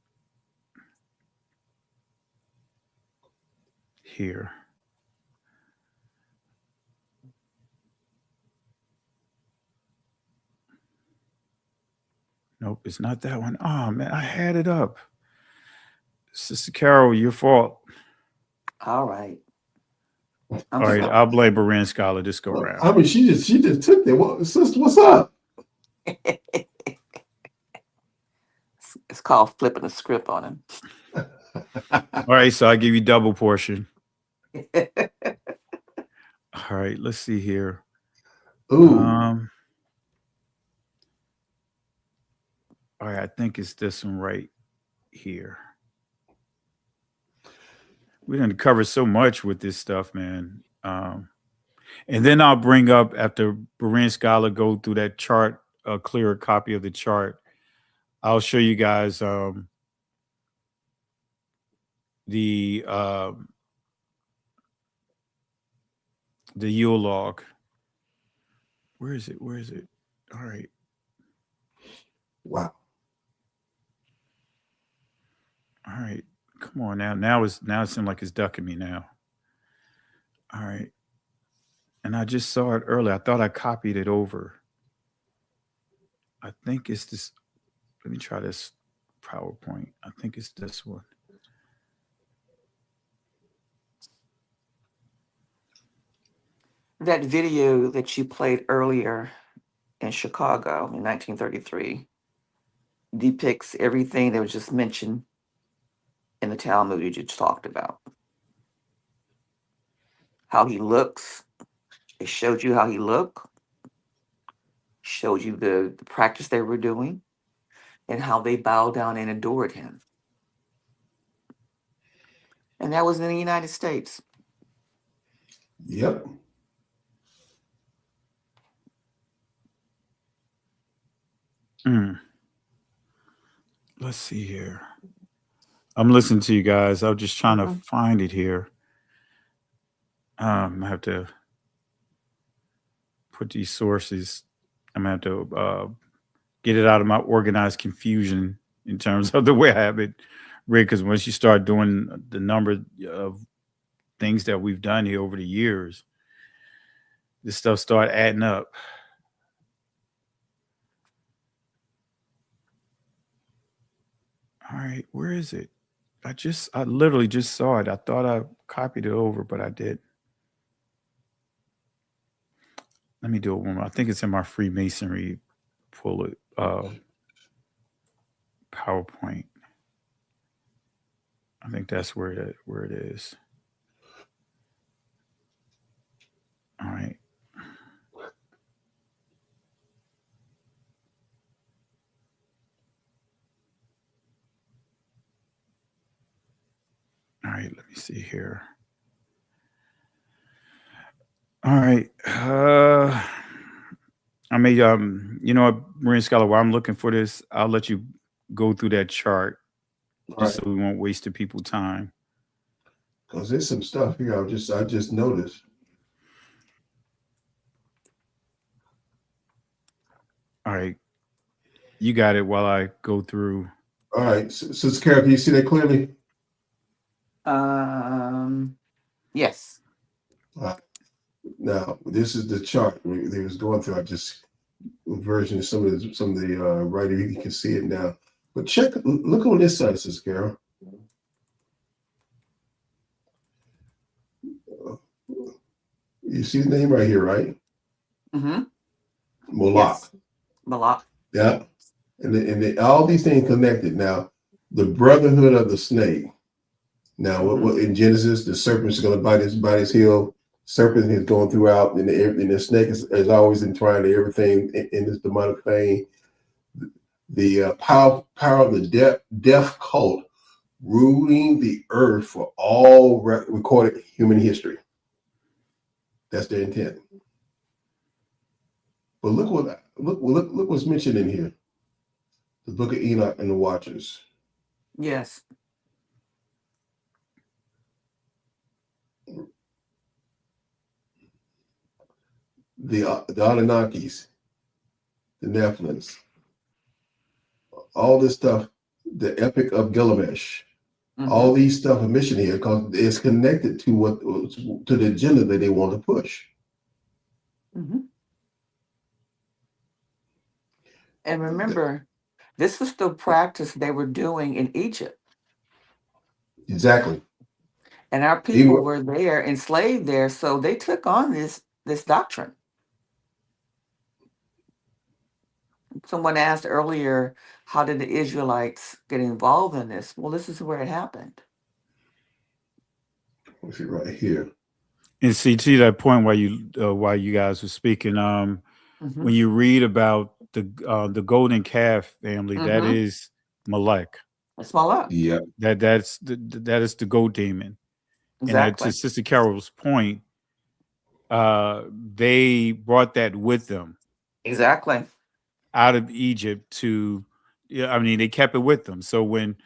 here. Nope, it's not that one. Oh man, I had it up. Sister Carol, your fault. All right. All right, I'll blame Berea Scholar this go round. I mean, she just took that. Sister, what's up? It's called flipping the script on him. All right, so I give you double portion. All right, let's see here. Ooh. All right, I think it's this one right here. We didn't cover so much with this stuff, man. And then I'll bring up, after Berea Scholar go through that chart, a clearer copy of the chart, I'll show you guys the Yule log. Where is it? All right. Wow. All right. Come on now. Now it seems like it's ducking me now. All right. And I just saw it earlier. I thought I copied it over. I think it's this. Let me try this PowerPoint. I think it's this one. That video that you played earlier in Chicago in 1933 depicts everything that was just mentioned in the Talmud you just talked about. How he looks. It showed you how he looked. Showed you the practice they were doing and how they bowed down and adored him. And that was in the United States. Yep. Let's see here. I'm listening to you guys. I'm just trying to find it here. I have to put these sources. I'm going to have to get it out of my organized confusion in terms of the way I have it read. Because once you start doing the number of things that we've done here over the years, this stuff start adding up. All right, where is it? I literally just saw it. I thought I copied it over, but I did. Let me do it one more. I think it's in my Freemasonry PowerPoint. I think that's where it is. All right. All right, let me see here. All right. I mean, you know what, Marine Scholar, while I'm looking for this, I'll let you go through that chart just so we won't waste the people time. Because there's some stuff here I just noticed. All right. You got it while I go through. All right. Sister Carol, can you see that clearly? Yes. Now, this is the chart they was going through. I just version of some of the writing. You can see it now. But look on this side, Sister Carol. You see the name right here, right? Mm-hmm. Moloch. Yes. Moloch. Yeah. And all these things connected. Now, the brotherhood of the snake. Now, what in Genesis, the serpent's going to bite his heel. Serpent is going throughout, and the snake is always entwined to everything in this demonic thing. The power of the death cult ruling the earth for all recorded human history. That's their intent. But look what's mentioned in here. The Book of Enoch and the Watchers. Yes. The Anunnakis, the Nephilims, all this stuff, the Epic of Gilgamesh, all these stuff are mentioned here because it's connected to the agenda that they want to push. And remember, this was the practice they were doing in Egypt. Exactly. And our people were there, enslaved there, so they took on this doctrine. Someone asked earlier, how did the Israelites get involved in this? Well, this is where it happened. Let's see right here. And see, to that point while you guys were speaking, when you read about the golden calf family, that is Molech. That's Molech. Yeah. That is the goat demon. Exactly. And to Sister Carol's point, they brought that with them. Exactly. Out of Egypt they kept it with them. So when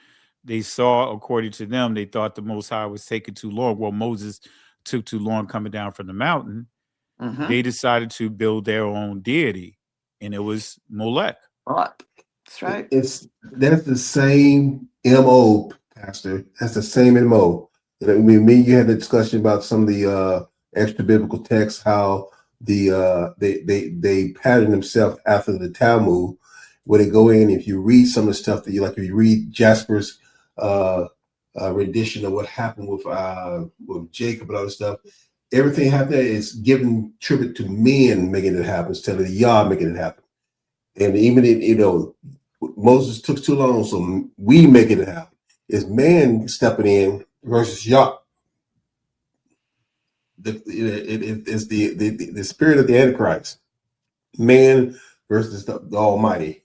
they saw, according to them, they thought the Most High was taking too long. Well, Moses took too long coming down from the mountain. They decided to build their own deity, and it was Molech. That's right. That's the same MO, Pastor. That's the same MO. Me, you had a discussion about some of the extra biblical texts, how they pattern themselves after the Talmud, where they go in. If you read some of the stuff that if you read Jasper's rendition of what happened with Jacob and all this stuff, everything happened there is giving tribute to men making it happen instead of Yah making it happen. And even Moses took too long, so we making it happen. It's man stepping in versus Yah. It's the spirit of the Antichrist, man versus the Almighty.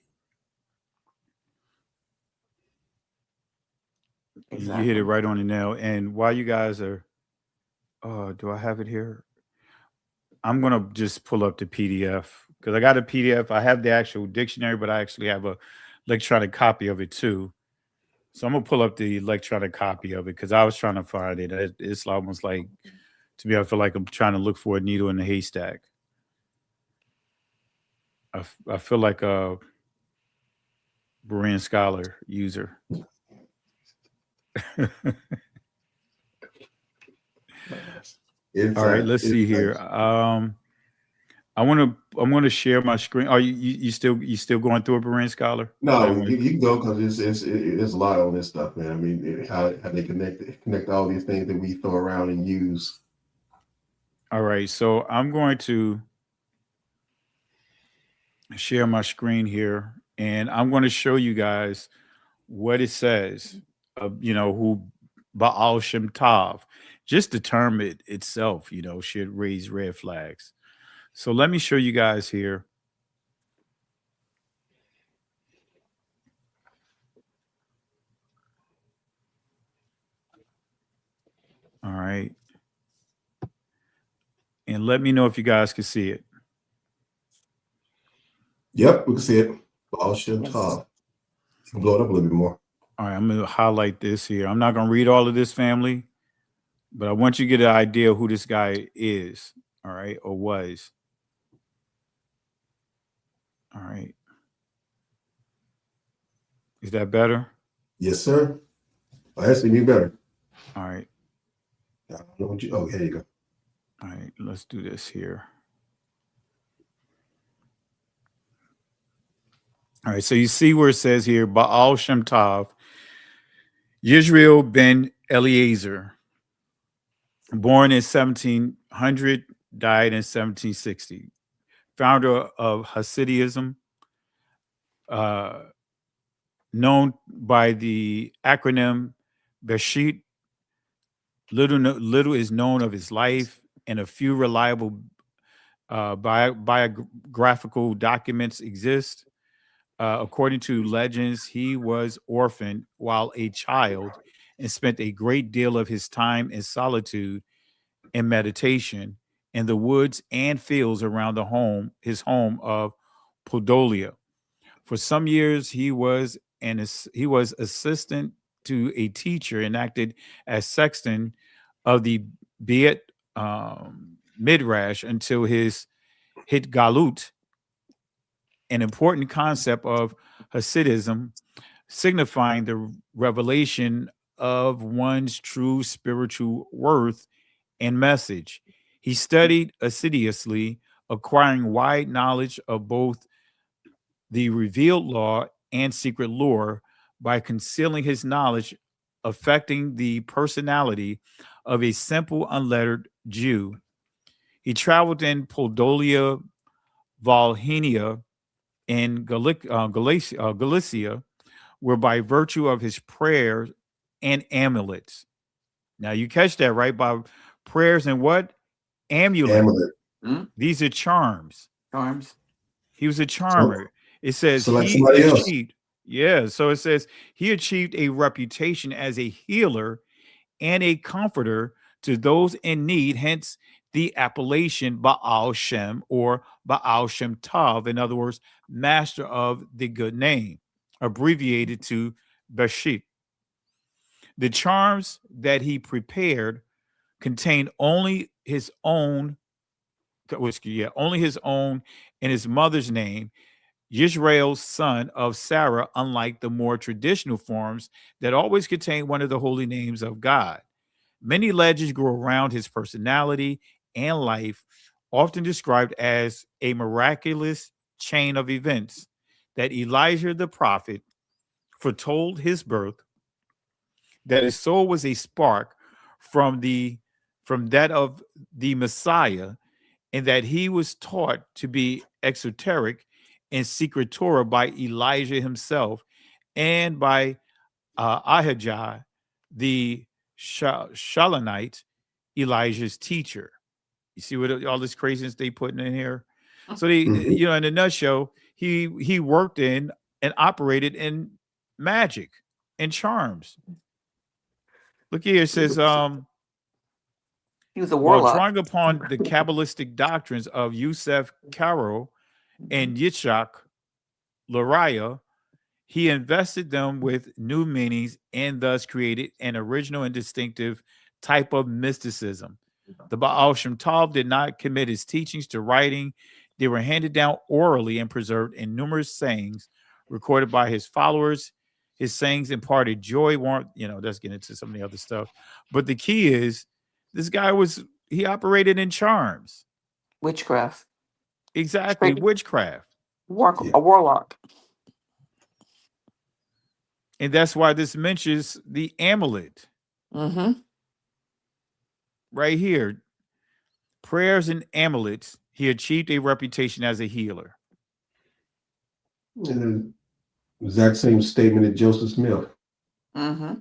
Exactly. You hit it right on the nail. And while you guys are, do I have it here? I'm gonna just pull up the PDF because I got a PDF. I have the actual dictionary, but I actually have a electronic copy of it too. So I'm gonna pull up the electronic copy of it because I was trying to find it. It's almost like, to me, I feel like I'm trying to look for a needle in the haystack. I feel like Berean Scholar user. All right, let's see here. I'm gonna share my screen. Are you still going through a Berean Scholar? No, you can go because it's a lot on this stuff, man. I mean, how they connect all these things that we throw around and use. All right, so I'm going to share my screen here, and I'm going to show you guys what it says. Who Baal Shem Tov. Just the term itself, should raise red flags. So let me show you guys here. All right. And let me know if you guys can see it. Yep, we can see it. Baal Shem Tov. You can blow it up a little bit more. All right, I'm going to highlight this here. I'm not going to read all of this, family, but I want you to get an idea of who this guy is, all right, or was. All right. Is that better? Yes, sir. Oh, that's even better. All right. I don't know what here you go. All right, let's do this here. All right, so you see where it says here, Baal Shem Tov, Yisrael ben Eliezer, born in 1700, died in 1760. Founder of Hasidism, known by the acronym Beshit. Little is known of his life, and a few reliable biographical documents exist. According to legends, he was orphaned while a child and spent a great deal of his time in solitude and meditation in the woods and fields around his home of Podolia. For some years, he was assistant to a teacher and acted as sexton of the Beit Midrash until his hit Galut, an important concept of Hasidism, signifying the revelation of one's true spiritual worth and message. He studied assiduously, acquiring wide knowledge of both the revealed law and secret lore by concealing his knowledge, affecting the personality of a simple, unlettered Jew. He traveled in Podolia, Volhynia, in Galicia, where by virtue of his prayers and amulets. Now you catch that, right? By prayers and what? Amulet. These are charms. Charms. He was a charmer. It says like he somebody else. achieved. Yeah, so it says he achieved a reputation as a healer and a comforter to those in need, hence the appellation Baal Shem or Baal Shem Tov, in other words, master of the good name, abbreviated to Beshit. The charms that he prepared contained only his own and his mother's name, Yisrael's son of Sarah, unlike the more traditional forms that always contain one of the holy names of God. Many legends grow around his personality and life, often described as a miraculous chain of events that Elijah the prophet foretold his birth, that his soul was a spark from that of the Messiah, and that he was taught to be exoteric and secret Torah by Elijah himself and by Ahijah, the Shalonite, Elijah's teacher. You see what all this craziness they putting in here? So they, in a nutshell, he worked in and operated in magic and charms. Look here, it says he was a while warlock. drawing upon the Kabbalistic doctrines of Yosef Karo and Yitzhak Lariah, he invested them with new meanings and thus created an original and distinctive type of mysticism. The Baal Shem Tov did not commit his teachings to writing. They were handed down orally and preserved in numerous sayings recorded by his followers. His sayings imparted joy, warmth. Let's get into some of the other stuff. But the key is this guy he operated in charms. Witchcraft. Exactly, witchcraft. A warlock. And that's why this mentions the amulet. Mm-hmm. Right here. Prayers and amulets. He achieved a reputation as a healer. And then exact same statement at Joseph Smith. Mm-hmm.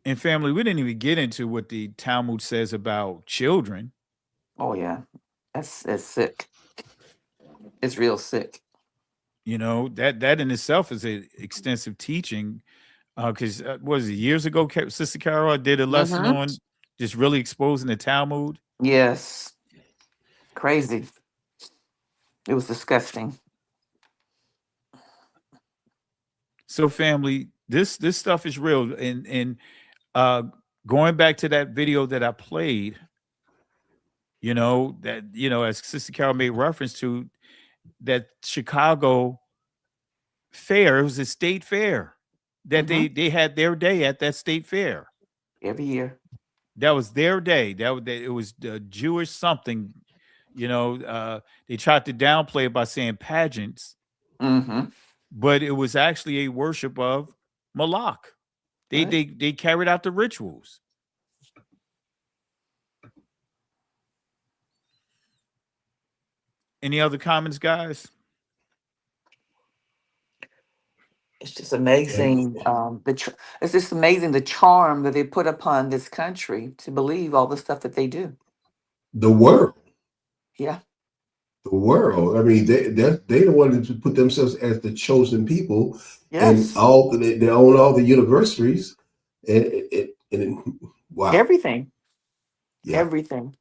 And family, we didn't even get into what the Talmud says about children. Oh yeah, that's sick. It's real sick. That in itself is an extensive teaching. Because was it years ago, Sister Carol, I did a lesson on just really exposing the Talmud. Yes, crazy. It was disgusting. So, family, this stuff is real, and going back to that video that I played, as Sister Carol made reference to, that Chicago fair, it was a state fair that they had their day at that state fair every year. That was their day. It was Jewish something. They tried to downplay it by saying pageants, but it was actually a worship of Malak. They carried out the rituals. Any other comments, guys? It's just amazing. It's just amazing the charm that they put upon this country to believe all the stuff that they do. The world. Yeah. The world. I mean, they the ones to put themselves as the chosen people, yes. And they own all the universities, and wow, everything, everything.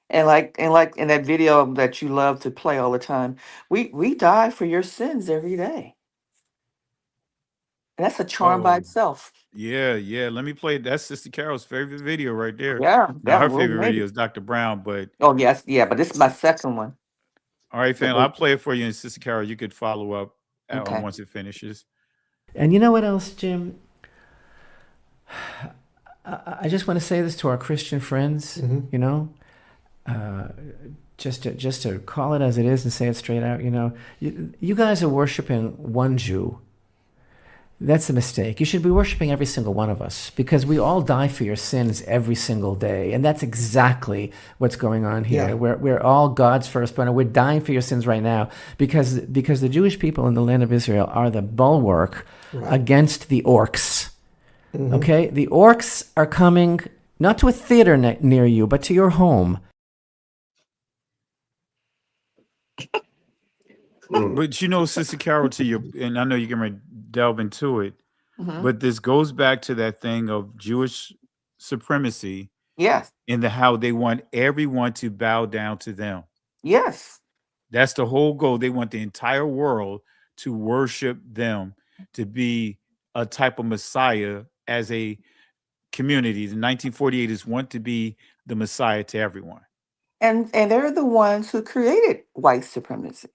And like in that video that you love to play all the time, we die for your sins every day. And that's a charm by itself. Yeah. Let me play. That's Sister Carol's favorite video right there. Yeah. Now her favorite video is Dr. Brown, but yes, but this is my second one. All right, fam. I'll play it for you, and Sister Carol, you could follow up once it finishes. And you know what else, Jim? I just want to say this to our Christian friends. Just to call it as it is and say it straight out. You guys are worshiping one Jew. That's a mistake. You should be worshiping every single one of us, because we all die for your sins every single day. And that's exactly what's going on here. Yeah. We're all God's firstborn, and we're dying for your sins right now because the Jewish people in the land of Israel are the bulwark against the orcs. Okay? The orcs are coming not to a theater near you, but to your home. But Sister Carol, and I know you're going to delve into it, but this goes back to that thing of Jewish supremacy. Yes. And how they want everyone to bow down to them. Yes. That's the whole goal. They want the entire world to worship them, to be a type of Messiah as a community. The 1948ers want to be the Messiah to everyone. And they're the ones who created white supremacy.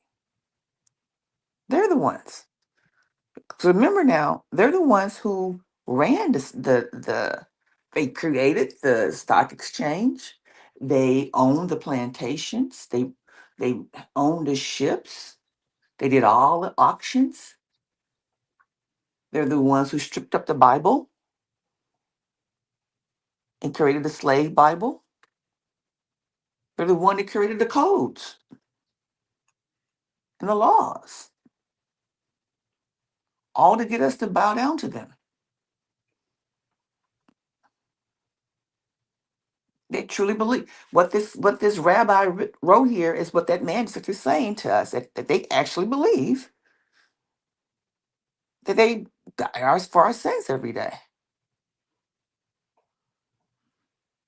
They're the ones. So remember now, they're the ones who ran they created the stock exchange. They owned the plantations. They owned the ships. They did all the auctions. They're the ones who stripped up the Bible and created the slave Bible. They're the one that created the codes and the laws. All to get us to bow down to them. They truly believe what this rabbi wrote here is what that man is saying to us, that they actually believe that they die for our sins every day.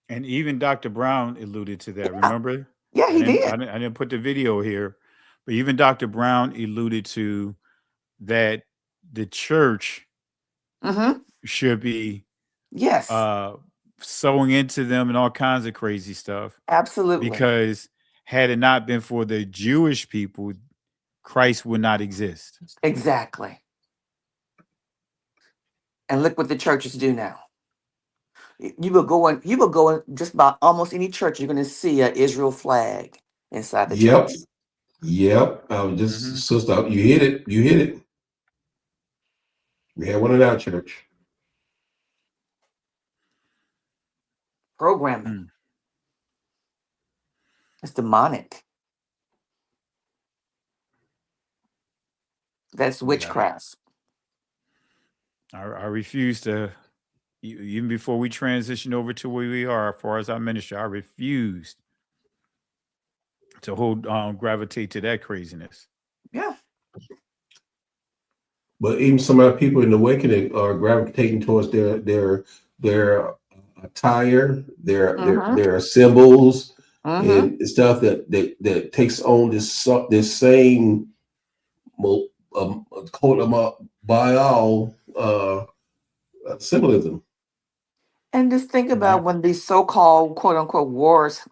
And even Dr. Brown alluded to that. Remember? Yeah, he did. I didn't put the video here, but even Dr. Brown alluded to that the church should be sowing into them and all kinds of crazy stuff. Absolutely. Because had it not been for the Jewish people, Christ would not exist. Exactly. And look what the churches do now. You will go in just about almost any church, you're going to see an Israel flag inside the church. Yep. Sister, you hit it. You hit it. We had one in our church. Programming. It's demonic. That's witchcraft. I refuse to, even before we transition over to where we are, as far as our ministry, I refused to gravitate to that craziness. Yeah. But even some of our people in the awakening are gravitating towards their attire, their symbols, and stuff that takes on this same BAAL symbolism. And just think about when these so-called quote unquote wars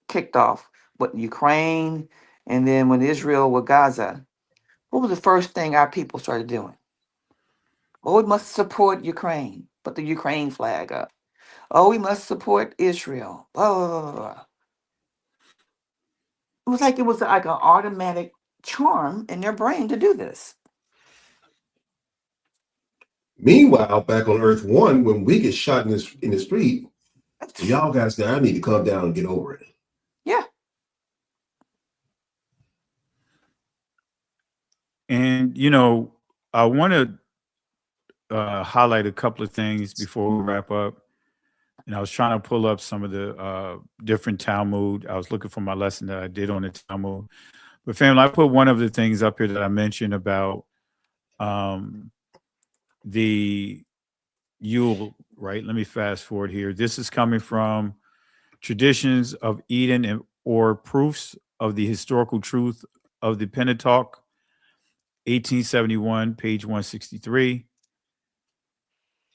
kicked off with Ukraine and then when Israel with Gaza. What was the first thing our people started doing? Oh, we must support Ukraine. Put the Ukraine flag up. Oh, we must support Israel. Blah, blah, blah, blah. It was like an automatic charm in their brain to do this. Meanwhile, back on Earth 1, when we get shot in the street, y'all guys say, I need to calm down and get over it. Yeah. And, I want to highlight a couple of things before we wrap up. And I was trying to pull up some of the different Talmud. I was looking for my lesson that I did on the Talmud. But family, I put one of the things up here that I mentioned about the Yule, right? Let me fast forward here. This is coming from Traditions of Eden or Proofs of the Historical Truth of the Pentateuch, 1871, page 163.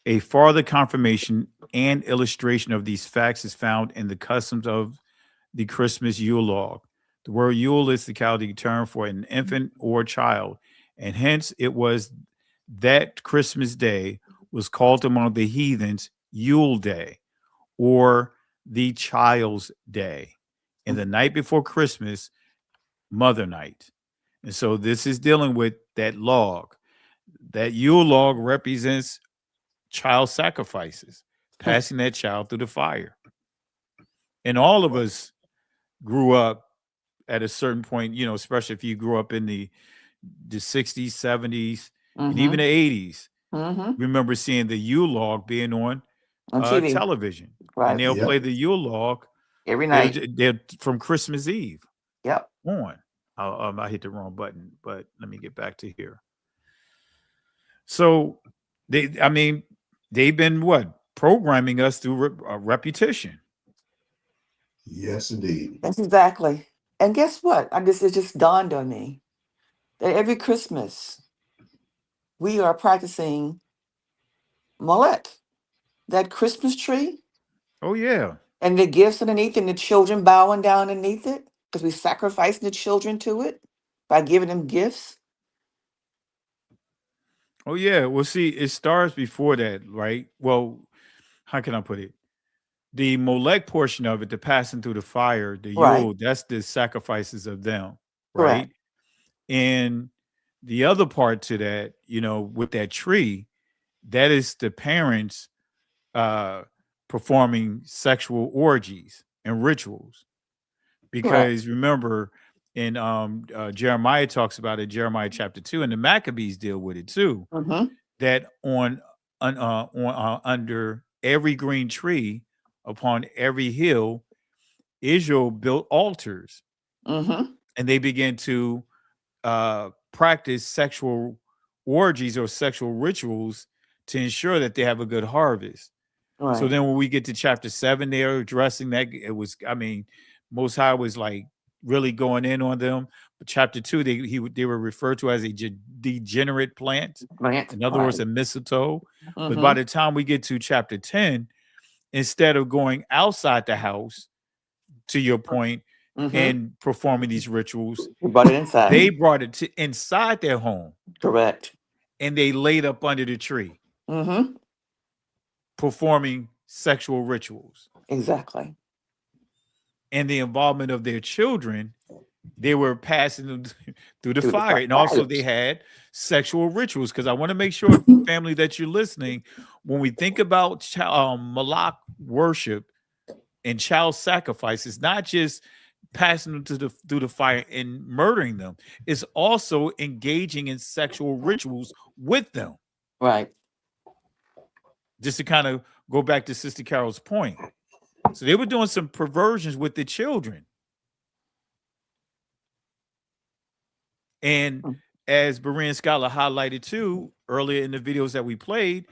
A farther confirmation and illustration of these facts is found in the customs of the Christmas Yule log. The word Yule is the Chaldee term for an infant or child, and hence it was that Christmas Day was called among the heathens Yule Day or the Child's Day. And the night before Christmas, Mother Night. And so this is dealing with that log. That Yule log represents child sacrifices, passing that child through the fire. And all of us grew up at a certain point, especially if you grew up in the 60s, 70s, and even the 80s. Remember seeing the Yule log being on TV. Television. Right. And they'll play the Yule log every night. They're from Christmas Eve. Yep. On. I hit the wrong button, but let me get back to here. So they've been programming us through repetition. Yes, indeed. That's exactly. And guess what? It just dawned on me that every Christmas we are practicing Molech, that Christmas tree. Oh yeah. And the gifts underneath, and the children bowing down underneath it because we sacrificing the children to it by giving them gifts. Oh yeah. Well, see, it starts before that, right? Well, how can I put it? The Molech portion of it, the passing through the fire, the Yule, that's the sacrifices of them, right? Correct. And the other part to that, with that tree, that is the parents performing sexual orgies and rituals. Because remember, in Jeremiah talks about it, Jeremiah chapter 2, and the Maccabees deal with it too. That on under every green tree, upon every hill, Israel built altars, and they began to practice sexual orgies or sexual rituals to ensure that they have a good harvest. Right. So then when we get to chapter 7, they're addressing that. It was, Most High was like really going in on them. But chapter 2, they were referred to as a degenerate plant. In other words, a mistletoe. But by the time we get to chapter 10, instead of going outside the house, to your point, and performing these rituals. We brought it inside. They brought it to inside their home. Correct. And they laid up under the tree. Performing sexual rituals. Exactly. And the involvement of their children, they were passing them through the fire. And also they had sexual rituals. Because I want to make sure, family, that you're listening. When we think about Malak worship and child sacrifice, it's not just passing them through the fire and murdering them. It's also engaging in sexual rituals with them. Right. Just to kind of go back to Sister Carol's point. So they were doing some perversions with the children. And as Berean Scholar highlighted too, earlier in the videos that we played,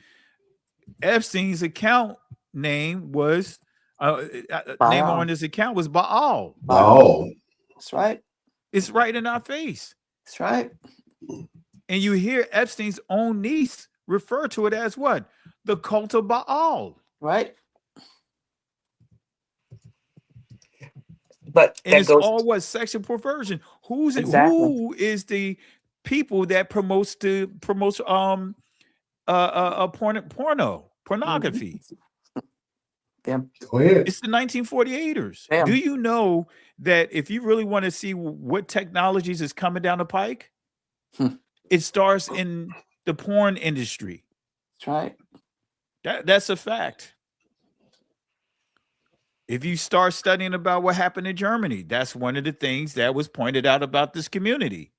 Epstein's account name was, name on his account was BAAL. BAAL. That's right. It's right in our face. That's right. And you hear Epstein's own niece refer to it as what? The cult of Baal. Right. But and it's all what sexual perversion. Who is the people that promotes pornography? Them. Go ahead. It's the 1948ers. Do you know that if you really want to see what technologies is coming down the pike, it starts in the porn industry. That's right. That's a fact. If you start studying about what happened in Germany, that's one of the things that was pointed out about this community.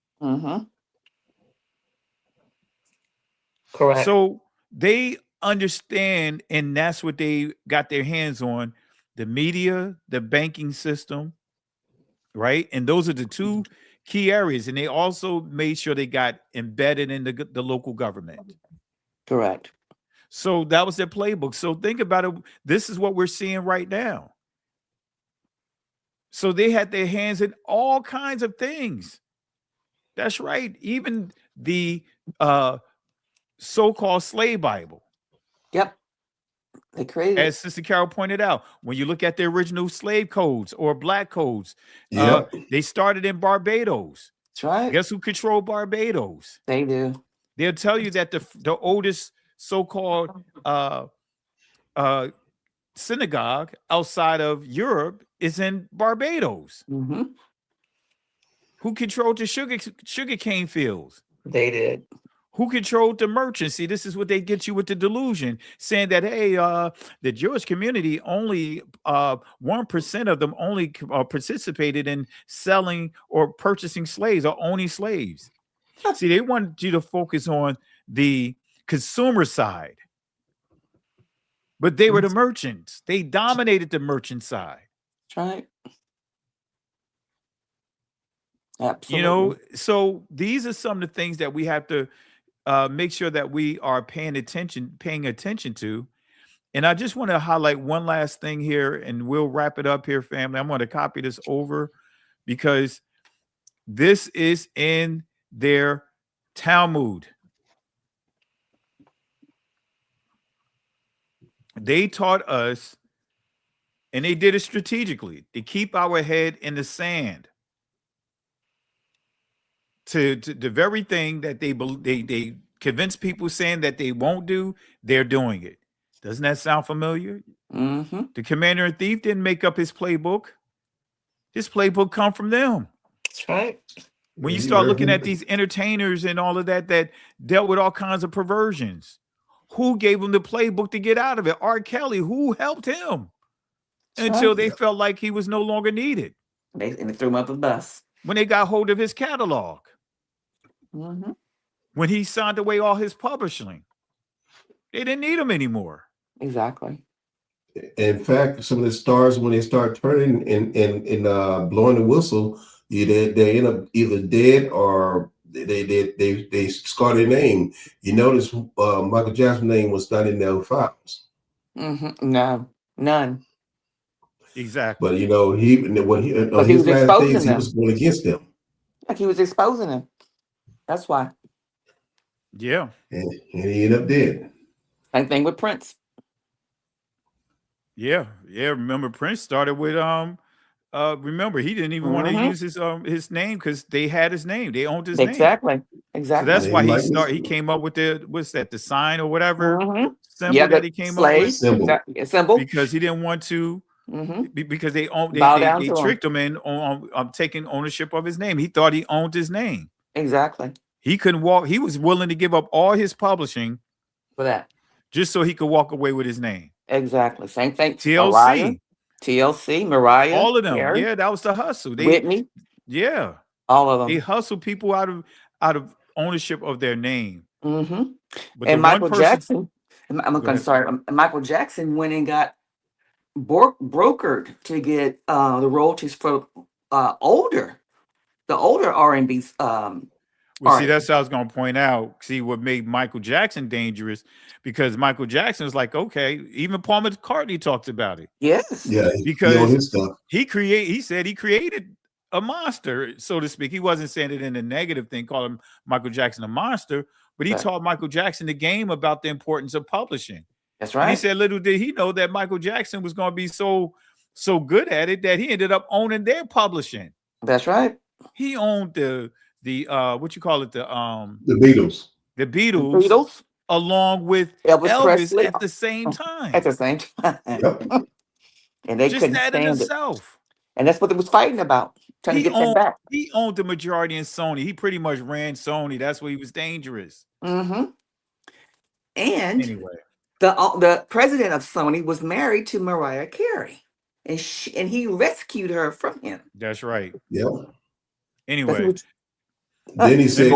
Correct. So they understand, and that's what they got their hands on: the media, the banking system, right? And those are the two key areas. And they also made sure they got embedded in the local government. Correct. So that was their playbook. So think about it. This is what we're seeing right now. So they had their hands in all kinds of things. That's right. Even the so-called slave Bible. Yep. They created As Sister Carol pointed out, when you look at the original slave codes or black codes, they started in Barbados. That's right. Guess who controlled Barbados? They do. They'll tell you that the oldest so-called synagogue outside of Europe is in Barbados. Who controlled the sugarcane fields? They did. Who controlled the merchants? See, this is what they get you with the delusion, saying that, hey, the Jewish community, only 1% of them only participated in selling or purchasing slaves or owning slaves. See, they wanted you to focus on the consumer side. But they were the merchants. They dominated the merchant side. That's right. Absolutely. You know, so these are some of the things that we have to make sure that we are paying attention to. And I just want to highlight one last thing here, and we'll wrap it up here, family. I'm going to copy this over because this is in their Talmud. They taught us, and they did it strategically, to keep our head in the sand. To the very thing that they convince people saying that they won't do, they're doing it. Doesn't that sound familiar? The Commander and Thief didn't make up his playbook. His playbook come from them. That's right. When you start looking at these entertainers and all of that dealt with all kinds of perversions, who gave him the playbook to get out of it? R. Kelly. Who helped him until they felt like he was no longer needed? They threw him up the bus. When they got hold of his catalog. When he signed away all his publishing, they didn't need him anymore. Exactly. In fact, some of the stars, when they start turning and blowing the whistle, they end up either dead or they scar their name. You notice Michael Jackson's name was not in their files. No, none. Exactly. But you know, when he on his last days, he was going against them. Like he was exposing them. That's why. Yeah. And he ended up dead. Same thing with Prince. Yeah. Remember, Prince started with remember, he didn't even want to use his name because they had his name. They owned his name. Exactly. So that's why he came up with the sign or whatever symbol that he came up with. Symbol. Because he didn't want to, because they tricked him in on taking ownership of his name. He thought he owned his name. Exactly. He couldn't walk. He was willing to give up all his publishing for that, just so he could walk away with his name. Exactly. Same thing. TLC, Mariah, all of them. Carrie, yeah, that was the hustle. Whitney. Yeah, all of them. They hustle people out of ownership of their name. But and Michael Jackson. Michael Jackson went and got brokered to get the royalties for the older R&B. Well, see, that's what I was going to point out. See, what made Michael Jackson dangerous, because Michael Jackson was like, okay, even Paul McCartney talks about it. Yes. Yeah. Because he said he created a monster, so to speak. He wasn't saying it in a negative thing, calling Michael Jackson a monster, but he taught Michael Jackson the game about the importance of publishing. That's right. And he said, little did he know that Michael Jackson was going to be so good at it that he ended up owning their publishing. That's right. He owned the what you call it, the Beatles. The Beatles along with Elvis at the same time. At the same time. Yep. And they just couldn't that in stand itself. It. And that's what they was fighting about. Trying to get that back. He owned the majority in Sony. He pretty much ran Sony. That's why he was dangerous. And anyway, the president of Sony was married to Mariah Carey. And he rescued her from him. That's right. Yeah. Anyway. Then he said,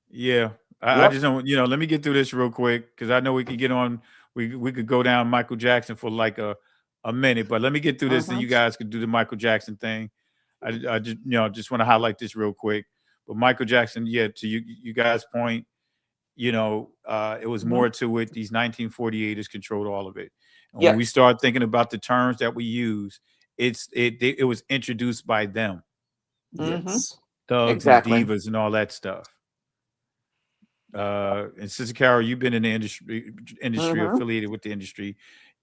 yeah, I just don't, let me get through this real quick, because I know we could get on, we could go down Michael Jackson for like a minute, but let me get through this and you guys could do the Michael Jackson thing. I just want to highlight this real quick. But Michael Jackson, to you guys' point, it was more to it. These 1948ers controlled all of it. And when we start thinking about the terms that we use, it was introduced by them. Yes. Thugs and divas and all that stuff. And Sister Carol, you've been in the industry affiliated with the industry.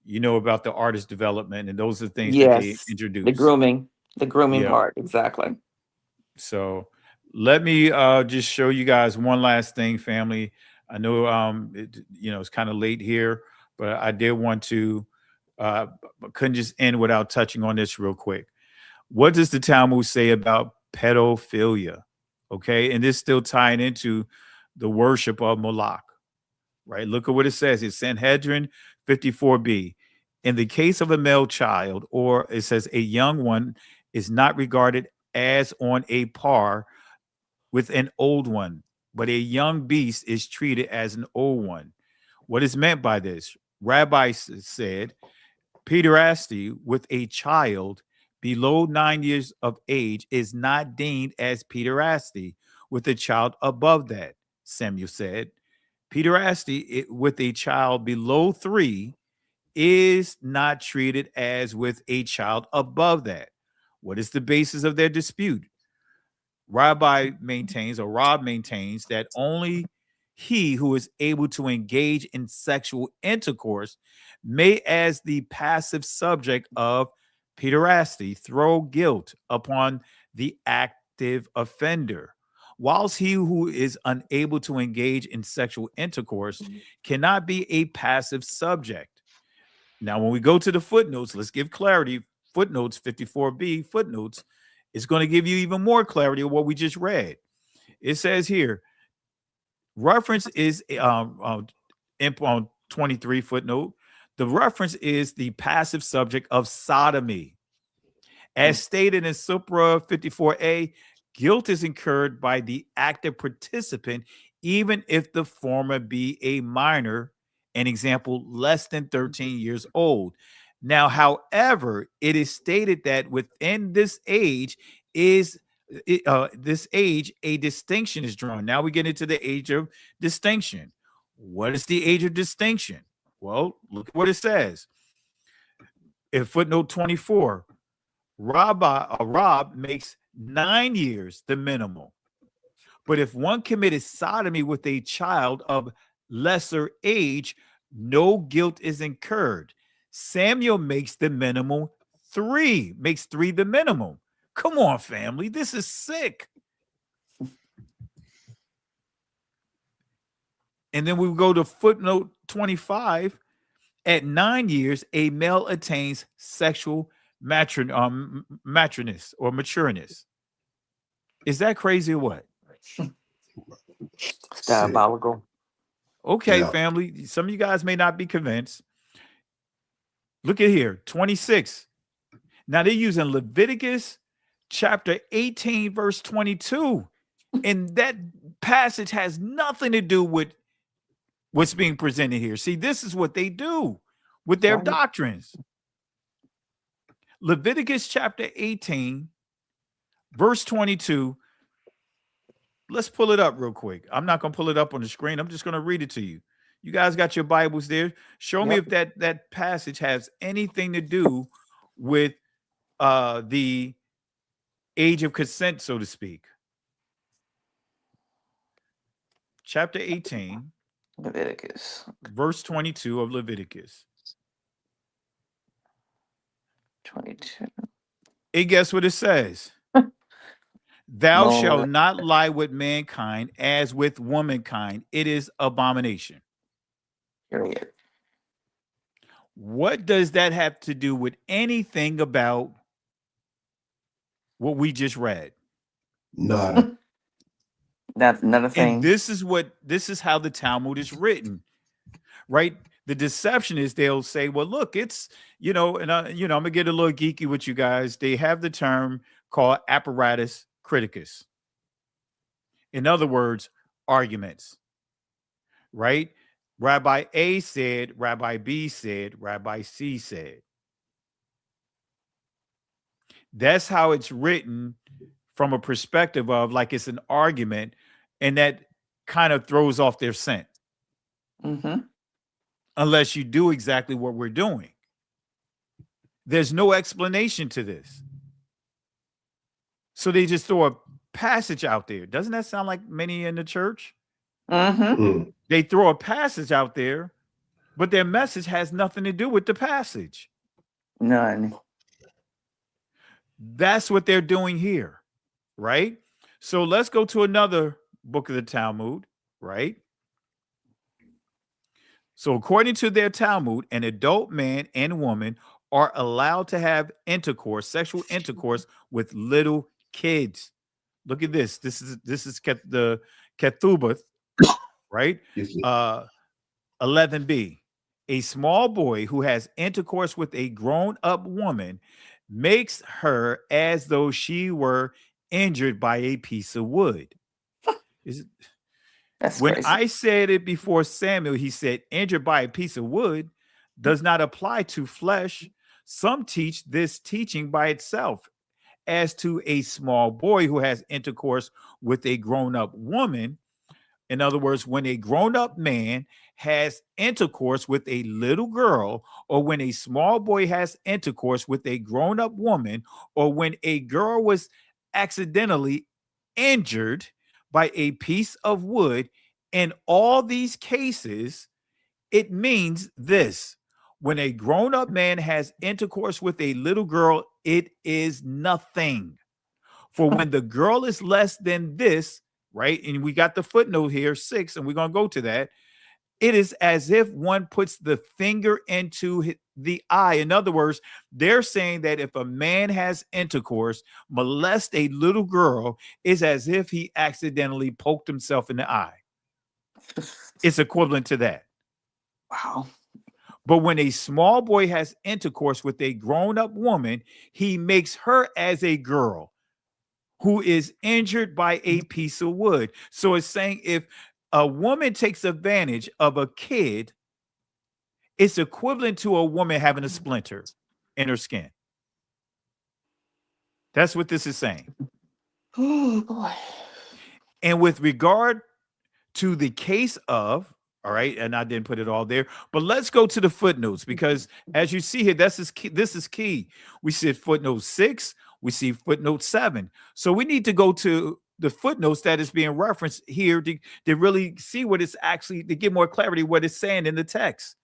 You know about the artist development, and those are the things that they introduced. The grooming part, exactly. So let me just show you guys one last thing, family. I know it's kind of late here, but I did want to couldn't just end without touching on this real quick. What does the Talmud say about pedophilia? Okay, and this still tying into the worship of Moloch, right? Look at what it says. It's Sanhedrin 54b. In the case of a male child, or it says a young one, is not regarded as on a par with an old one, but a young beast is treated as an old one. What is meant by this? Rabbi said, pederasty with a child below 9 years of age is not deemed as pederasty with a child above that. Samuel said, pederasty with a child below 3 is not treated as with a child above that. What is the basis of their dispute? Rob maintains that only he who is able to engage in sexual intercourse may, as the passive subject of pederasty, throw guilt upon the active offender, whilst he who is unable to engage in sexual intercourse cannot be a passive subject. Now, when we go to the footnotes, let's give clarity. Footnotes 54b, footnotes, is going to give you even more clarity of what we just read. It says here, reference is on 23 footnote. The reference is the passive subject of sodomy. As stated in Supra 54a, guilt is incurred by the active participant, even if the former be a minor, an example, less than 13 years old. Now, however, it is stated that within this age a distinction is drawn. Now we get into the age of distinction. What is the age of distinction? Well, look at what it says. In footnote 24, Rob makes 9 years the minimal. But if one committed sodomy with a child of lesser age, no guilt is incurred. Samuel makes the minimum 3, makes 3 the minimum. Come on, family. This is sick. And then we go to footnote 25. At 9 years, a male attains sexual matureness or matureness. Is that crazy or what? It's diabolical. Okay, family. Some of you guys may not be convinced. Look at here, 26. Now they're using Leviticus chapter 18, verse 22. And that passage has nothing to do with what's being presented here. See, this is what they do with their doctrines. Leviticus chapter 18, verse 22. Let's pull it up real quick. I'm not going to pull it up on the screen. I'm just going to read it to you. You guys got your Bibles there. Show me if that passage has anything to do with the age of consent, so to speak. Chapter 18. Leviticus. Verse 22 of Leviticus. 22. And guess what it says? Thou shalt not lie with mankind as with womankind. It is abomination. Period. What does that have to do with anything about what we just read? None. That's another thing. And this is how the Talmud is written, right? The deception is they'll say, well, look, it's, and I'm gonna get a little geeky with you guys. They have the term called apparatus criticus. In other words, arguments, right? Rabbi A said, Rabbi B said, Rabbi C said. That's how it's written from a perspective of like it's an argument, and that kind of throws off their scent. Mm-hmm. Unless you do exactly what we're doing. There's no explanation to this. So they just throw a passage out there. Doesn't that sound like many in the church? Mm-hmm. They throw a passage out there, but their message has nothing to do with the passage. None. That's what they're doing here, right? So let's go to another book of the Talmud, right? So according to their Talmud, an adult man and woman are allowed to have intercourse, sexual intercourse with little kids. Look at this. This is the Ketubah, right? 11b. A small boy who has intercourse with a grown-up woman makes her as though she were injured by a piece of wood. When crazy. I said it before Samuel, he said injured by a piece of wood does not apply to flesh. Some teach this teaching by itself. As to a small boy who has intercourse with a grown-up woman, in other words, when a grown-up man has intercourse with a little girl, or when a small boy has intercourse with a grown-up woman, or when a girl was accidentally injured by a piece of wood, in all these cases, it means this. When a grown-up man has intercourse with a little girl, it is nothing. For when the girl is less than this, right? And we got the footnote here, 6, and we're going to go to that. It is as if one puts the finger into the eye. In other words, they're saying that if a man has intercourse, molest a little girl, is as if he accidentally poked himself in the eye. It's equivalent to that. Wow. But when a small boy has intercourse with a grown-up woman, he makes her as a girl who is injured by a piece of wood. So it's saying if a woman takes advantage of a kid, it's equivalent to a woman having a splinter in her skin. That's what this is saying. Oh, boy. And with regard to the case of, all right, and I didn't put it all there, but let's go to the footnotes, because as you see here, this is key. We see footnote 6, we see footnote 7. So we need to go to the footnotes that is being referenced here to really see what it's actually, to get more clarity what it's saying in the text.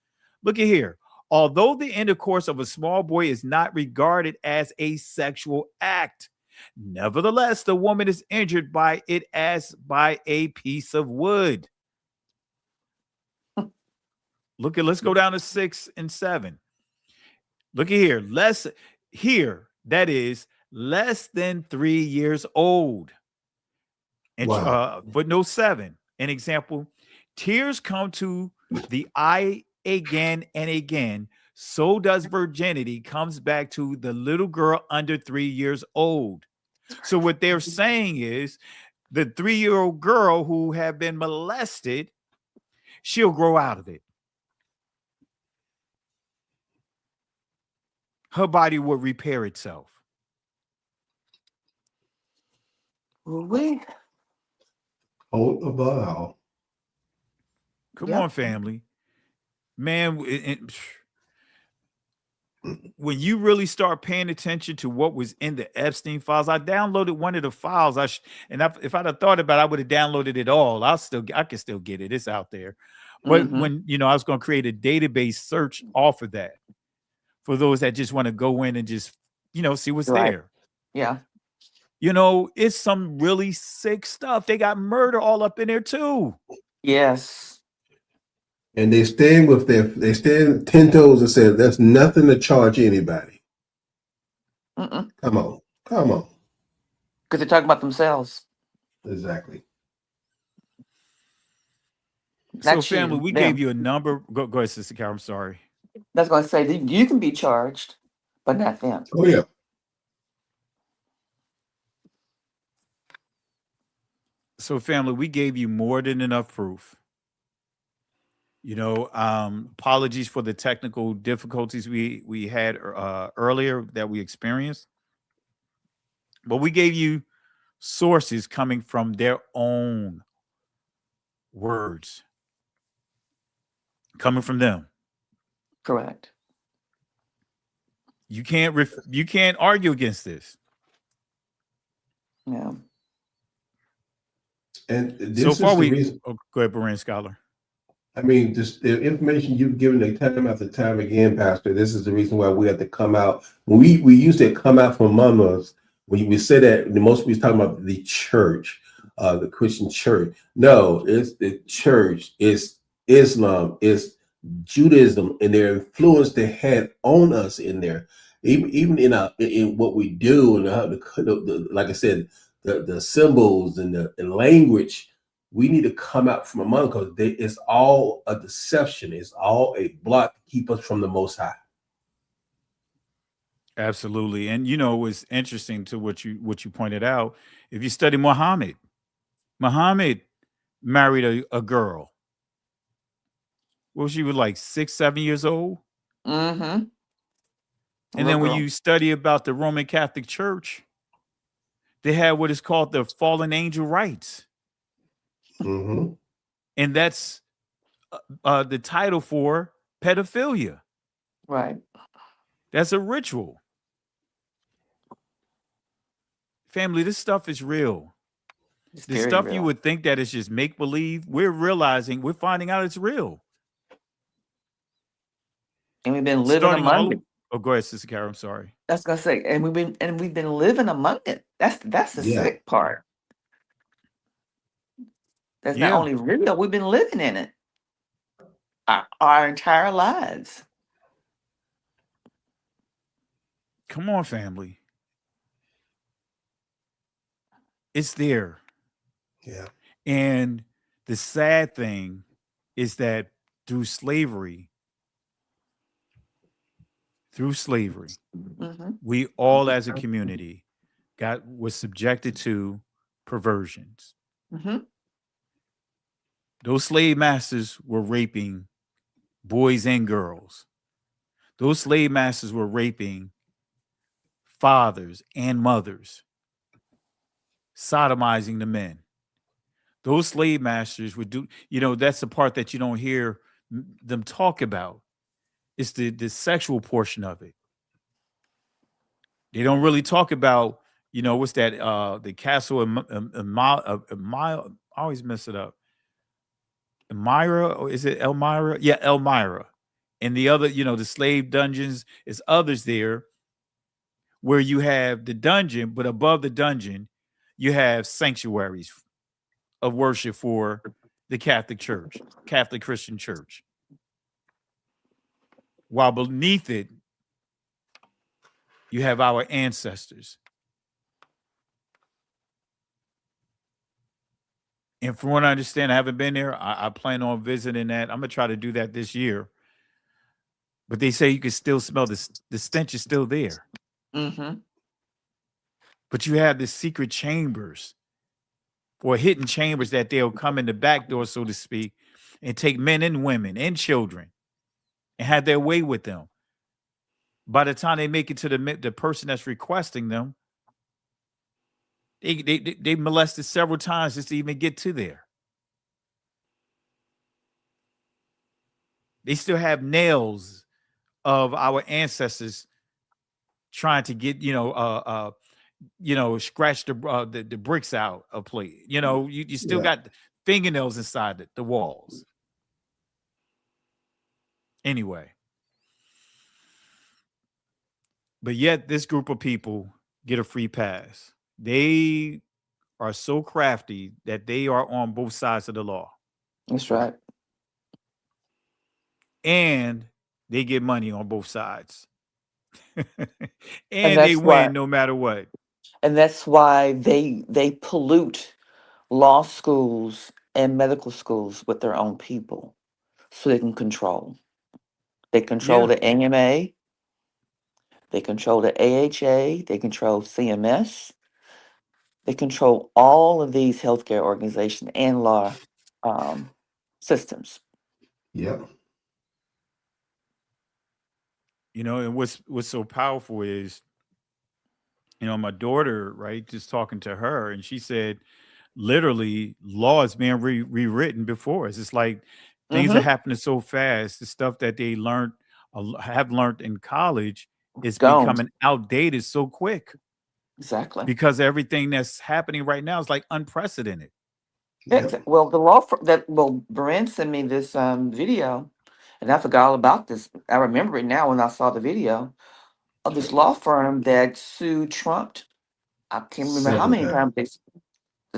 Look at here. Although the intercourse of a small boy is not regarded as a sexual act, nevertheless, the woman is injured by it as by a piece of wood. Let's go down to 6 and 7. Look at here. That is less than 3 years old. And Wow. footnote 7, an example, tears come to the eye again and again. So does virginity comes back to the little girl under 3 years old. So what they're saying is the 3-year-old girl who had been molested, she'll grow out of it. Her body will repair itself. Wait. Hold the BAAL. Come on, family. Man, when you really start paying attention to what was in the Epstein files, I downloaded one of the files. If I'd have thought about it, I would have downloaded it all. I can still get it. It's out there. But when I was going to create a database search off of that for those that just want to go in and just see what's there. Yeah. It's some really sick stuff. They got murder all up in there too. Yes. And they stand 10 toes and say there's nothing to charge anybody. Come on. Because they're talking about themselves. Exactly. So, family, we gave you a number. Go ahead, Sister Carol. I'm sorry. That's going to say that you can be charged, but not them. Oh, yeah. So, family, we gave you more than enough proof. Apologies for the technical difficulties we had earlier that we experienced. But we gave you sources coming from their own words. Coming from them. Correct. You can't argue against this. Yeah. And this so far, is the reason. Go ahead, Berean Scholar. I mean, just the information you've given time after time again, Pastor. This is the reason why we have to come out. We used to come out from among us. When we say that, the most we was talking about the church, the Christian church. No, it's the church. It's Islam. It's Judaism, and their influence they had on us in there. Even in what we do, and the like I said, the symbols and the language. We need to come out from among because it's all a deception. It's all a block to keep us from the Most High. Absolutely. And it's interesting to what you pointed out. If you study Muhammad married a girl. Well, she was like 6, 7 years old. Mm-hmm. And then when you study about the Roman Catholic Church, they had what is called the fallen angel rites. Mm-hmm. And that's the title for pedophilia. Right. That's a ritual. Family, this stuff is real. The stuff real. You would think that it's just make-believe, we're finding out it's real. And we've been living among it. Oh, go ahead, Sister Carol. I'm sorry. That's gonna say, and we've been living among it. That's the sick part. That's not only real, we've been living in it our entire lives. Come on, family. It's there. Yeah. And the sad thing is that through slavery, we all as a community was subjected to perversions. Mm-hmm. Those slave masters were raping boys and girls. Those slave masters were raping fathers and mothers, sodomizing the men. Those slave masters would do, that's the part that you don't hear them talk about. It's the sexual portion of it. They don't really talk about, what's that? The castle I always mess it up. Elmira, or is it Elmira? Yeah, Elmira And the other, the slave dungeons is others there where you have the dungeon, but above the dungeon, you have sanctuaries of worship for the Catholic Church, Catholic Christian Church. While beneath it, you have our ancestors. And from what I understand, I haven't been there. I plan on visiting that. I'm going to try to do that this year. But they say you can still smell the stench is still there. Mm-hmm. But you have the secret chambers or hidden chambers that they'll come in the back door, so to speak, and take men and women and children and have their way with them. By the time they make it to the person that's requesting them, they molested several times just to even get to there. They still have nails of our ancestors trying to get, scratch the bricks out of plate. You still got fingernails inside the walls. Anyway. But yet this group of people get a free pass. They are so crafty that they are on both sides of the law. That's right. And they get money on both sides. And they that's why, win no matter what. And that's why they pollute law schools and medical schools with their own people so they can control. They control the AMA, they control the AHA, they control CMS, they control all of these healthcare organizations and law systems. Yep. And what's so powerful is, my daughter, right, just talking to her, and she said, literally, law is being rewritten before us. It's like things are happening so fast. The stuff that they have learned in college is becoming outdated so quick. Exactly. Because everything that's happening right now is like unprecedented. Well, Beren sent me this video, and I forgot all about this. I remember it now when I saw the video of this law firm that sued Trump. I can't remember how many times.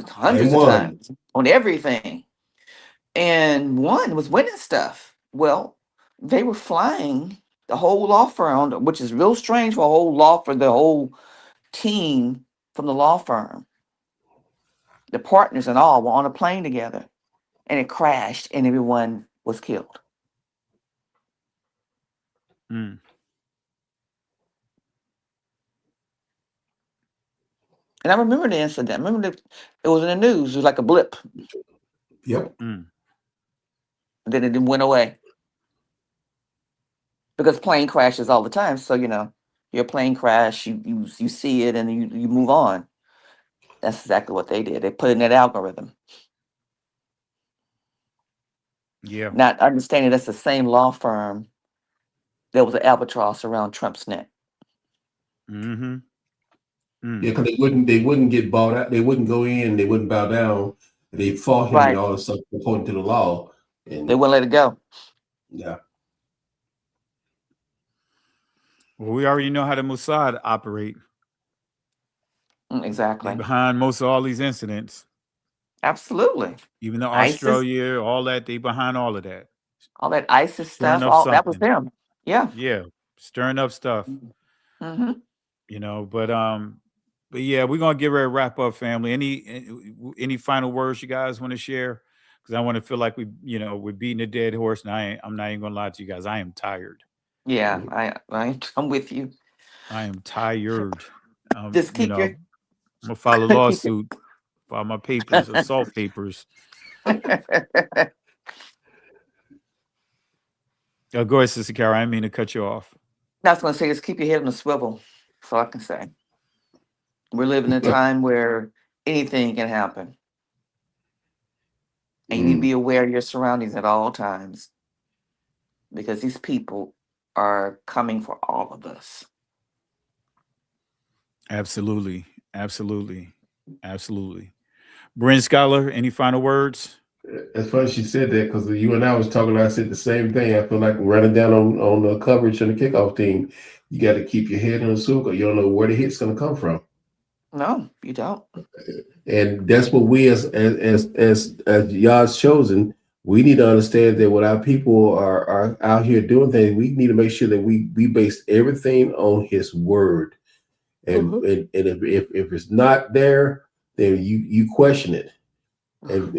Hundreds of times on everything. And one was winning stuff. Well, they were flying the whole law firm, which is real strange for the whole team from the law firm. The partners and all were on a plane together, and it crashed and everyone was killed. Mm. And I remember the incident. I remember it was in the news. It was like a blip. Yep. Mm. And then it went away. Because plane crashes all the time. So, your plane crash, you see it and you move on. That's exactly what they did. They put in that algorithm. Yeah. Not understanding that's the same law firm that was an albatross around Trump's neck. Mm-hmm. Yeah, because they wouldn't get bought out. They wouldn't go in. They wouldn't bow down. They fought him and all this stuff according to the law. And they wouldn't let it go. Yeah. Well, we already know how the Mossad operate. Exactly. They're behind most of all these incidents. Absolutely. Even though Australia, all that, they behind all of that. All that ISIS stuff, that was them. Yeah. Yeah. Stirring up stuff. Mm-hmm. But yeah, we're gonna get ready to wrap up, family. Any final words you guys want to share? Because I want to feel like we're beating a dead horse, and I'm not even gonna lie to you guys. I am tired. Yeah, I'm with you. I am tired. Just keep I'm gonna file a lawsuit, file my papers, assault papers. Go ahead, Sister Carol. I didn't mean to cut you off. I was gonna say, just keep your head on a swivel. That's all I can say. We're living in a time where anything can happen. And you need to be aware of your surroundings at all times. Because these people are coming for all of us. Absolutely. Absolutely. Absolutely. Bryn Scholar, any final words? That's funny she said that because you and I was talking. I said the same thing. I feel like running down on the coverage on the kickoff team. You got to keep your head on the swivel. You don't know where the hit's going to come from. No, you don't. And that's what we as Yah's chosen, we need to understand that when our people are out here doing things, we need to make sure that we base everything on His word. And and if it's not there, then you question it. And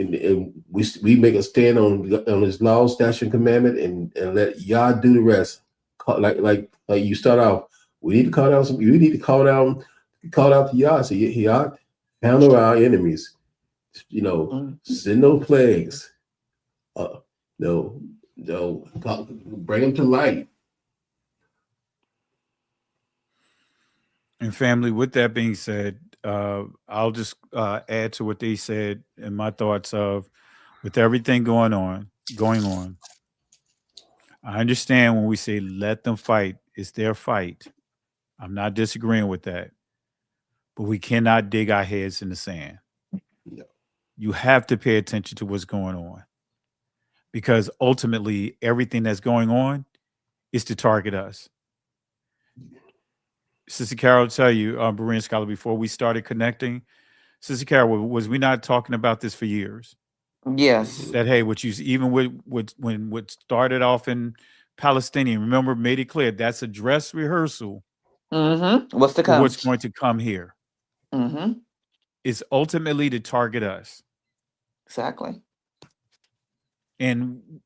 we make a stand on His law, statute, and commandment, and let Yah do the rest. Like you start off, we need to call down some. We need to call out to Yah. Say, Yah, handle our enemies. Send those plagues. No, bring them to light. And family, with that being said, I'll just add to what they said and my thoughts of, with everything going on. I understand when we say let them fight, it's their fight. I'm not disagreeing with that. But we cannot dig our heads in the sand. No. You have to pay attention to what's going on. Because ultimately, everything that's going on is to target us. Sister Carol, I'll tell you, Berean Scholar, before we started connecting, Sister Carol, was we not talking about this for years? Yes. That, hey, even when what started off in Palestinian, remember, made it clear that's a dress rehearsal. What's to come? What's going to come here? Is ultimately to target us. Exactly. And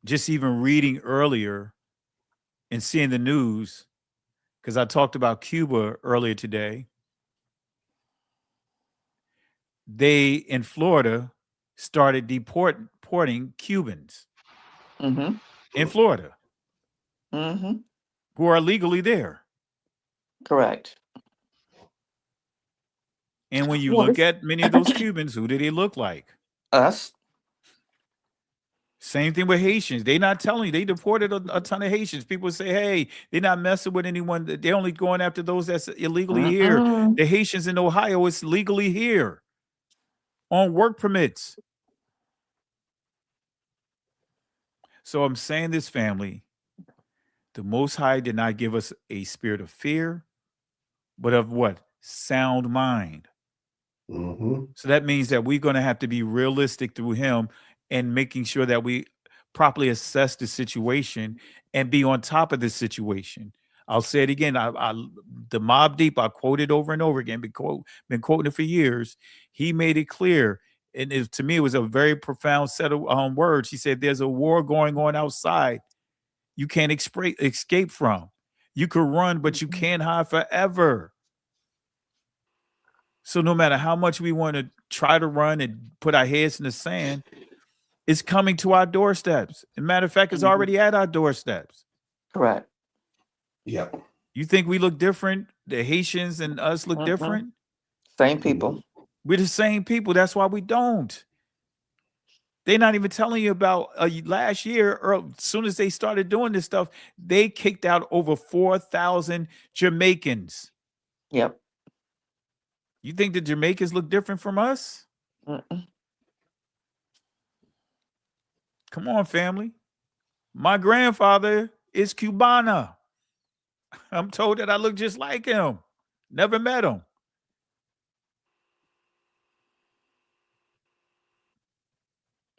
just even reading earlier and seeing the news, because I talked about Cuba earlier today. They, in Florida, started deporting Cubans in Florida who are legally there. Correct. And when you look at many of those Cubans, who do they look like? Us. Same thing with Haitians. They not telling you. They deported a ton of Haitians. People say, hey, they're not messing with anyone. They're only going after those that's illegally here. The Haitians in Ohio, it's legally here on work permits. So I'm saying this, family, the Most High did not give us a spirit of fear, but of what? Sound mind. So that means that we're going to have to be realistic through Him and making sure that we properly assess the situation and be on top of the situation. I'll say it again. The Mobb Deep, I quoted over and over again, been quoting it for years. He made it clear. And to me, it was a very profound set of words. He said, there's a war going on outside you can't escape from. You could run, but you can't hide forever. So no matter how much we want to try to run and put our heads in the sand, it's coming to our doorsteps. As a matter of fact, it's already at our doorsteps. Correct. Yeah. You think we look different? The Haitians and us look different? Same people. We're the same people. That's why we don't. They're not even telling you about last year, or as soon as they started doing this stuff, they kicked out over 4,000 Jamaicans. Yep. You think the Jamaicans look different from us? Come on, family. My grandfather is Cubana. I'm told that I look just like him. Never met him.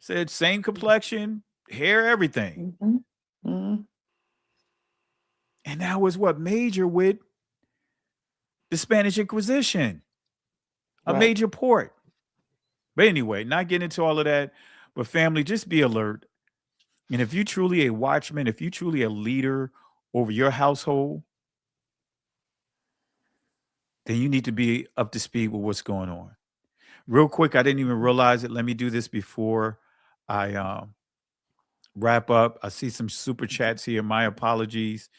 Said same complexion, hair, everything. And that was what major with the Spanish Inquisition. A major port. But anyway, not getting into all of that. But family, just be alert. And if you're truly a watchman, if you're truly a leader over your household, then you need to be up to speed with what's going on. Real quick, I didn't even realize it. Let me do this before I wrap up. I see some super chats here. My apologies.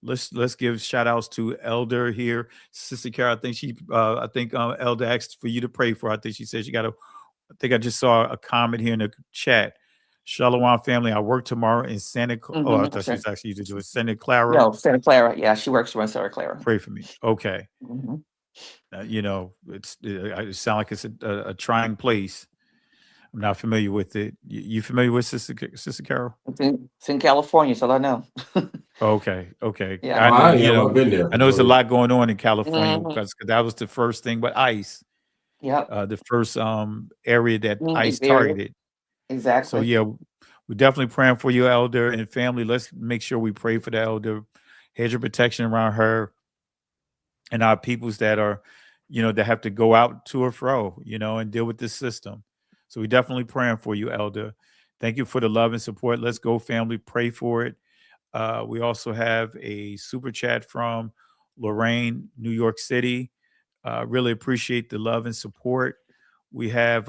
Let's give shout outs to Elder here. Sister Carol, I think Elder asked for you to pray for her. I think she said I think I just saw a comment here in the chat. Shalom family, I work tomorrow in Santa Clara. Oh, I thought she was actually used to do it. Santa Clara. No, Santa Clara. Yeah, she works for Santa Clara. Pray for me. Okay. It sounds like it's a trying place. I'm not familiar with it. You familiar with Sister Carol? It's in California, so I know. Okay. Yeah. I know, I've been there. I know there's a lot going on in California Mhm. because that was the first thing with ICE, Yep. the first area that ICE Area. targeted. So Exactly. yeah, we're definitely praying for your elder and family. Let's make sure we pray for the elder, hedge of protection around her and our peoples that are, that have to go out to or fro, and deal with this system. So we definitely praying for you, elder. Thank you for the love and support. Let's go, family. Pray for it. We also have a super chat from Lorraine, New York City. Really appreciate the love and support. We have,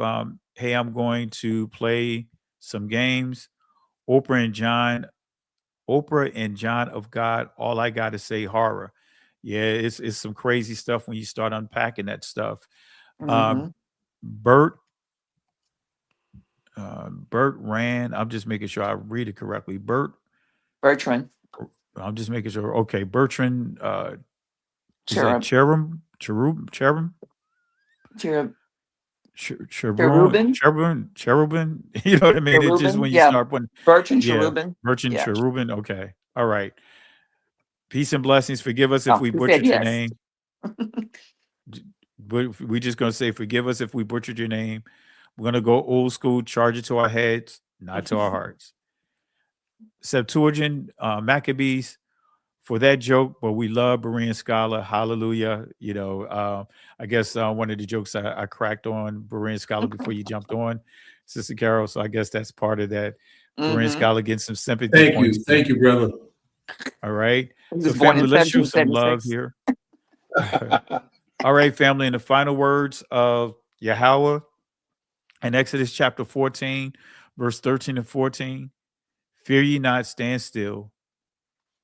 hey, I'm going to play some games. Oprah and John of God. All I got to say, horror. Yeah, it's some crazy stuff when you start unpacking that stuff. Mhm. Bert Rand. I'm just making sure I read it correctly. Bertrand. I'm just making sure. Okay, Bertrand. Is it Cherub. Cherubin? Cherubin. You know what I mean? It's just Cherubin. when you Yeah. start putting Bertrand Cherubin. Bertrand Yeah. Cherubin. Okay. All right. Peace and blessings. Forgive us if Oh, we he butchered said your yes. name. We're just gonna say forgive us if we butchered your name. We're gonna go old school, charge it to our heads, not to our hearts. Septuagint, Maccabees, for that joke, but we love Berean Scholar. Hallelujah. I guess one of the jokes I cracked on Berean Scholar before you jumped on, Sister Carol. So I guess that's part of that. Berean Scholar getting some sympathy Thank points. you. Thank you, brother. All right. He So was born family, in let's show some love 1776. here. All right, family. In the final words of Yahweh in Exodus chapter 14, verse 13 and 14, fear ye not, stand still.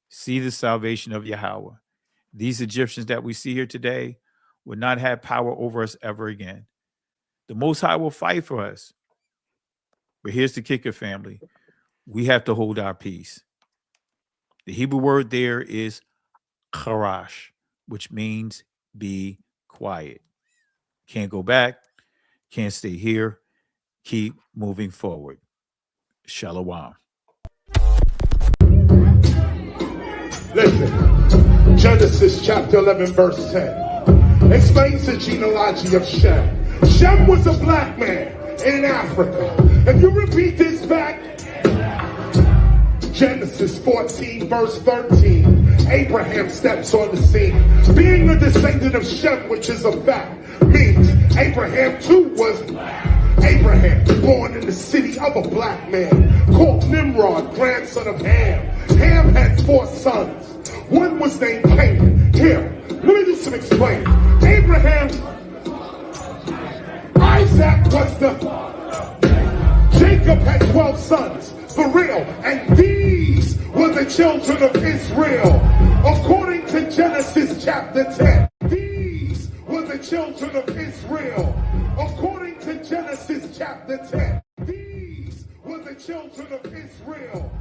See the salvation of Yahweh. These Egyptians that we see here today will not have power over us ever again. The Most High will fight for us. But here's the kicker, family. We have to hold our peace. The Hebrew word there is charash, which means be quiet. Can't go back. Can't stay here. Keep moving forward. Shalom. Listen, Genesis chapter 11, verse 10 explains the genealogy of Shem. Shem was a black man in Africa. If you repeat this back, Genesis 14, verse 13, Abraham steps on the scene. Being a descendant of Shem, which is a fact, means Abraham too was black. Abraham, born in the city of a black man, called Nimrod, grandson of Ham. Ham had 4 sons. One was named Canaan. Here, let me do some explaining. Abraham, Isaac was Jacob had 12 sons, for real, and these were the children of Israel. According to Genesis chapter 10, these were the children of Israel. According to Genesis chapter 10, these were the children of Israel.